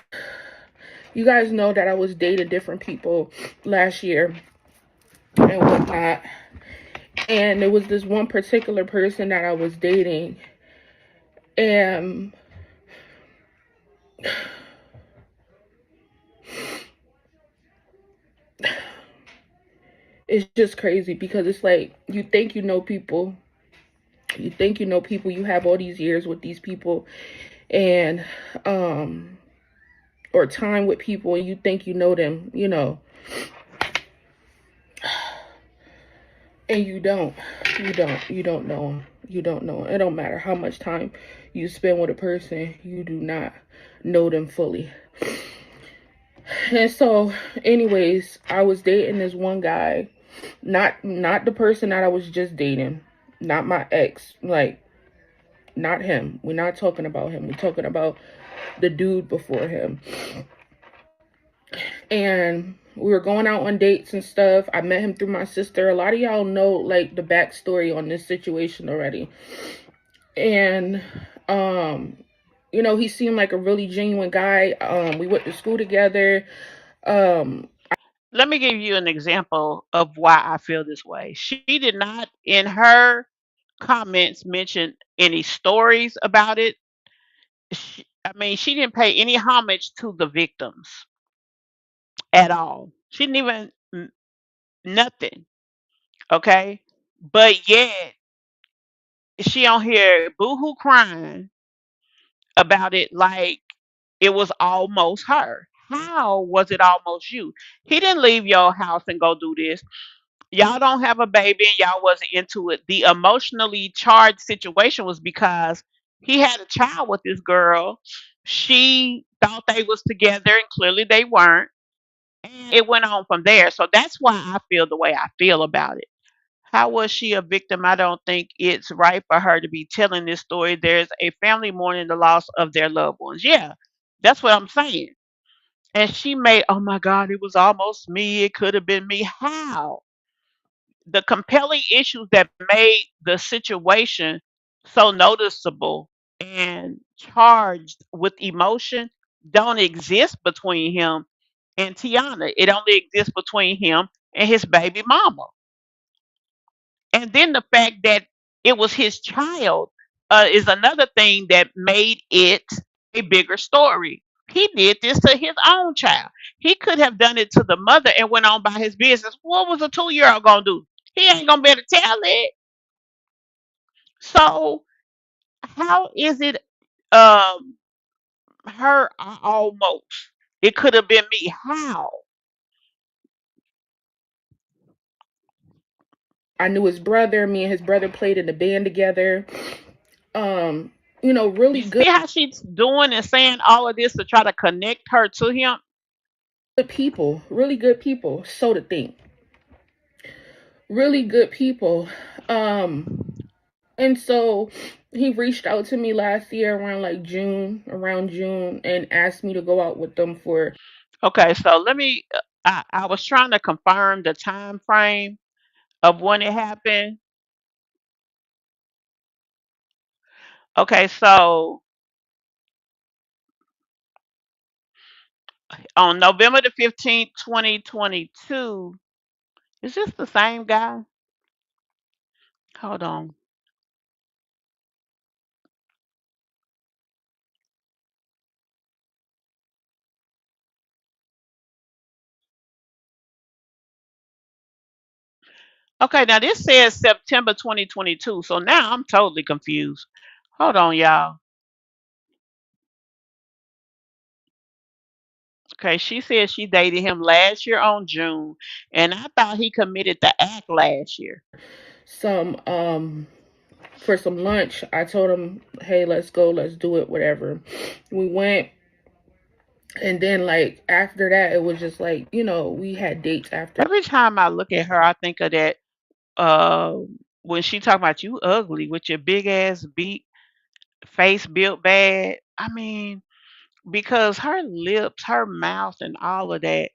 you guys know that I was dating different people last year and whatnot. And there was this one particular person that I was dating, and it's just crazy because it's like you think you know people, you have all these years with these people, and or time with people, and you think you know them, and you don't know them. You don't know 'em. It don't matter how much time you spend with a person, you do not know them fully. And so, anyways, I was dating this one guy, not the person that I was just dating, not my ex, like not him. We're not talking about him. We're talking about the dude before him. And we were going out on dates and stuff. I met him through my sister. A lot of y'all know like the backstory on this situation already. And he seemed like a really genuine guy. We went to school together. Um, Let me give you an example of why I feel this way. She did not, in her comments, mention any stories about it. I mean, she didn't pay any homage to the victims at all. She didn't even nothing. Okay, but yet she on here boohoo crying about it like it was almost her. How was it almost you? He didn't leave your house and go do this. Y'all don't have a baby and y'all wasn't into it. The emotionally charged situation was because he had a child with this girl. She thought they was together and clearly they weren't. And it went on from there. So that's why I feel the way I feel about it. How was she a victim? I don't think it's right for her to be telling this story. There's a family mourning the loss of their loved ones. Yeah, that's what I'm saying. And she made, oh my God, it was almost me. It could have been me. How? The compelling issues that made the situation so noticeable and charged with emotion don't exist between him and Tiana. It only exists between him and his baby mama. And then the fact that it was his child is another thing that made it a bigger story. He did this to his own child. He could have done it to the mother and went on by his business. What was a 2 year old gonna do? He ain't gonna be able to tell it. So how is it um her almost? It could have been me. How? I knew his brother. Me and his brother played in the band together. Um, really You see how she's doing and saying all of this to try to connect her to him? good people, really good people. So to think, really good people. And so he reached out to me last year around like around June, and asked me to go out with them for. Okay, so let me. I was trying to confirm the time frame of when it happened. Okay, so on November the 15th, 2022, is this the same guy? Hold on. Okay, now this says September 2022, so now I'm totally confused. Hold on, y'all. Okay, she said she dated him last year on June, and I thought he committed the act last year. Some for some lunch. I told him, "Hey, let's go, let's do it, whatever." We went, and then like after that, it was just like we had dates after Every time I look at her, I think of that uh when she talk about you ugly with your big ass beat face built bad. I mean, because her lips, her mouth, and all of that.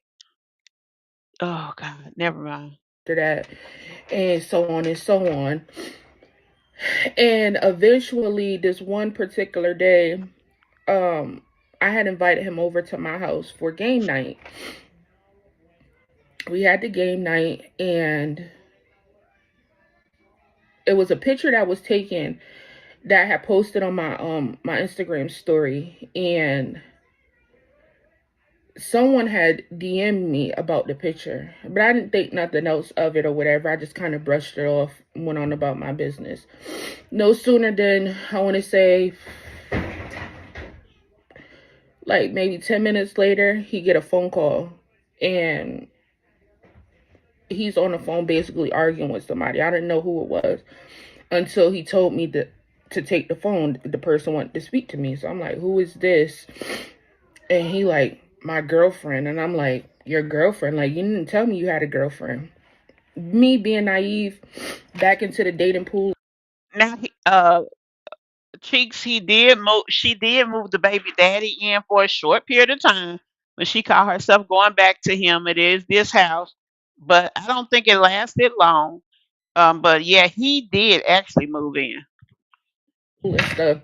Oh God, never mind. that, and so on and so on. And eventually, this one particular day, um, I had invited him over to my house for game night. We had the game night, and it was a picture that was taken that I had posted on my Instagram story, and someone had DM'd me about the picture, but I didn't think nothing else of it or whatever. I just kind of brushed it off, went on about my business. No sooner than, I want to say, like maybe 10 minutes later, he get a phone call, and he's on the phone basically arguing with somebody. I didn't know who it was until he told me to take the phone. The person wanted to speak to me, so I'm like, who is this? And he like, my girlfriend. And I'm like, your girlfriend? Like, you didn't tell me you had a girlfriend. Me being naive, back into the dating pool. Now, Cheeks, he did move. She did move the baby daddy in for a short period of time when she called herself going back to him. It is this house, but I don't think it lasted long. But yeah, he did actually move in. And stuff.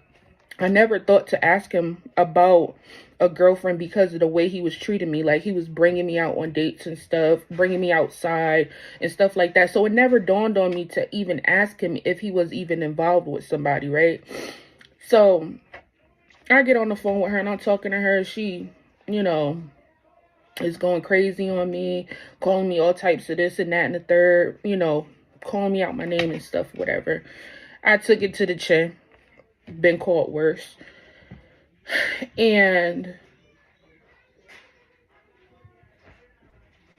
I never thought to ask him about a girlfriend because of the way he was treating me. Like, he was bringing me out on dates and stuff, bringing me outside and stuff like that. So it never dawned on me to even ask him if he was even involved with somebody, right? So I get on the phone with her and I'm talking to her. She, you know, is going crazy on me, calling me all types of this and that and the third, calling me out my name and stuff, whatever. I took it to the chin, been called worse. And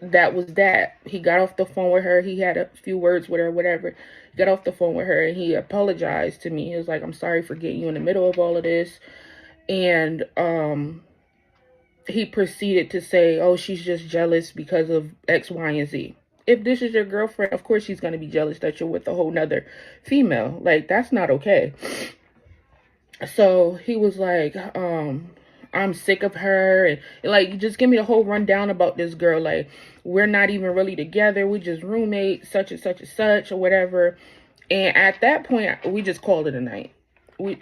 that was that. He got off the phone with her. He had a few words with her, whatever. Got off the phone with her and he apologized to me. He was like, I'm sorry for getting you in the middle of all of this. And he proceeded to say, oh, she's just jealous because of X, Y, and Z. If this is your girlfriend, of course she's going to be jealous that you're with a whole nother female. Like, that's not okay. So he was like, I'm sick of her. And like, just give me the whole rundown about this girl. Like, we're not even really together. We just roommates, such and such and such, or whatever. And at that point, we just called it a night. We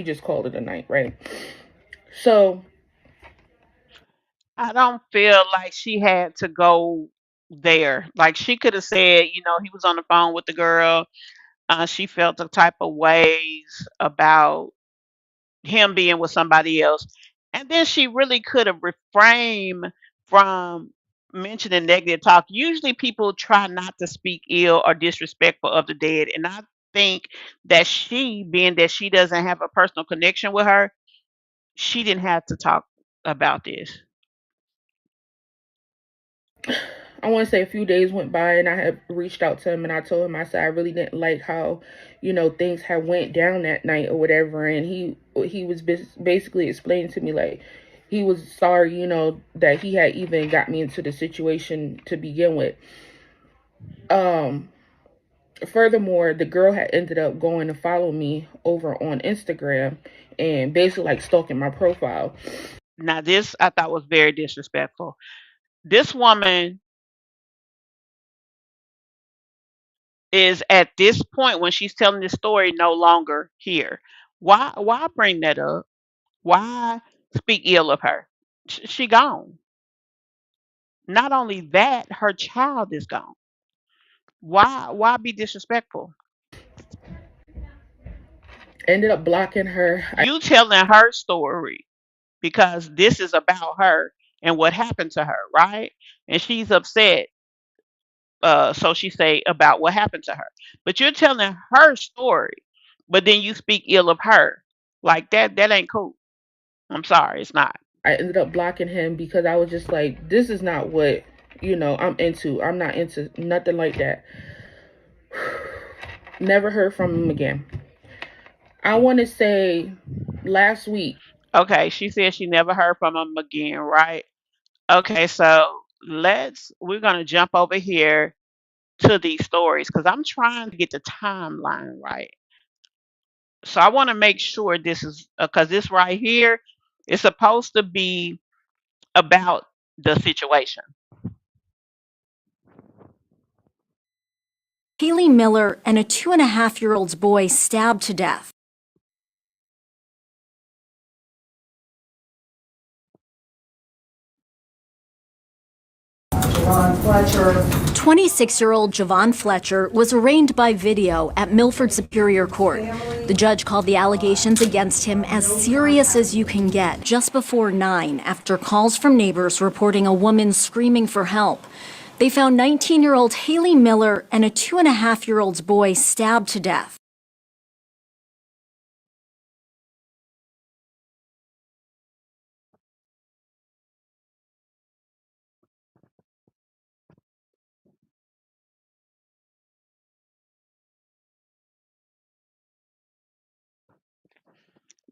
just called it a night, right? So I don't feel like she had to go there. Like she could have said, he was on the phone with the girl. She felt the type of ways about him being with somebody else. And then she really could have refrained from mentioning negative talk. Usually people try not to speak ill or disrespectful of the dead. And I think that she, being that she doesn't have a personal connection with her, she didn't have to talk about this. I want to say a few days went by, and I had reached out to him, and I told him, I said I really didn't like how, things had went down that night or whatever, and he was basically explaining to me like he was sorry, that he had even got me into the situation to begin with. Um, Furthermore, the girl had ended up going to follow me over on Instagram and basically like stalking my profile. Now, this I thought was very disrespectful. This woman is at this point when she's telling this story no longer here. Why bring that up? Why speak ill of her? She gone. Not only that, her child is gone. Why be disrespectful? Ended up blocking her. You telling her story because this is about her and what happened to her, right? And she's upset. So she say about what happened to her. But you're telling her story, but then you speak ill of her. Like that ain't cool. I'm sorry, it's not. I ended up blocking him because I was just like, this is not what, I'm into. I'm not into nothing like that. Never heard from him again. I want to say last week. Okay, she said she never heard from him again, right? Okay, so we're gonna jump over here to these stories because I'm trying to get the timeline right. So I want to make sure this is because this right here is supposed to be about the situation. Haley Miller and a 2.5-year-old boy stabbed to death. Javon Fletcher. 26-year-old Javon Fletcher was arraigned by video at Milford Superior Court. The judge called the allegations against him as serious as you can get just before 9 after calls from neighbors reporting a woman screaming for help. They found 19-year-old Haley Miller and a 2.5-year-old boy stabbed to death.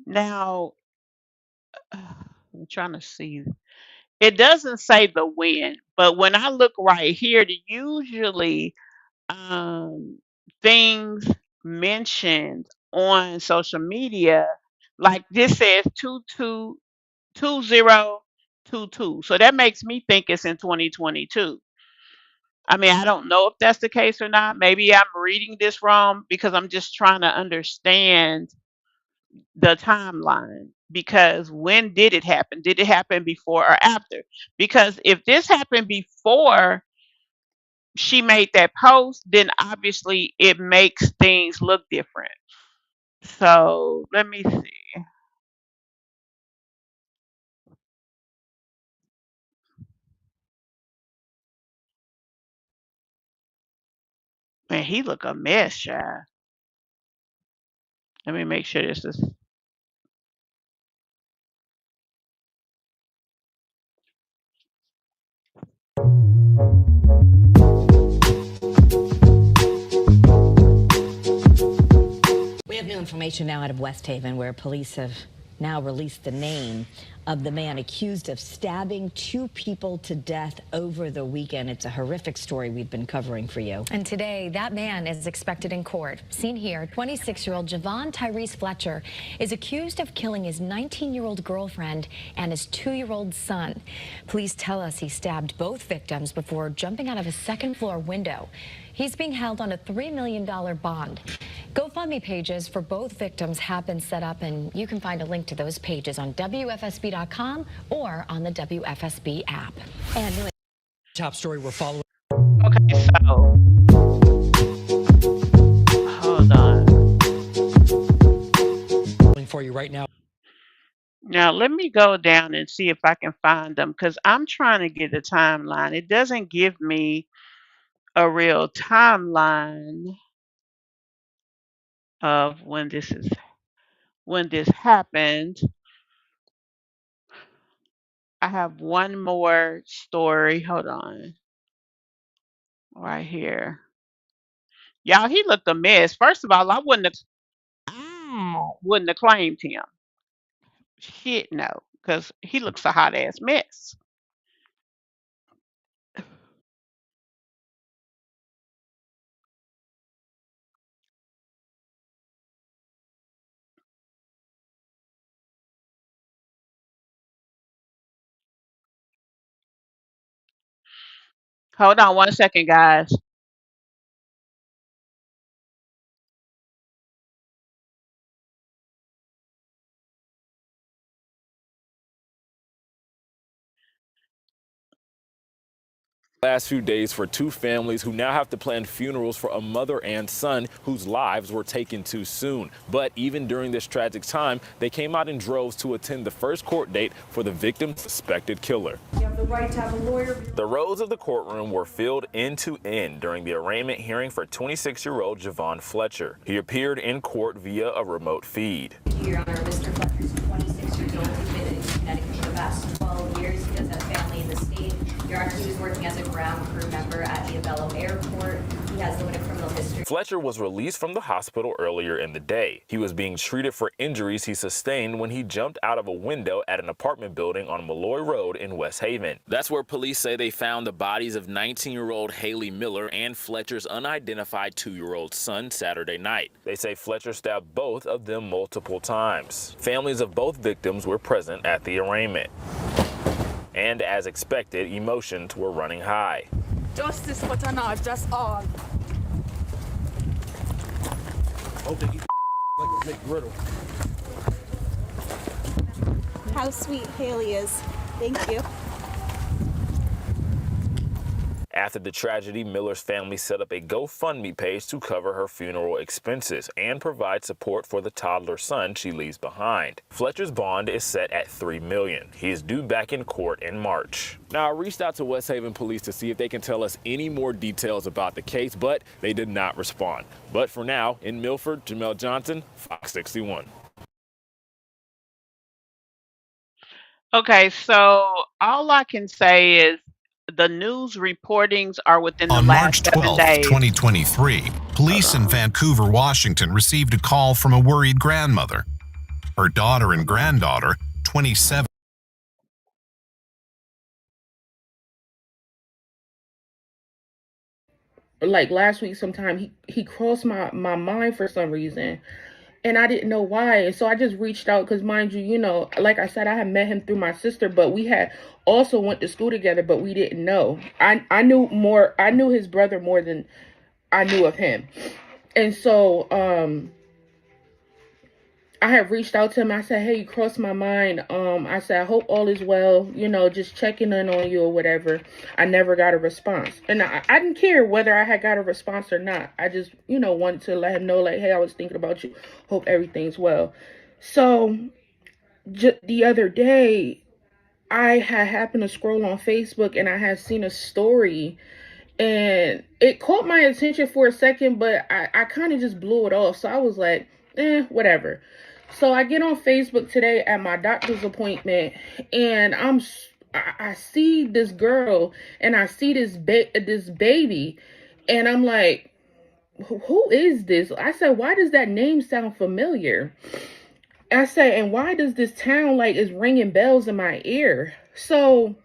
Now, I'm trying to see. It doesn't say the when, but when I look right here, usually um, things mentioned on social media, like this says 2022. So that makes me think it's in 2022. I mean, I don't know if that's the case or not. Maybe I'm reading this wrong because I'm just trying to understand the timeline. Because when did it happen? Did it happen before or after? Because if this happened before she made that post, then obviously it makes things look different. So let me see. Man, he look a mess, child. Let me make sure this is. We have new information now out of West Haven where police have now released the name of the man accused of stabbing 2 people to death over the weekend. It's a horrific story we've been covering for you. And today, that man is expected in court. Seen here, 26-year-old Javon Tyrese Fletcher is accused of killing his 19-year-old girlfriend and his 2-year-old son. Police tell us he stabbed both victims before jumping out of a second-floor window. He's being held on a $3 million bond. GoFundMe pages for both victims have been set up, and you can find a link to those pages on WFSB.com or on the WFSB app. And top story we're following. Okay, so hold on. For you right now. Now let me go down and see if I can find them because I'm trying to get a timeline. It doesn't give me a real timeline of when this happened. I have one more story. Hold on. right here. Y'all, he looked a mess. First of all, I wouldn't have claimed him. Shit, no, because he looks a hot ass mess. Hold on one second, guys. Last few days for two families who now have to plan funerals for a mother and son whose lives were taken too soon. But even during this tragic time, they came out in droves to attend the first court date for the victim's suspected killer. You have the right to have a lawyer. The rows of the courtroom were filled end to end during the arraignment hearing for 26-year-old Javon Fletcher. He appeared in court via a remote feed. Your Honor, Mr. Fletcher is 26 years old. He's been in Connecticut for the past 12 years. He does have family in the state. Your Honor, he was working as a ground crew member at Diabello Airport. He has limited criminal history. Fletcher was released from the hospital earlier in the day. He was being treated for injuries he sustained when he jumped out of a window at an apartment building on Malloy Road in West Haven. That's where police say they found the bodies of 19-year-old Haley Miller and Fletcher's unidentified 2-year-old son Saturday night. They say Fletcher stabbed both of them multiple times. Families of both victims were present at the arraignment. And as expected, emotions were running high. Justice, but not just all. How sweet Haley is. Thank you. After the tragedy, Miller's family set up a GoFundMe page to cover her funeral expenses and provide support for the toddler son she leaves behind. Fletcher's bond is set at $3 million. He is due back in court in March. Now, I reached out to West Haven Police to see if they can tell us any more details about the case, but they did not respond. But for now, in Milford, Jamel Johnson, Fox 61. Okay, so all I can say is the news reportings are within the On March last 7 12, days. 2023, police in Vancouver, Washington received a call from a worried grandmother. Her daughter and granddaughter, 27. Like last week sometime, he crossed my mind for some reason. And I didn't know why. And so I just reached out because, mind you, like I said, I had met him through my sister, but we had also went to school together, but we didn't know. I knew his brother more than I knew of him. And so I had reached out to him. I said, hey, you crossed my mind. I said, I hope all is well, just checking in on you or whatever. I never got a response. And I didn't care whether I had got a response or not. I just, wanted to let him know, like, hey, I was thinking about you. Hope everything's well. So the other day, I had happened to scroll on Facebook and I had seen a story. And it caught my attention for a second, but I kind of just blew it off. So I was like, whatever. So I get on Facebook today at my doctor's appointment, and I see this girl, and I see this baby, and I'm like, who is this? I said, why does that name sound familiar? I said, and why does this town is ringing bells in my ear? So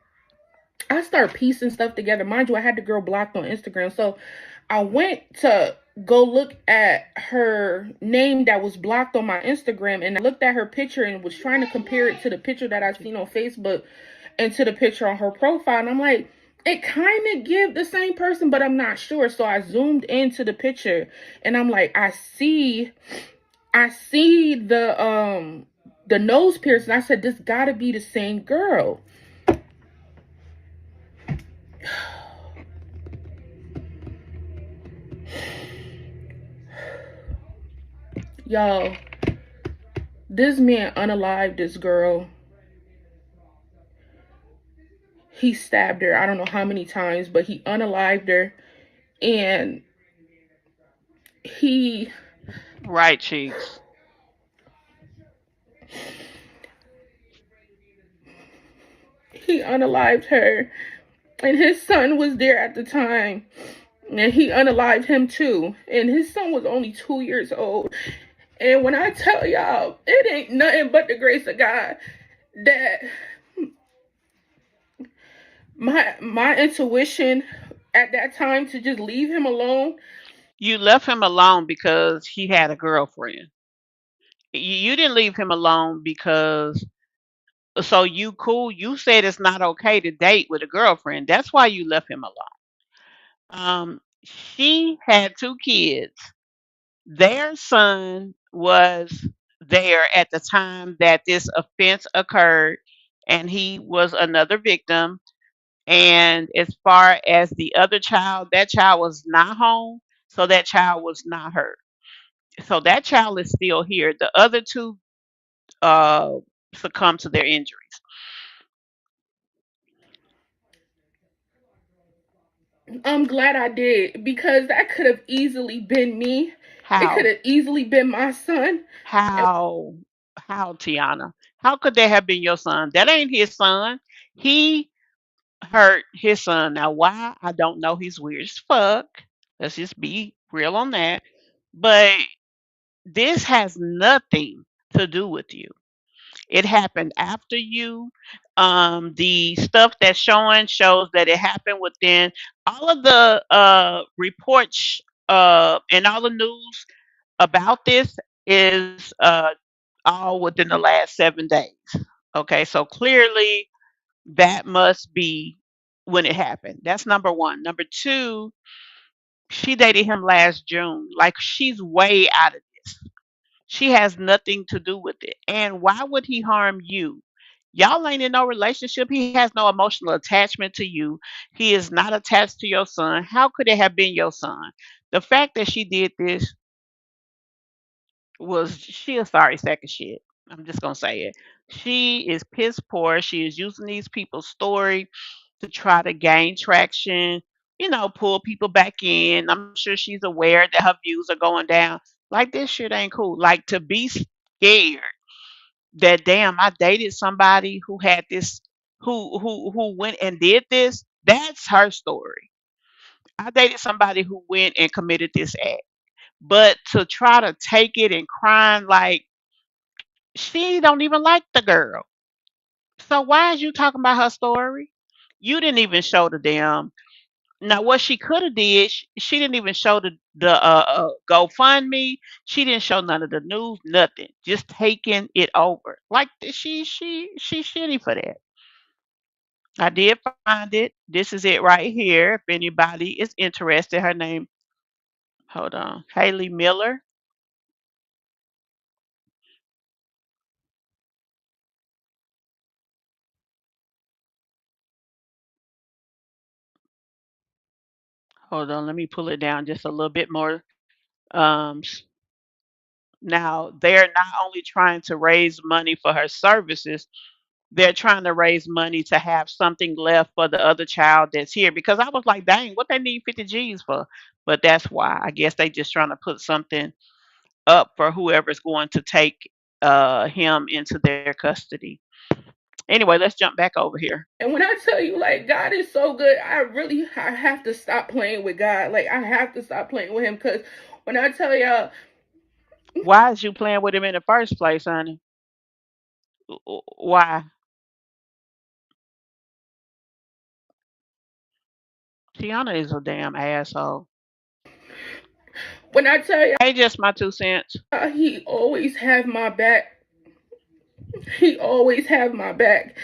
I start piecing stuff together. Mind you, I had the girl blocked on Instagram, so I went to go look at her name that was blocked on my Instagram, and I looked at her picture and was trying to compare it to the picture that I seen on Facebook and to the picture on her profile. And I'm like, it kind of give the same person, but I'm not sure. So I zoomed into the picture and I'm like, I see the nose piercing. I said, this gotta be the same girl. Y'all, this man unalived this girl. He stabbed her, I don't know how many times, but he unalived her. And he... Right, Cheeks. He unalived her. And his son was there at the time. and he unalived him too. And his son was only 2 years old. And when I tell y'all, it ain't nothing but the grace of God that my intuition at that time to just leave him alone. You left him alone because he had a girlfriend. You didn't leave him alone because so you cool. You said it's not okay to date with a girlfriend. That's why you left him alone. She had two kids. Their son was there at the time that this offense occurred, and he was another victim. And as far as the other child, that child was not home, so that child was not hurt. So that child is still here. The other two uh, succumbed to their injuries. I'm glad I did because that could have easily been me. It could How? have easily been my son. How? How, Tiana? How could that have been your son? That ain't his son. He hurt his son. Now, why? I don't know. He's weird as fuck. Let's just be real on that. But this has nothing to do with you. It happened after you. The stuff that's showing shows that it happened within all of the reports and all the news about this is all within the last 7 days. Okay, so clearly that must be when it happened. That's number one. Number two, she dated him last June. Like she's way out of this. She has nothing to do with it. And why would he harm you? Y'all ain't in no relationship. He has no emotional attachment to you. He is not attached to your son. How could it have been your son? The fact that she did this was she a sorry sack of shit. I'm just gonna say it. She is piss poor. She is using these people's story to try to gain traction, pull people back in. I'm sure she's aware that her views are going down. Like this shit ain't cool. Like to be scared that damn I dated somebody who had this who went and did this. That's her story. I dated somebody who went and committed this act. But to try to take it and crying like she don't even like the girl. So why is you talking about her story? You didn't even show the damn. Now what she could have did, she didn't even show the GoFundMe. She didn't show none of the news, nothing. Just taking it over. Like she's shitty for that. I did find it. This is it right here. If anybody is interested, her name. Hold on, Haley Miller. Hold on, let me pull it down just a little bit more. Um, Now, they're not only trying to raise money for her services, they're trying to raise money to have something left for the other child that's here. Because I was like, dang, what they need 50 G's for? But that's why. I guess they just trying to put something up for whoever's going to take him into their custody. Anyway, let's jump back over here. And when I tell you, like, God is so good, I have to stop playing with God. Like, I have to stop playing with Him because when I tell y'all, Why is you playing with him in the first place, honey? Why? Tiana is a damn asshole. when I tell Hey, just my 2 cents. y'all, He always have my back. He always have my back.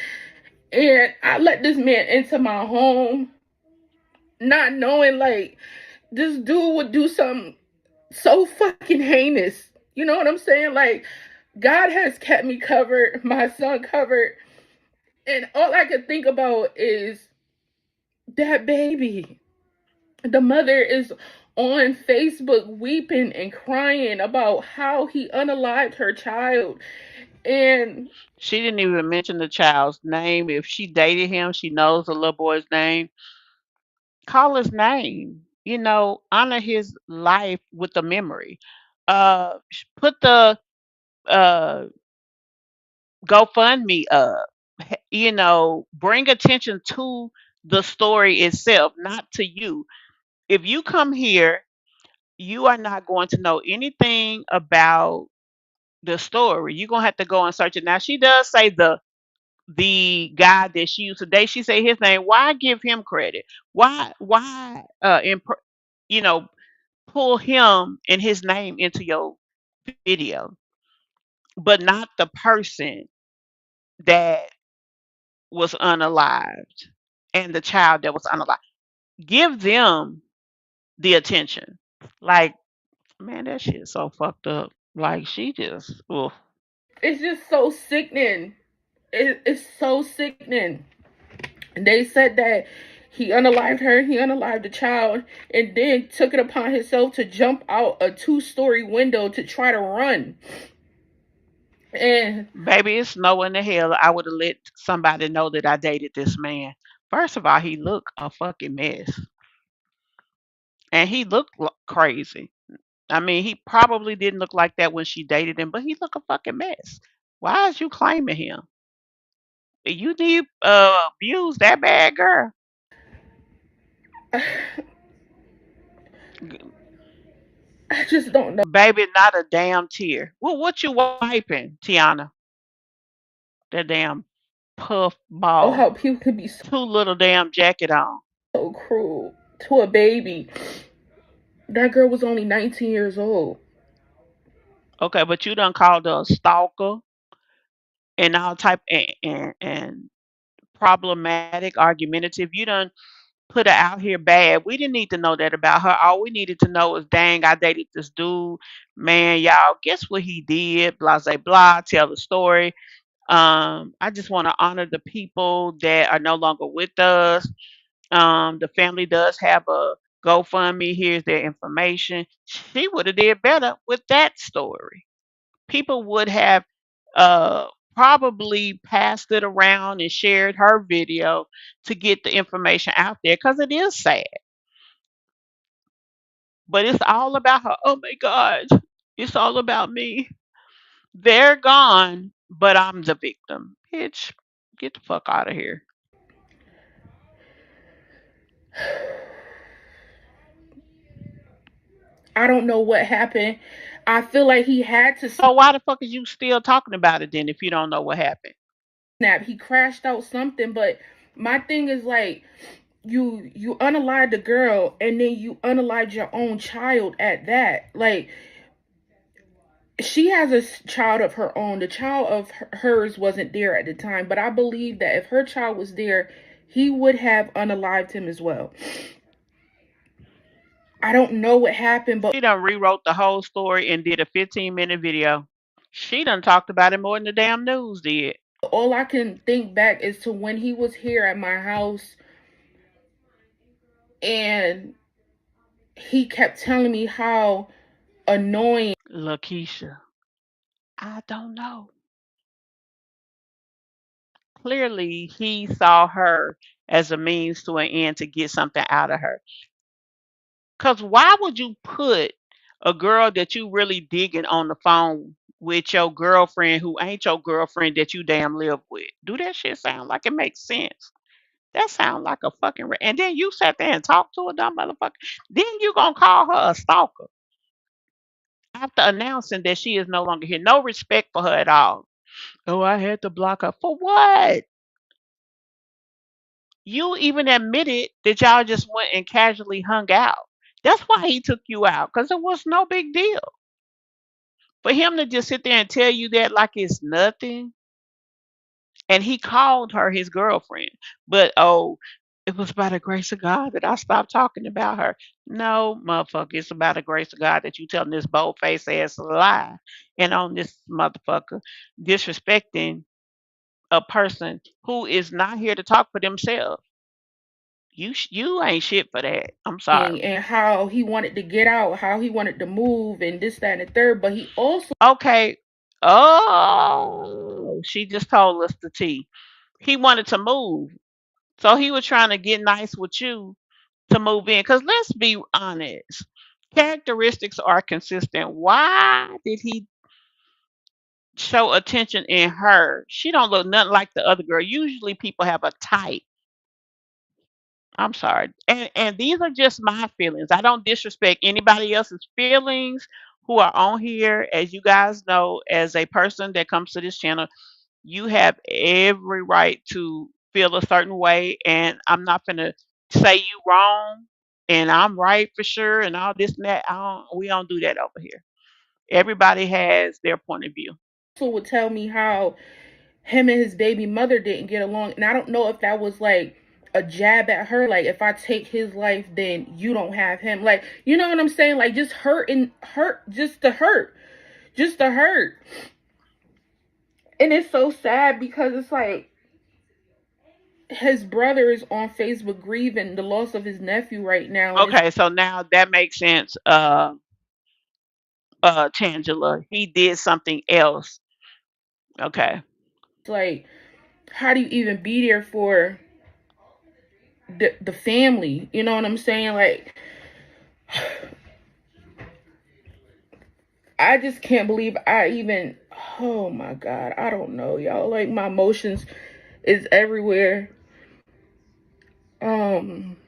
And I let this man into my home, not knowing, like, this dude would do something so fucking heinous. You know what I'm saying? Like, God has kept me covered, my son covered, and all I could think about is that baby. The mother is on Facebook weeping and crying about how he unalived her child. And She didn't even mention the child's name. If she dated him, she knows the little boy's name. Call his name. Honor his life with the memory. Put the uh GoFundMe up. Bring attention to the story itself, not to you. If you come here, you are not going to know anything about the story. You're gonna have to go and search it. Now she does say the guy that she used today. She say his name. Why give him credit? Why you know pull him and his name into your video, but not the person that was unalived and the child that was unalived. Give them the attention. Like, man, that shit is so fucked up. Like she just, oof. It's just so sickening. It's so sickening. They said that he unalived her, he unalived the child, and then took it upon himself to jump out a 2-story window to try to run. And Baby, it's no in the hell I would have let somebody know that I dated this man. First of all, he looked a fucking mess. And he looked crazy. I mean, he probably didn't look like that when she dated him, but he looked a fucking mess. Why is you claiming him? You need abuse that bad, girl. I just don't know. Baby, not a damn tear. Well, what you wiping, Tiana? That damn puff Oh, ball. how people can be Too little damn jacket on. so cruel to a baby. That girl was only 19 years old. Okay, but you done called her a stalker and all type and problematic, argumentative. You done put her out here bad. We didn't need to know that about her. All we needed to know was, dang, I dated this dude. Man, y'all, guess what he did? Blah, blah, blah. Tell the story. I just want to honor the people that are no longer with us. The family does have a GoFundMe. Here's their information. She would have did better with that story. People would have uh, probably passed it around and shared her video to get the information out there because it is sad. But it's all about her. Oh my God, it's all about me. They're gone, but I'm the victim. Bitch, get the fuck out of here. I don't know what happened. I feel like he had to So why the fuck is you still talking about it then if you don't know what happened? snap. He crashed out something, but my thing is like you unalived the girl and then you unalived your own child at that. Like she has a child of her own. The child of hers wasn't there at the time, but I believe that if her child was there, he would have unalived him as well. I don't know what happened, but She done rewrote the whole story and did a 15-minute video. She done talked about it more than the damn news did. all I can think back is to when he was here at my house and he kept telling me how annoying Lakeisha, I don't know. Clearly, he saw her as a means to an end to get something out of her. Because why would you put a girl that you really digging on the phone with your girlfriend who ain't your girlfriend that you damn live with? Do that shit sound like it makes sense? That sound like a fucking and then you sat there and talked to a dumb motherfucker. Then you gonna call her a stalker after announcing that she is no longer here. No respect for her at all. Oh, I had to block her. For what? You even admitted that y'all just went and casually hung out. That's why he took you out, because it was no big deal. For him to just sit there and tell you that like it's nothing, and he called her his girlfriend. But oh, it was by the grace of God that I stopped talking about her. No, motherfucker, it's about the grace of God that you telling this bold face ass lie and on this motherfucker disrespecting a person who is not here to talk for themselves. You ain't shit for that. I'm sorry. and how he wanted to get out, how he wanted to move and this, that, and the third. But he also Okay. Oh, she just told us the tea. He wanted to move. So he was trying to get nice with you to move in. Because let's be honest, characteristics are consistent. Why did he show attention in her? She don't look nothing like the other girl. Usually people have a type. I'm sorry. And these are just my feelings. I don't disrespect anybody else's feelings who are on here. As you guys know, as a person that comes to this channel, you have every right to feel a certain way, and I'm not gonna say you wrong and I'm right for sure and all this and that. We don't do that over here. Everybody has their point of view. Also would tell me how him and his baby mother didn't get along, and I don't know if that was like a jab at her, like if I take his life then you don't have him, like, you know what I'm saying, like just hurt and hurt, just to hurt. And it's so sad because it's like his brother is on Facebook grieving the loss of his nephew right now, and it's Okay, so now that makes sense. Tangela, he did something else. Okay. like, how do you even be there for the family, you know what I'm saying, like, I just can't believe I even, oh my god, I don't know, y'all, like my emotions is everywhere. um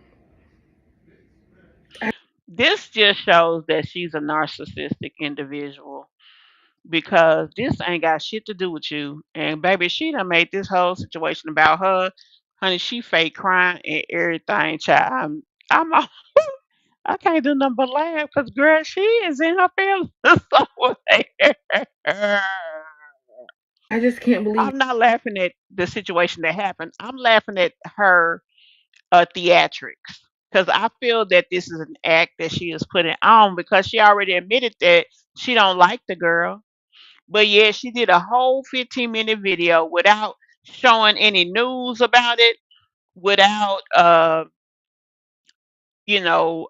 This just shows that she's a narcissistic individual because this ain't got shit to do with you. And baby, she done made this whole situation about her. Honey, she fake crying and everything, child. I'm I can't do nothing but laugh because girl, she is in her feelings somewhere. I just can't believe I'm not laughing at the situation that happened. I'm laughing at her theatrics because I feel that this is an act that she is putting on because she already admitted that she don't like the girl. But yeah, she did a whole 15-minute video without showing any news about it, without you know,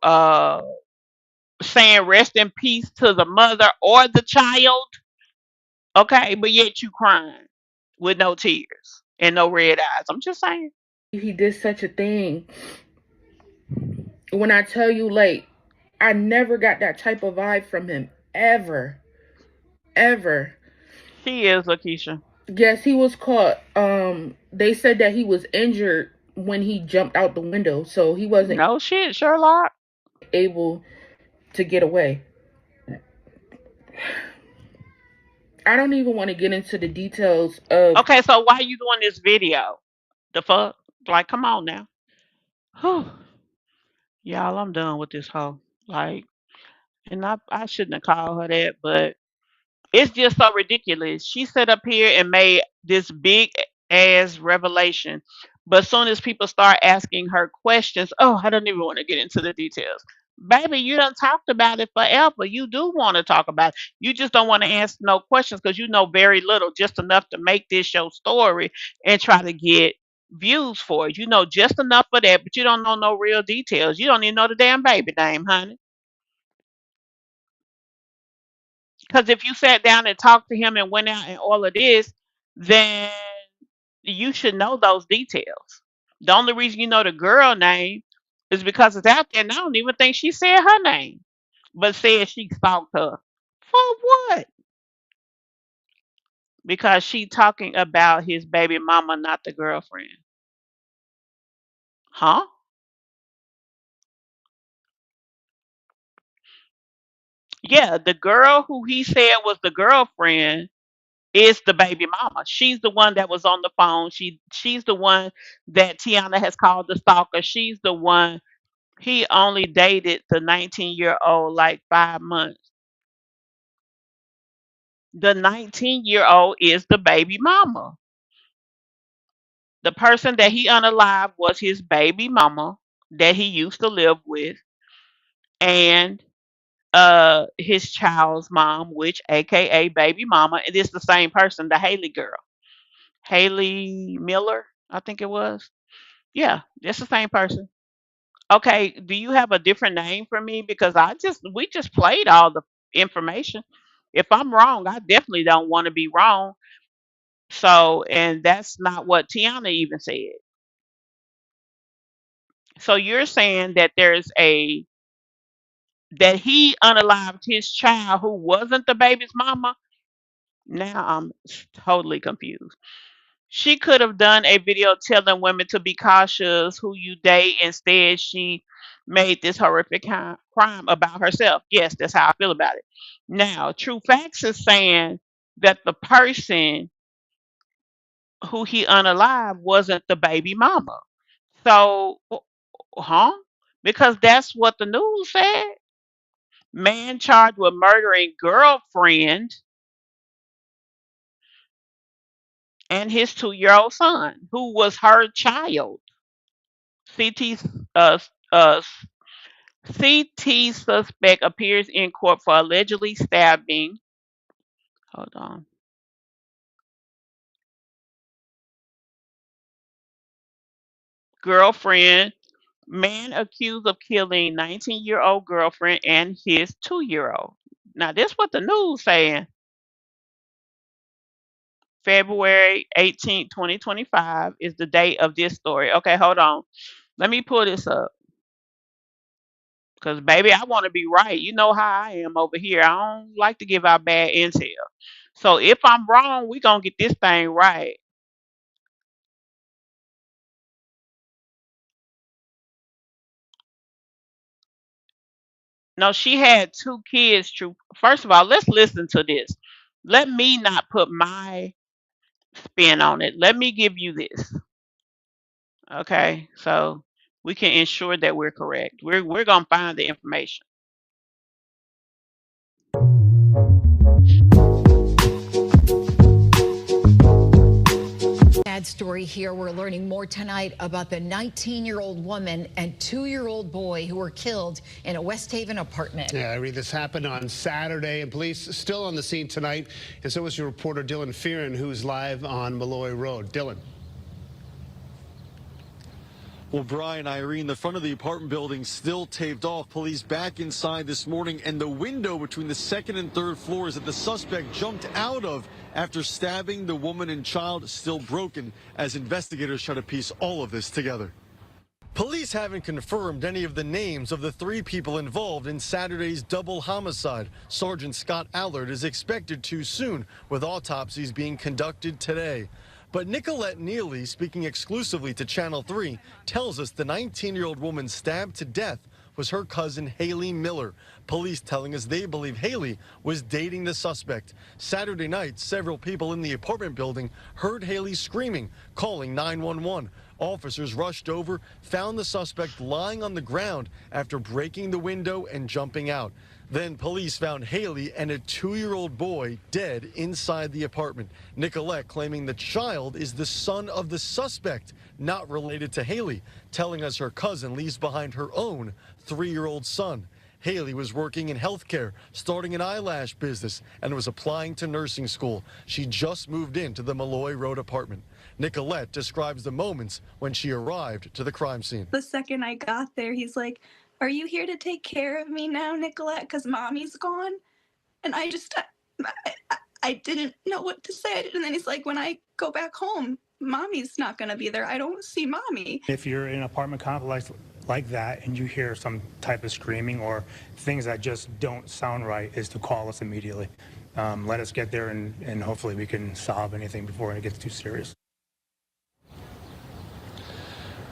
saying rest in peace to the mother or the child. Okay, but yet you crying with no tears and no red eyes. I'm just saying. he did such a thing. When I tell you, like, I never got that type of vibe from him ever, ever. She is Lakeisha. Yes, he was caught. They said that he was injured when he jumped out the window, so he wasn't No shit, Sherlock. able to get away. I don't even want to get into the details of. Okay, so why you doing this video? The fuck? Like, come on now. Whew. Y'all, I'm done with this hoe. Like, and I shouldn't have called her that, but it's just so ridiculous. She sat up here and made this big ass revelation. But soon as people start asking her questions, oh, I don't even want to get into the details. Baby, you done talked about it forever. You do want to talk about it. You just don't want to answer no questions because you know very little, just enough to make this your story and try to get views for it. You know just enough for that, but you don't know no real details. You don't even know the damn baby name, honey. Because if you sat down and talked to him and went out and all of this, then you should know those details. The only reason you know the girl name is because it's out there, and I don't even think she said her name, but said she stalked her. For what? Because she talking about his baby mama, not the girlfriend. Huh? Yeah, the girl who he said was the girlfriend is the baby mama. She's the one that was on the phone. She's the one that Tiana has called the stalker. She's the one he only dated the 19-year-old like 5 months. The 19-year-old is the baby mama. The person that he unalived was his baby mama that he used to live with and his child's mom, which aka baby mama, and it's the same person, the Haley girl. Haley Miller, I think it was. Yeah, it's the same person. Okay, do you have a different name for me? Because we just played all the information. If I'm wrong, I definitely don't want to be wrong. So, and that's not what Tiana even said. So you're saying that that he unalived his child who wasn't the baby's mama? Now I'm totally confused. She could have done a video telling women to be cautious who you date. Instead, she made this horrific crime about herself. Yes, that's how I feel about it. Now, True Facts is saying that the person who he unalived wasn't the baby mama. So, huh? Because that's what the news said. Man charged with murdering girlfriend and his 2-year-old son, who was her child. CT uh, uh, CT suspect appears in court for allegedly stabbing. Hold on. Girlfriend. Man accused of killing 19-year-old girlfriend and his 2-year-old. Now, this what the news saying. February 18th, 2025 is the date of this story. Okay, hold on. Let me pull this up. Because, baby, I want to be right. You know how I am over here. I don't like to give out bad intel. So if I'm wrong, we going to get this thing right. No, she had 2 kids. True. First of all, let's listen to this. Let me not put my spin on it. Let me give you this. Okay, so we can ensure that we're correct. We're gonna find the information. Sad story here. We're learning more tonight about the 19-year-old woman and 2-year-old boy who were killed in a West Haven apartment. Yeah, I read this happened on Saturday, and police still on the scene tonight. And so is your reporter Dylan Fearon, who's live on Malloy Road. Dylan. Well, Brian, Irene, the front of the apartment building still taped off. Police back inside this morning, and the window between the second and third floors that the suspect jumped out of after stabbing the woman and child still broken as investigators try to piece all of this together. Police haven't confirmed any of the names of the 3 people involved in Saturday's double homicide. Sergeant Scott Allard is expected to soon, with autopsies being conducted today. But Nicolette Neely, speaking exclusively to Channel 3, tells us the 19-year-old woman stabbed to death was her cousin Haley Miller. Police telling us they believe Haley was dating the suspect. Saturday night, several people in the apartment building heard Haley screaming, calling 911. Officers rushed over, found the suspect lying on the ground after breaking the window and jumping out. Then police found Haley and a 2-year-old boy dead inside the apartment. Nicolette claiming the child is the son of the suspect, not related to Haley, telling us her cousin leaves behind her own 3-year-old son. Haley was working in healthcare, starting an eyelash business, and was applying to nursing school. She just moved into the Malloy Road apartment. Nicolette describes the moments when she arrived to the crime scene. The second I got there, he's like, "Are you here to take care of me now, Nicolette? Because mommy's gone." And I didn't know what to say. And then he's like, "When I go back home, mommy's not going to be there. I don't see mommy." If you're in an apartment complex like that and you hear some type of screaming or things that just don't sound right, is to call us immediately. Let us get there and hopefully we can solve anything before it gets too serious.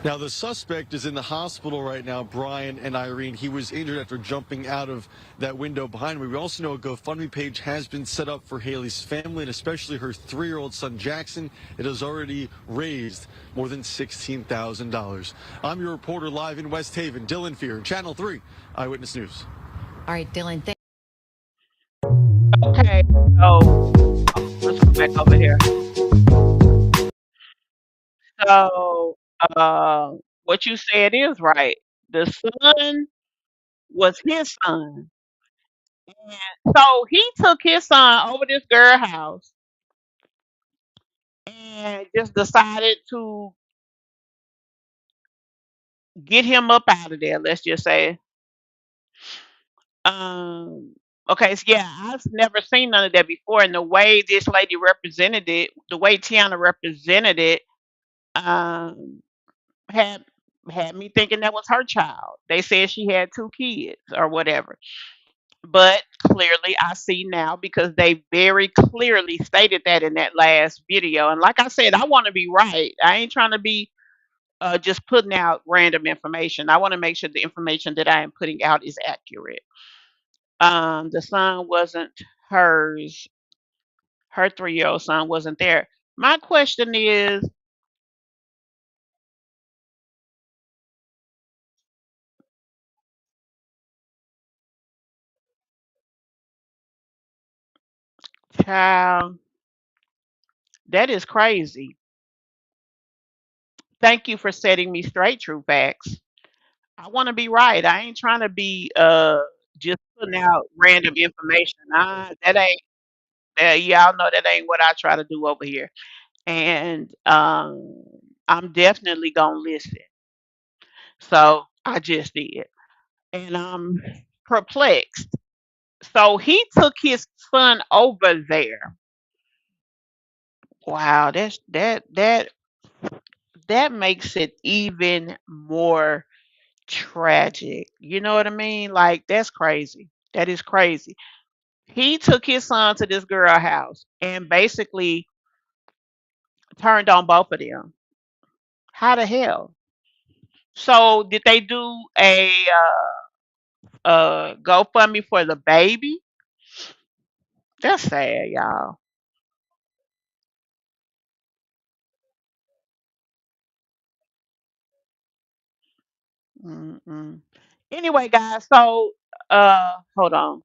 Now, the suspect is in the hospital right now, Brian and Irene. He was injured after jumping out of that window behind me. We also know a GoFundMe page has been set up for Haley's family and especially her 3-year-old son, Jackson. It has already raised more than $16,000. I'm your reporter live in West Haven, Dylan Fearon, Channel 3 Eyewitness News. All right, Dylan, Okay, so let's go back over here. So, what you said is right. The son was his son. And so he took his son over this girl house and just decided to get him up out of there, let's just say. Okay, so yeah, I've never seen none of that before. And the way this lady represented it, the way Tiana represented it, um, had had me thinking that was her child. They said she had 2 kids or whatever. But clearly, I see now because they very clearly stated that in that last video. And like I said, I want to be right. I ain't trying to be just putting out random information. I want to make sure the information that I am putting out is accurate. The son wasn't hers. Her 3-year-old son wasn't there. My question is, child, that is crazy. Thank you for setting me straight, True Facts. I want to be right. I ain't trying to be just putting out random information. That ain't y'all know that ain't what I try to do over here. And I'm definitely gonna listen. So I just did. And I'm perplexed. So he took his son over there. Wow, that makes it even more tragic. You know what I mean? Like that's crazy. That is crazy. He took his son to this girl house and basically turned on both of them. How the hell? So did they do a GoFundMe for the baby? That's sad, y'all. Mm-mm. Anyway, guys, so hold on.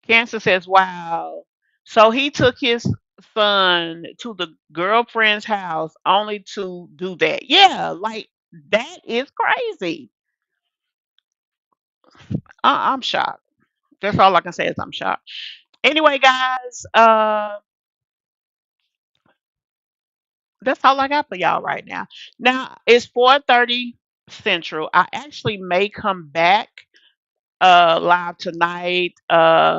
Cancer says, "Wow." So he took his son to the girlfriend's house only to do that. Yeah, like that is crazy. I'm shocked. That's all I can say is I'm shocked. Anyway, guys, that's all I got for y'all right now. Now it's 4:30 Central. I actually may come back live tonight. I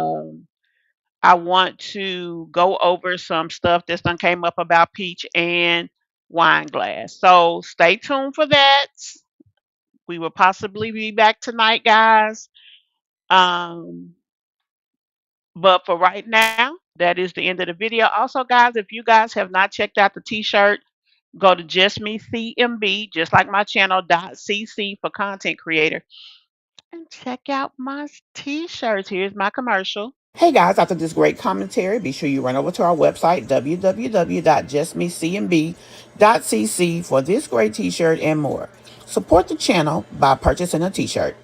want to go over some stuff that's done came up about Peach and Wine Glass. So stay tuned for that. We will possibly be back tonight, guys. Um, but for right now, that is the end of the video. Also, guys, if you guys have not checked out the t-shirt, go to just me CMB, just like my channel, .cc for content creator, and check out my t-shirts. Here's my commercial. Hey guys, after this great commentary, be sure you run over to our website, www.justmecmb.cc for this great t-shirt and more. Support the channel by purchasing a t-shirt.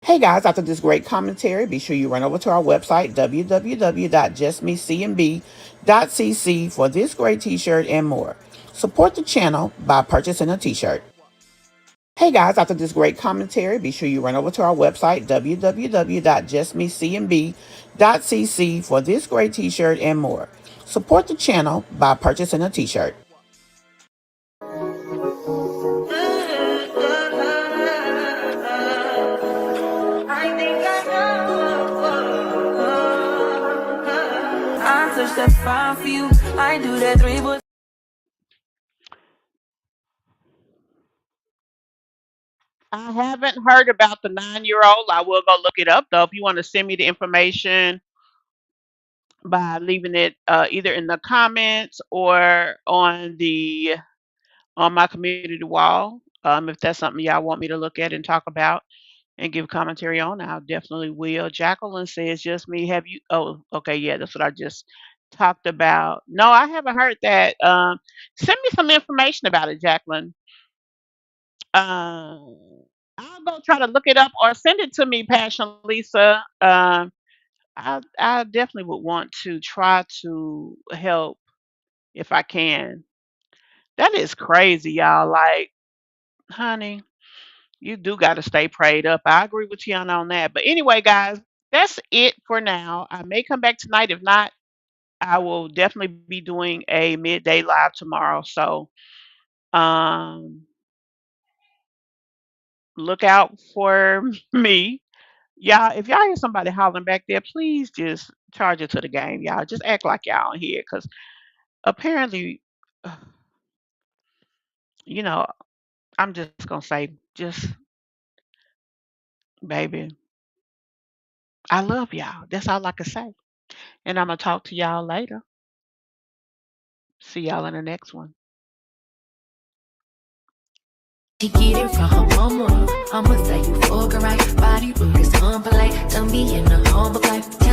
Hey guys, after this great commentary, be sure you run over to our website, www.justmecmb.cc for this great t-shirt and more. Support the channel by purchasing a t-shirt. Hey guys, after this great commentary, be sure you run over to our website, www.justmecmb.cc for this great t-shirt and more. Support the channel by purchasing a t-shirt. I touch that fire for you. I do that three, but I haven't heard about the 9-year-old. I will go look it up though. If you want to send me the information by leaving it either in the comments or on my community wall, if that's something y'all want me to look at and talk about and give commentary on, I definitely will. Jacqueline says, "Just me. Have you?" Oh, okay, yeah, that's what I just talked about. No, I haven't heard that. Send me some information about it, Jacqueline. Um, I'll go try to look it up or send it to me, Passion Lisa. I definitely would want to try to help if I can. That is crazy, y'all. Like, honey, you do got to stay prayed up. I agree with Tiana on that. But anyway, guys, that's it for now. I may come back tonight. If not, I will definitely be doing a midday live tomorrow. So, um, look out for me. Y'all, if y'all hear somebody hollering back there, please just charge it to the game, y'all. Just act like y'all don't hear, because apparently, you know, I'm just gonna say, just baby, I love y'all. That's all I can say. And I'm going to talk to y'all later. See y'all in the next one. She get it from her mama. I'ma say you fuck her right. Body rude is unpolite. Done me in a humble life.